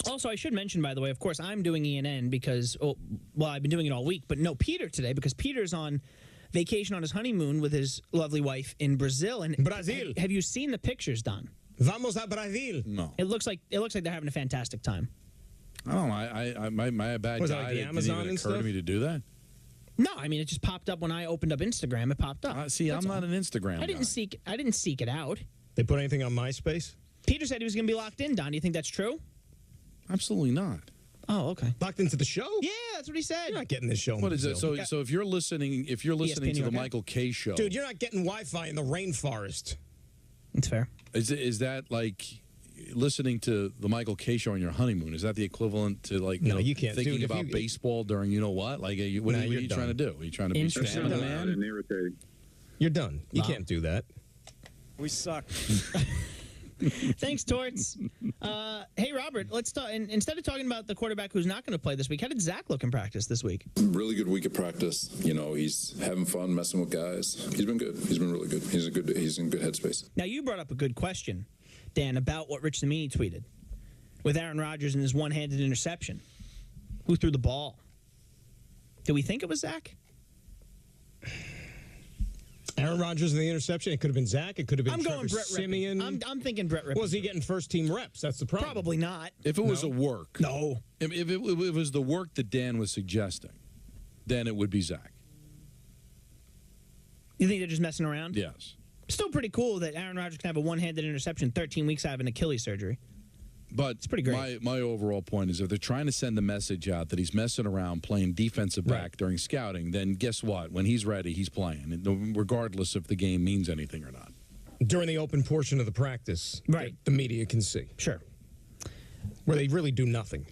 Also, I should mention, by the way, of course, I'm doing ENN because, I've been doing it all week, but no Peter today because Peter's on vacation on his honeymoon with his lovely wife in Brazil. And Brazil. Have you seen the pictures, Don? Vamos a Brazil. No. It looks like they're having a fantastic time. I don't know. Am I a bad Was it guy? like the It Amazon didn't even and occur to stuff? me to do that. No, I mean it just popped up when I opened up Instagram. It popped up. See, That's I'm not all. an Instagram I didn't seek it out. They put anything on MySpace? Peter said he was going to be locked in. Don, do you think that's true? Absolutely not. Oh, okay. Locked into the show? Yeah, that's what he said. You're not getting this show. in What is it? Brazil. So if you're listening, to the okay? Michael K show, Dude, you're not getting Wi-Fi in the rainforest. That's fair. is that like listening to the Michael K show on your honeymoon? Is that the equivalent to No, you can't. thinking Dude, if about you- baseball during what? Like, what are you trying to do? Are you trying to be Interesting. Stan the man? Irritating. You're done. You Wow. can't do that. We suck. Thanks, Torts. Hey, Robert, let's talk. Instead of talking about the quarterback who's not going to play this week, how did Zach look in practice this week? Really good week of practice. He's having fun, messing with guys. He's been good. He's been really good. He's in good headspace. Now, you brought up a good question, Dan, about what Rich Cimini tweeted with Aaron Rodgers and his one-handed interception. Who threw the ball? Do we think it was Zach? Aaron Rodgers and the interception. It could have been Zach. It could have been I'm going Trevor Brett Simeon. Rippon. I'm thinking Brett Rippon. Was he getting first-team reps? That's the problem. Probably not. If it was a work, No. If it was the work that Dan was suggesting, then it would be Zach. You think they're just messing around? Yes. Still pretty cool that Aaron Rodgers can have a one-handed interception 13 weeks out of an Achilles surgery. But it's pretty great. My overall point is if they're trying to send the message out that he's messing around playing defensive back Right. during scouting, then guess what? When he's ready, he's playing, regardless if the game means anything or not. During the open portion of the practice, Right. the media can see. Sure. Where they really do nothing.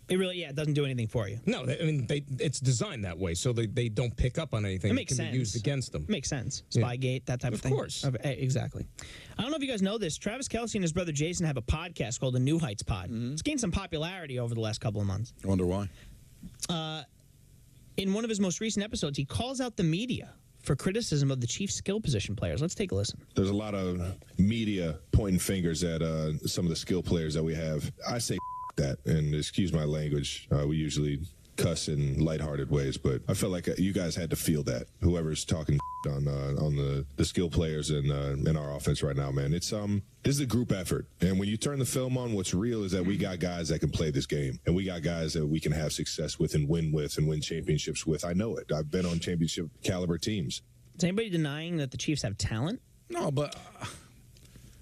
It really, it doesn't do anything for you. No, it's designed that way, so they don't pick up on anything It makes that can sense. be used against them. Makes sense. Yeah. Spygate, that type of thing. Of course. Exactly. I don't know if you guys know this. Travis Kelce and his brother Jason have a podcast called the New Heights Pod. It's gained some popularity over the last couple of months. I wonder why. In one of his most recent episodes, he calls out the media for criticism of the Chiefs' skill position players. Let's take a listen. There's a lot of media pointing fingers at some of the skill players that we have. I say that, and excuse my language. We usually cuss in lighthearted ways, but I felt like you guys had to feel that. Whoever's talking on the skill players in our offense right now, man, it's this is a group effort, and when you turn the film on, what's real is that we got guys that can play this game, and we got guys that we can have success with and win championships with. I know it. I've been on championship caliber teams. Is anybody denying that the Chiefs have talent? No, but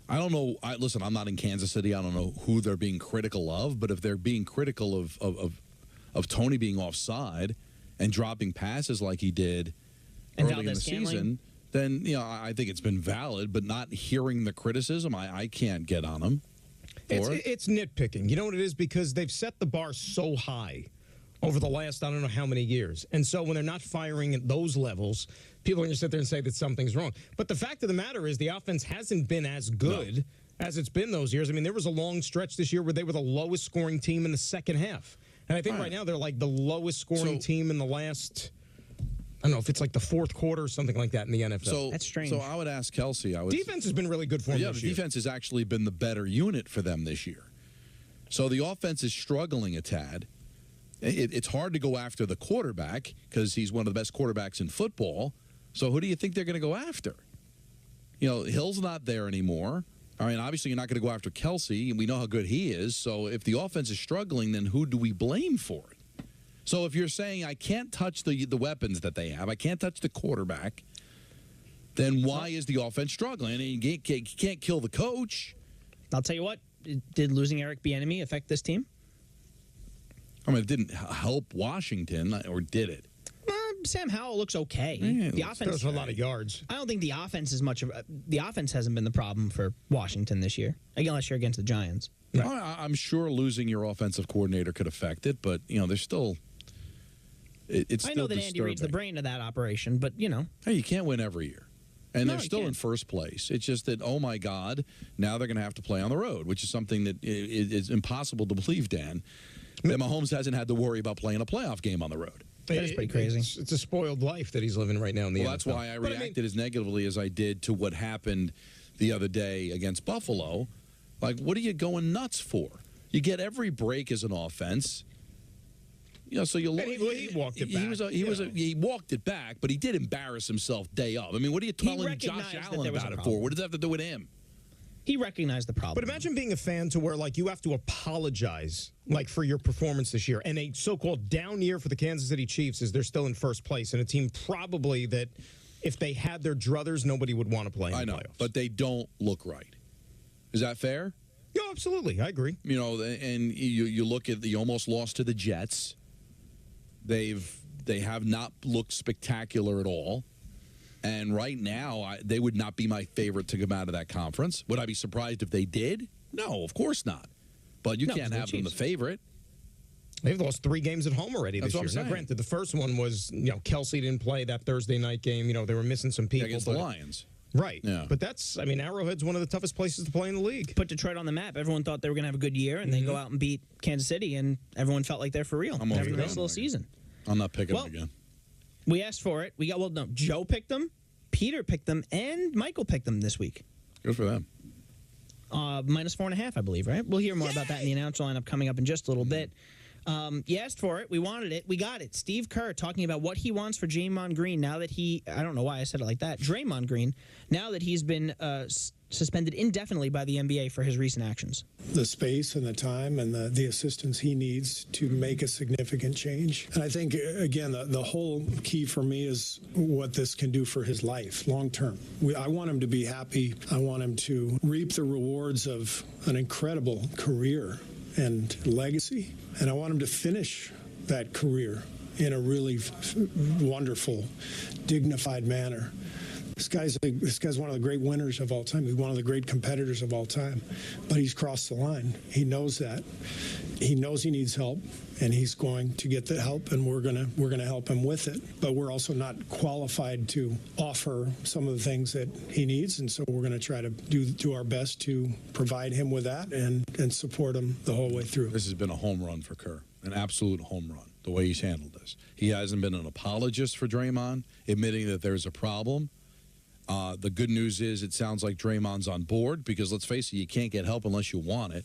I don't know. Listen, I'm not in Kansas City. I don't know who they're being critical of, but if they're being critical of Tony being offside and dropping passes like he did And early in the Valdez-Scantling? season, then I think it's been valid. But not hearing the criticism, I can't get on him. It's nitpicking. You know what it is? Because they've set the bar so high over the last, I don't know how many years. And so when they're not firing at those levels, people are going to sit there and say that something's wrong. But the fact of the matter is the offense hasn't been as good as it's been those years. I mean, there was a long stretch this year where they were the lowest scoring team in the second half. And I think right now they're like the lowest scoring team in the last, I don't know if it's like the fourth quarter or something like that in the NFL. So that's strange. So I would ask Kelsey. Defense has been really good for them this the year. defense has actually been the better unit for them this year. So the offense is struggling a tad. It's hard to go after the quarterback because he's one of the best quarterbacks in football. So who do you think they're going to go after? You know, Hill's not there anymore. I mean, obviously you're not going to go after Kelsey, and we know how good he is. So if the offense is struggling, then who do we blame for it? So if you're saying I can't touch the weapons that they have, I can't touch the quarterback, then why is the offense struggling? And you can't kill the coach. I'll tell you what. Did losing Eric Bieniemy affect this team? I mean, it didn't help Washington, or did it? Sam Howell looks okay. Yeah, the offense throws for a lot of yards. I don't think the offense is much of the offense hasn't been the problem for Washington this year, unless you're against the Giants. Right. I'm sure losing your offensive coordinator could affect it, but there's still. It's I still know that Andy Reid's the brain of that operation, but hey, you can't win every year, and No, they're you still in can't. first place. It's just that oh my God, now they're going to have to play on the road, which is something that is impossible to believe, Dan. That Mahomes hasn't had to worry about playing a playoff game on the road. That is pretty crazy. It's a spoiled life that he's living right now in the NFL. Well, that's why I reacted as negatively as I did to what happened the other day against Buffalo. Like, what are you going nuts for? You get every break as an offense. So you look. He walked it back. He walked it back, but he did embarrass himself day of. I mean, what are you telling Josh Allen about it for? What does that have to do with him? He recognized the problem. But imagine being a fan to where, like, you have to apologize, like, for your performance this year. And a so-called down year for the Kansas City Chiefs is they're still in first place. And a team probably that if they had their druthers, nobody would want to play in the playoffs. But they don't look right. Is that fair? Yeah, absolutely. I agree. And you look at you almost lost to the Jets. They have not looked spectacular at all. And right now, they would not be my favorite to come out of that conference. Would I be surprised if they did? No, of course not. But you can't have them the favorite. They've lost 3 games at home already this That's what year. I'm Now, saying. granted, the first one was, Kelsey didn't play that Thursday night game. They were missing some people. Against the Lions. Right. Yeah. But that's, Arrowhead's one of the toughest places to play in the league. Put Detroit on the map. Everyone thought they were going to have a good year, and they go out and beat Kansas City, and everyone felt like they're for real. I'm Having a over nice that. little season. I'm not picking them again. We asked for it. Joe picked them, Peter picked them, and Michael picked them this week. Good for them. -4.5, I believe, right? We'll hear more about that in the announcer lineup coming up in just a little bit. You asked for it. We wanted it. We got it. Steve Kerr talking about what he wants for Draymond Green now that I don't know why I said it like that, Draymond Green, now that he's been suspended indefinitely by the NBA for his recent actions. The space and the time and the assistance he needs to make a significant change. And I think, again, the whole key for me is what this can do for his life long term. I want him to be happy. I want him to reap the rewards of an incredible career and legacy. And I want him to finish that career in a really wonderful, dignified manner. This guy's one of the great winners of all time. He's one of the great competitors of all time. But he's crossed the line. He knows that. He knows he needs help, and he's going to get the help, and we're gonna help him with it. But we're also not qualified to offer some of the things that he needs, and so we're going to try to do our best to provide him with that and support him the whole way through. This has been a home run for Kerr, an absolute home run, the way he's handled this. He hasn't been an apologist for Draymond, admitting that there's a problem. The good news is it sounds like Draymond's on board because, let's face it, you can't get help unless you want it.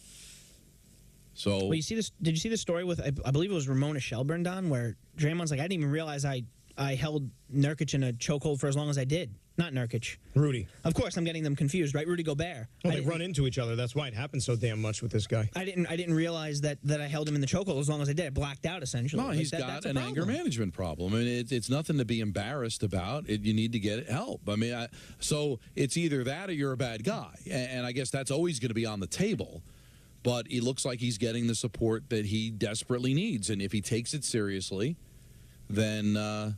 So, Well, you see this? Did you see the story with I believe it was Ramona Shelburne, Don, where Draymond's like, I didn't even realize I I held Nurkic in a chokehold for as long as I did. Not Nurkic. Rudy. Of course, I'm getting them confused, right? Rudy Gobert. Well, they run into each other. That's why it happens so damn much with this guy. I didn't realize that I held him in the chokehold as long as I did. I blacked out, essentially. No, he's got an anger management problem. I mean, it's nothing to be embarrassed about. You need to get help. I mean, so it's either that or you're a bad guy. And I guess that's always going to be on the table. But it looks like he's getting the support that he desperately needs. And if he takes it seriously, then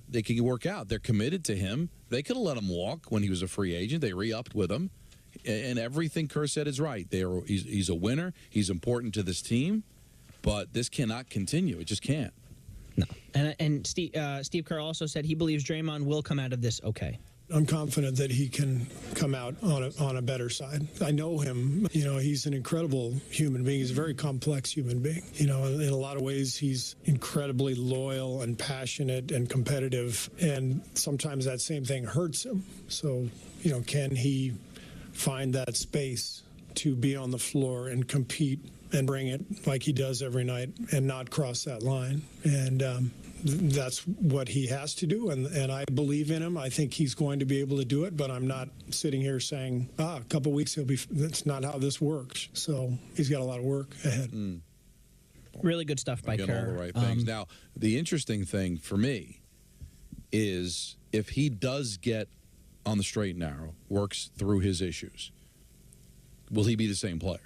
they can work out. They're committed to him. They could have let him walk when he was a free agent. They re-upped with him. And everything Kerr said is right. He's a winner. He's important to this team. But this cannot continue. It just can't. No. And Steve Kerr also said he believes Draymond will come out of this okay. I'm confident that he can come out on a better side. I know him. You know, he's an incredible human being. He's a very complex human being. You know, in a lot of ways, he's incredibly loyal and passionate and competitive. And sometimes that same thing hurts him. So, you know, can he find that space to be on the floor and compete and bring it like he does every night and not cross that line? And that's what he has to do, and I believe in him. I think he's going to be able to do it, but I'm not sitting here saying, a couple weeks he'll be. That's not how this works. So he's got a lot of work ahead. Really good stuff by Kerr. All the right things. Now, the interesting thing for me is if he does get on the straight and narrow, works through his issues, will he be the same player?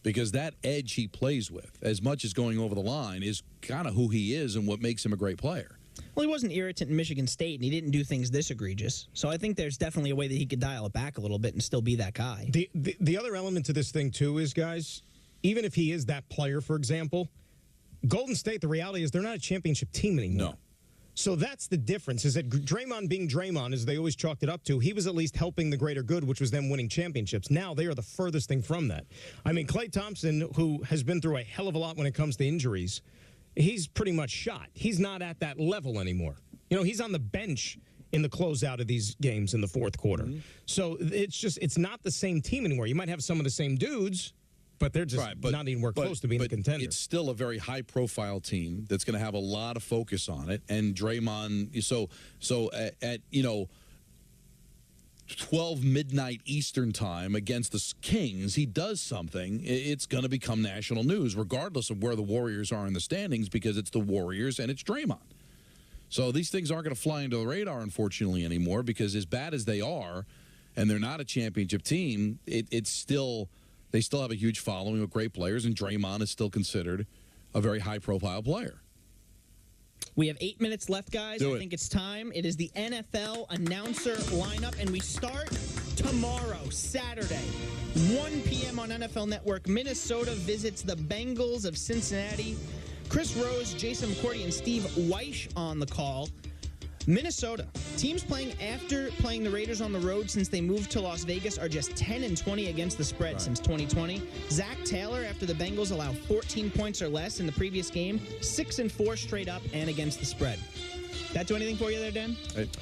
Because that edge he plays with, as much as going over the line, is kind of who he is and what makes him a great player. Well, he wasn't irritant in Michigan State, and he didn't do things this egregious. So I think there's definitely a way that he could dial it back a little bit and still be that guy. The other element to this thing, too, is, guys, even if he is that player, for example, Golden State, the reality is they're not a championship team anymore. No. So that's the difference, is that Draymond being Draymond, as they always chalked it up to, he was at least helping the greater good, which was them winning championships. Now they are the furthest thing from that. I mean, Klay Thompson, who has been through a hell of a lot when it comes to injuries, he's pretty much shot. He's not at that level anymore. You know, he's on the bench in the closeout of these games in the fourth quarter. So it's not the same team anymore. You might have some of the same dudes, but they're just not anywhere close to being a contender. It's still a very high-profile team that's going to have a lot of focus on it. And Draymond, so at 12 midnight Eastern time against the Kings, he does something, it's going to become national news, regardless of where the Warriors are in the standings, because it's the Warriors and it's Draymond. So these things aren't going to fly under the radar, unfortunately, anymore, because as bad as they are, and they're not a championship team, it's still... They still have a huge following of great players, and Draymond is still considered a very high-profile player. We have 8 minutes left, guys. I think it's time. It is the NFL announcer lineup, and we start tomorrow, Saturday, 1 p.m. on NFL Network. Minnesota visits the Bengals of Cincinnati. Chris Rose, Jason McCourty, and Steve Weish on the call. Minnesota, teams playing after playing the Raiders on the road since they moved to Las Vegas are just 10-20 against the spread since 2020. Zach Taylor, after the Bengals allow 14 points or less in the previous game, 6-4 straight up and against the spread. That do anything for you there, Dan?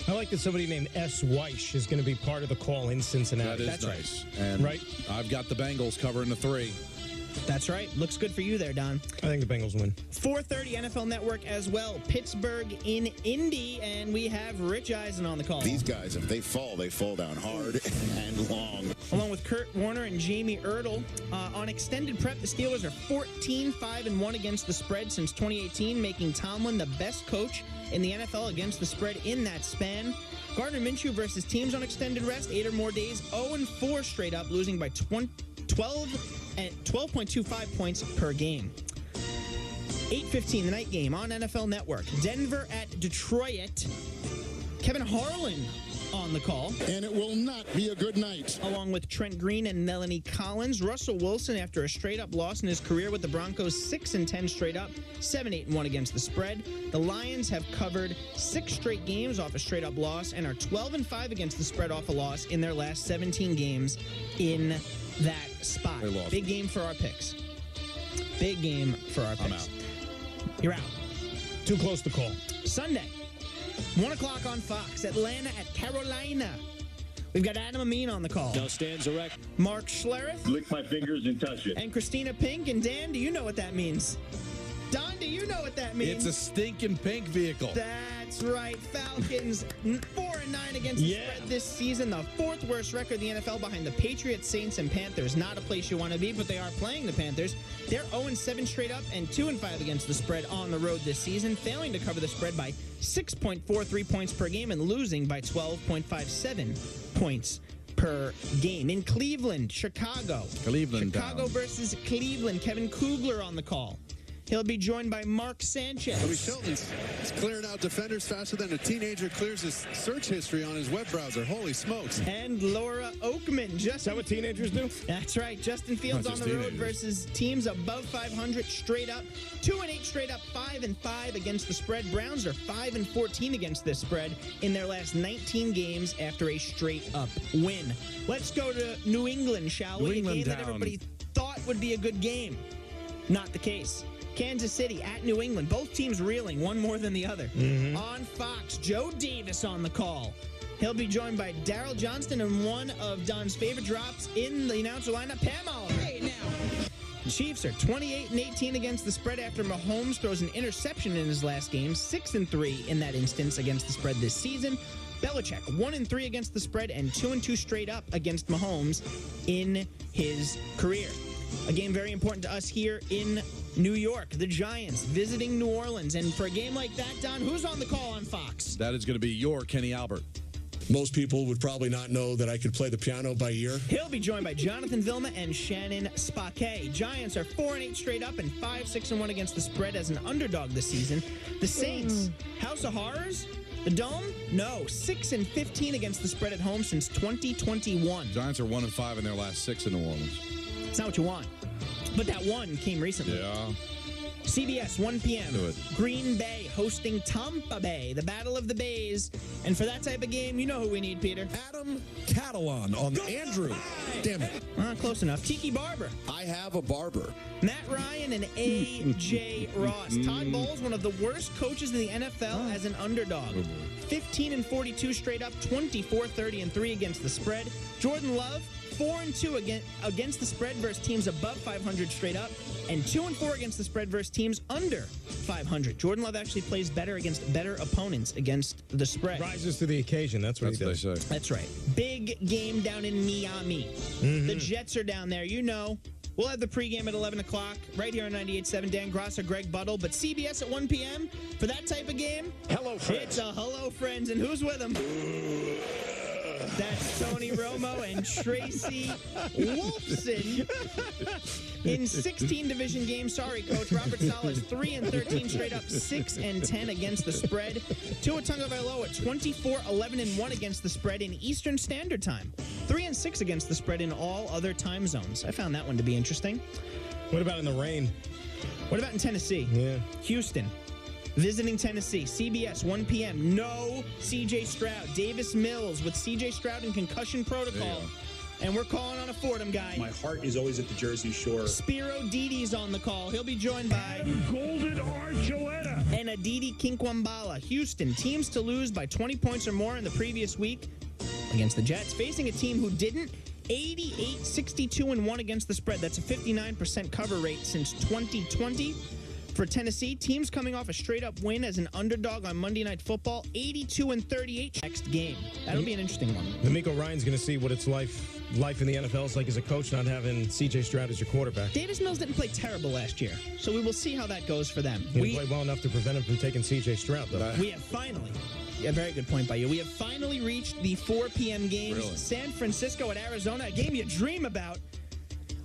I like that somebody named S. Weish is going to be part of the call in Cincinnati. That is nice. Right. And right. I've got the Bengals covering the 3. That's right. Looks good for you there, Don. I think the Bengals win. 4:30 NFL Network as well. Pittsburgh in Indy, and we have Rich Eisen on the call. These guys, if they fall down hard and long. Along with Kurt Warner and Jamie Ertl. On extended prep, the Steelers are 14-5-1 against the spread since 2018, making Tomlin the best coach in the NFL against the spread in that span. Gardner Minshew versus teams on extended rest, 8 or more days, 0-4 straight up, losing by 12.25 points per game. 8:15, the night game on NFL Network. Denver at Detroit. Kevin Harlan on the call. And it will not be a good night. Along with Trent Green and Melanie Collins. Russell Wilson, after a straight-up loss in his career with the Broncos, 6-10 straight up, 7-8-1 against the spread. The Lions have covered 6 straight games off a straight-up loss and are 12-5 against the spread off a loss in their last 17 games in that spot. Big game for our picks. Big game for our picks. I'm out. You're out. Too close to call. Sunday, 1 o'clock on Fox. Atlanta at Carolina. We've got Adam Amin on the call. Now stands erect. Mark Schlereth. Lick my fingers and touch it. And Christina Pink. And Dan, do you know what that means? Don, do you know what that means? It's a stinking pink vehicle. That's right. Falcons 4-9 against the spread this season. The fourth worst record in the NFL behind the Patriots, Saints, and Panthers. Not a place you want to be, but they are playing the Panthers. They're 0-7 straight up and 2-5 against the spread on the road this season, failing to cover the spread by 6.43 points per game and losing by 12.57 points per game. In Cleveland, Chicago. Chicago versus Cleveland. Kevin Kugler on the call. He'll be joined by Mark Sanchez. Toby Shelton's clearing out defenders faster than a teenager clears his search history on his web browser. Holy smokes. And Laura Oakman. Is that what teenagers do? That's right. Justin Fields on the road versus teams above 500 straight up. 2-8 straight up, 5-5 against the spread. Browns are 5-14 against this spread in their last 19 games after a straight up win. Let's go to New England, shall we? A game that everybody thought would be a good game. Not the case. Kansas City at New England. Both teams reeling, one more than the other. On Fox, Joe Davis on the call. He'll be joined by Daryl Johnston and one of Don's favorite drops in the announcer lineup, Pam Oliver. Hey, now. Chiefs are 28-18 against the spread after Mahomes throws an interception in his last game. 6-3 in that instance against the spread this season. Belichick 1-3 against the spread and 2-2 straight up against Mahomes in his career. A game very important to us here in New York. The Giants visiting New Orleans. And for a game like that, Don, who's on the call on Fox? That is going to be your Kenny Albert. Most people would probably not know that I could play the piano by ear. He'll be joined by Jonathan Vilma and Shannon Spake. Giants are 4-8 straight up and 5-6-1 against the spread as an underdog this season. The Saints, House of Horrors? The Dome? No. 6-15 against the spread at home since 2021. Giants are 1-5 in their last 6 in New Orleans. It's not what you want. But that one came recently. Yeah. CBS, 1 p.m. Do it. Green Bay hosting Tampa Bay, the Battle of the Bays. And for that type of game, you know who we need, Peter. Adam Catalan on the Andrew. Damn it. Close enough. Tiki Barber. I have a barber. Matt Ryan and A.J. Ross. Todd Bowles, one of the worst coaches in the NFL as an underdog. 15-42 straight up, 24-30-3 against the spread. Jordan Love, 4-2 against the spread versus teams above 500 straight up, and 2-4 against the spread versus teams under 500. Jordan Love actually plays better against better opponents against the spread. Rises to the occasion. That's what he does. They say. That's right. Big game down in Miami. The Jets are down there. You know. We'll have the pregame at 11 o'clock right here on 98.7. Dan Grosser, Greg Buttle. But CBS at 1 p.m. for that type of game. Hello, friends. It's a Hello, Friends. And who's with them? That's Tony Romo and Tracy Wolfson. In 16 division games, sorry, Coach, Robert Sala's 3-13 straight up, 6-10 against the spread. Tua Tagovailoa 24-11-1 against the spread in Eastern Standard Time. 3-6 against the spread in all other time zones. I found that one to be interesting. What about in the rain? What about in Tennessee? Yeah. Houston. Visiting Tennessee, CBS, 1 p.m. No C.J. Stroud. Davis Mills with C.J. Stroud in concussion protocol. And we're calling on a Fordham guy. My heart is always at the Jersey Shore. Spiro Didi's on the call. He'll be joined by Golden Archuleta and Aditi Kinkwambala. Houston, teams to lose by 20 points or more in the previous week against the Jets. Facing a team who didn't. 88-62-1 against the spread. That's a 59% cover rate since 2020. For Tennessee, teams coming off a straight-up win as an underdog on Monday Night Football, 82-38 next game. That'll be an interesting one. D'Amico Ryan's going to see what it's life in the NFL is like as a coach, not having C.J. Stroud as your quarterback. Davis Mills didn't play terrible last year, so we will see how that goes for them. He didn't play well enough to prevent him from taking C.J. Stroud, though. We have finally... Yeah, very good point by you. We have finally reached the 4 p.m. games. Really? San Francisco at Arizona, a game you dream about.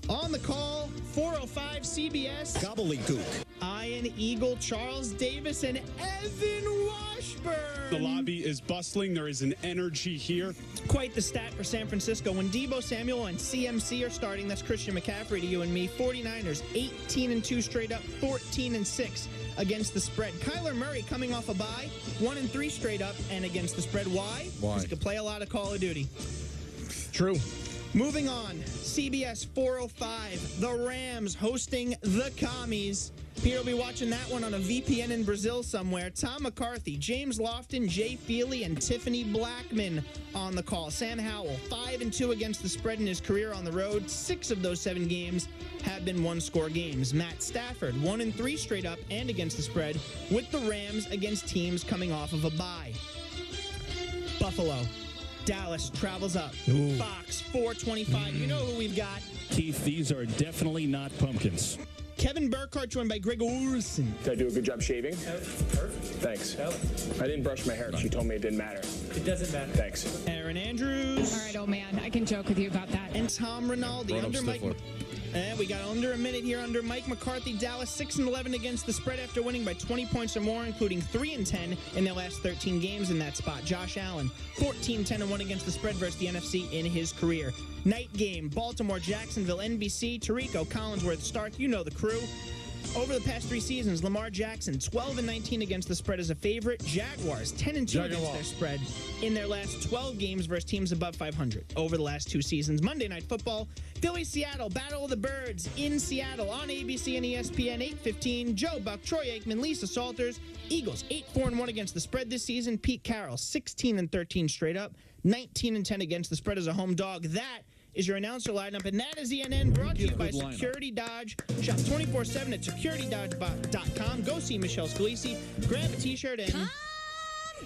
On the call, 405 CBS. Gobbledygook. Ian Eagle, Charles Davis, and Evan Washburn. The lobby is bustling. There is an energy here. Quite the stat for San Francisco. When Deebo Samuel and CMC are starting, that's Christian McCaffrey to you and me. 49ers, 18-2 straight up, 14-6 against the spread. Kyler Murray coming off a bye, 1-3 straight up and against the spread. Why? Because he could play a lot of Call of Duty. True. Moving on, CBS 405, the Rams hosting the Commies. Peter will be watching that one on a VPN in Brazil somewhere. Tom McCarthy, James Lofton, Jay Feely, and Tiffany Blackman on the call. Sam Howell, 5-2 against the spread in his career on the road. 6 of those 7 games have been one-score games. Matt Stafford, 1-3 straight up and against the spread with the Rams against teams coming off of a bye. Buffalo, Dallas travels up. Ooh. Fox, 425. You know who we've got. Keith, these are definitely not pumpkins. Kevin Burkhardt joined by Greg Olsen. Did I do a good job shaving? Thanks. I didn't brush my hair. She told me it didn't matter. It doesn't matter. Thanks. Aaron Andrews. All right, old man. I can joke with you about that. And Tom Rinaldi. We got under a minute here under Mike McCarthy. Dallas 6-11 against the spread after winning by 20 points or more, including 3-10 in their last 13 games in that spot. Josh Allen, 14-10-1 against the spread versus the NFC in his career. Night game, Baltimore, Jacksonville, NBC, Tirico, Collinsworth, Stark, you know the crew. Over the past 3 seasons, Lamar Jackson, 12-19 against the spread as a favorite. Jaguars, 10-2 against their spread in their last 12 games versus teams above 500 over the last 2 seasons. Monday Night Football, Philly-Seattle, Battle of the Birds in Seattle on ABC and ESPN, 8:15. Joe Buck, Troy Aikman, Lisa Salters. Eagles, 8-4-1 against the spread this season. Pete Carroll, 16-13 straight up, 19-10 against the spread as a home dog. That is your announcer lineup, and that is ENN, brought to you by Security Dodge. Shop 24/7 at securitydodge.com. Go see Michelle Scalisi. Grab a t-shirt and Come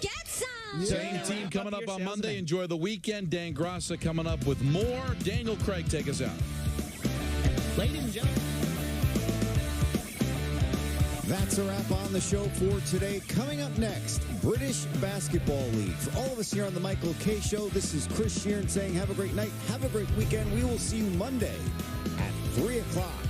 get some. Same team coming up on Monday. Enjoy the weekend. Dan Grassa coming up with more. Daniel Craig, take us out. Ladies and gentlemen. That's a wrap on the show for today. Coming up next, British Basketball League. For all of us here on the Michael K. Show, this is Chris Sheeran saying have a great night, have a great weekend. We will see you Monday at 3 o'clock.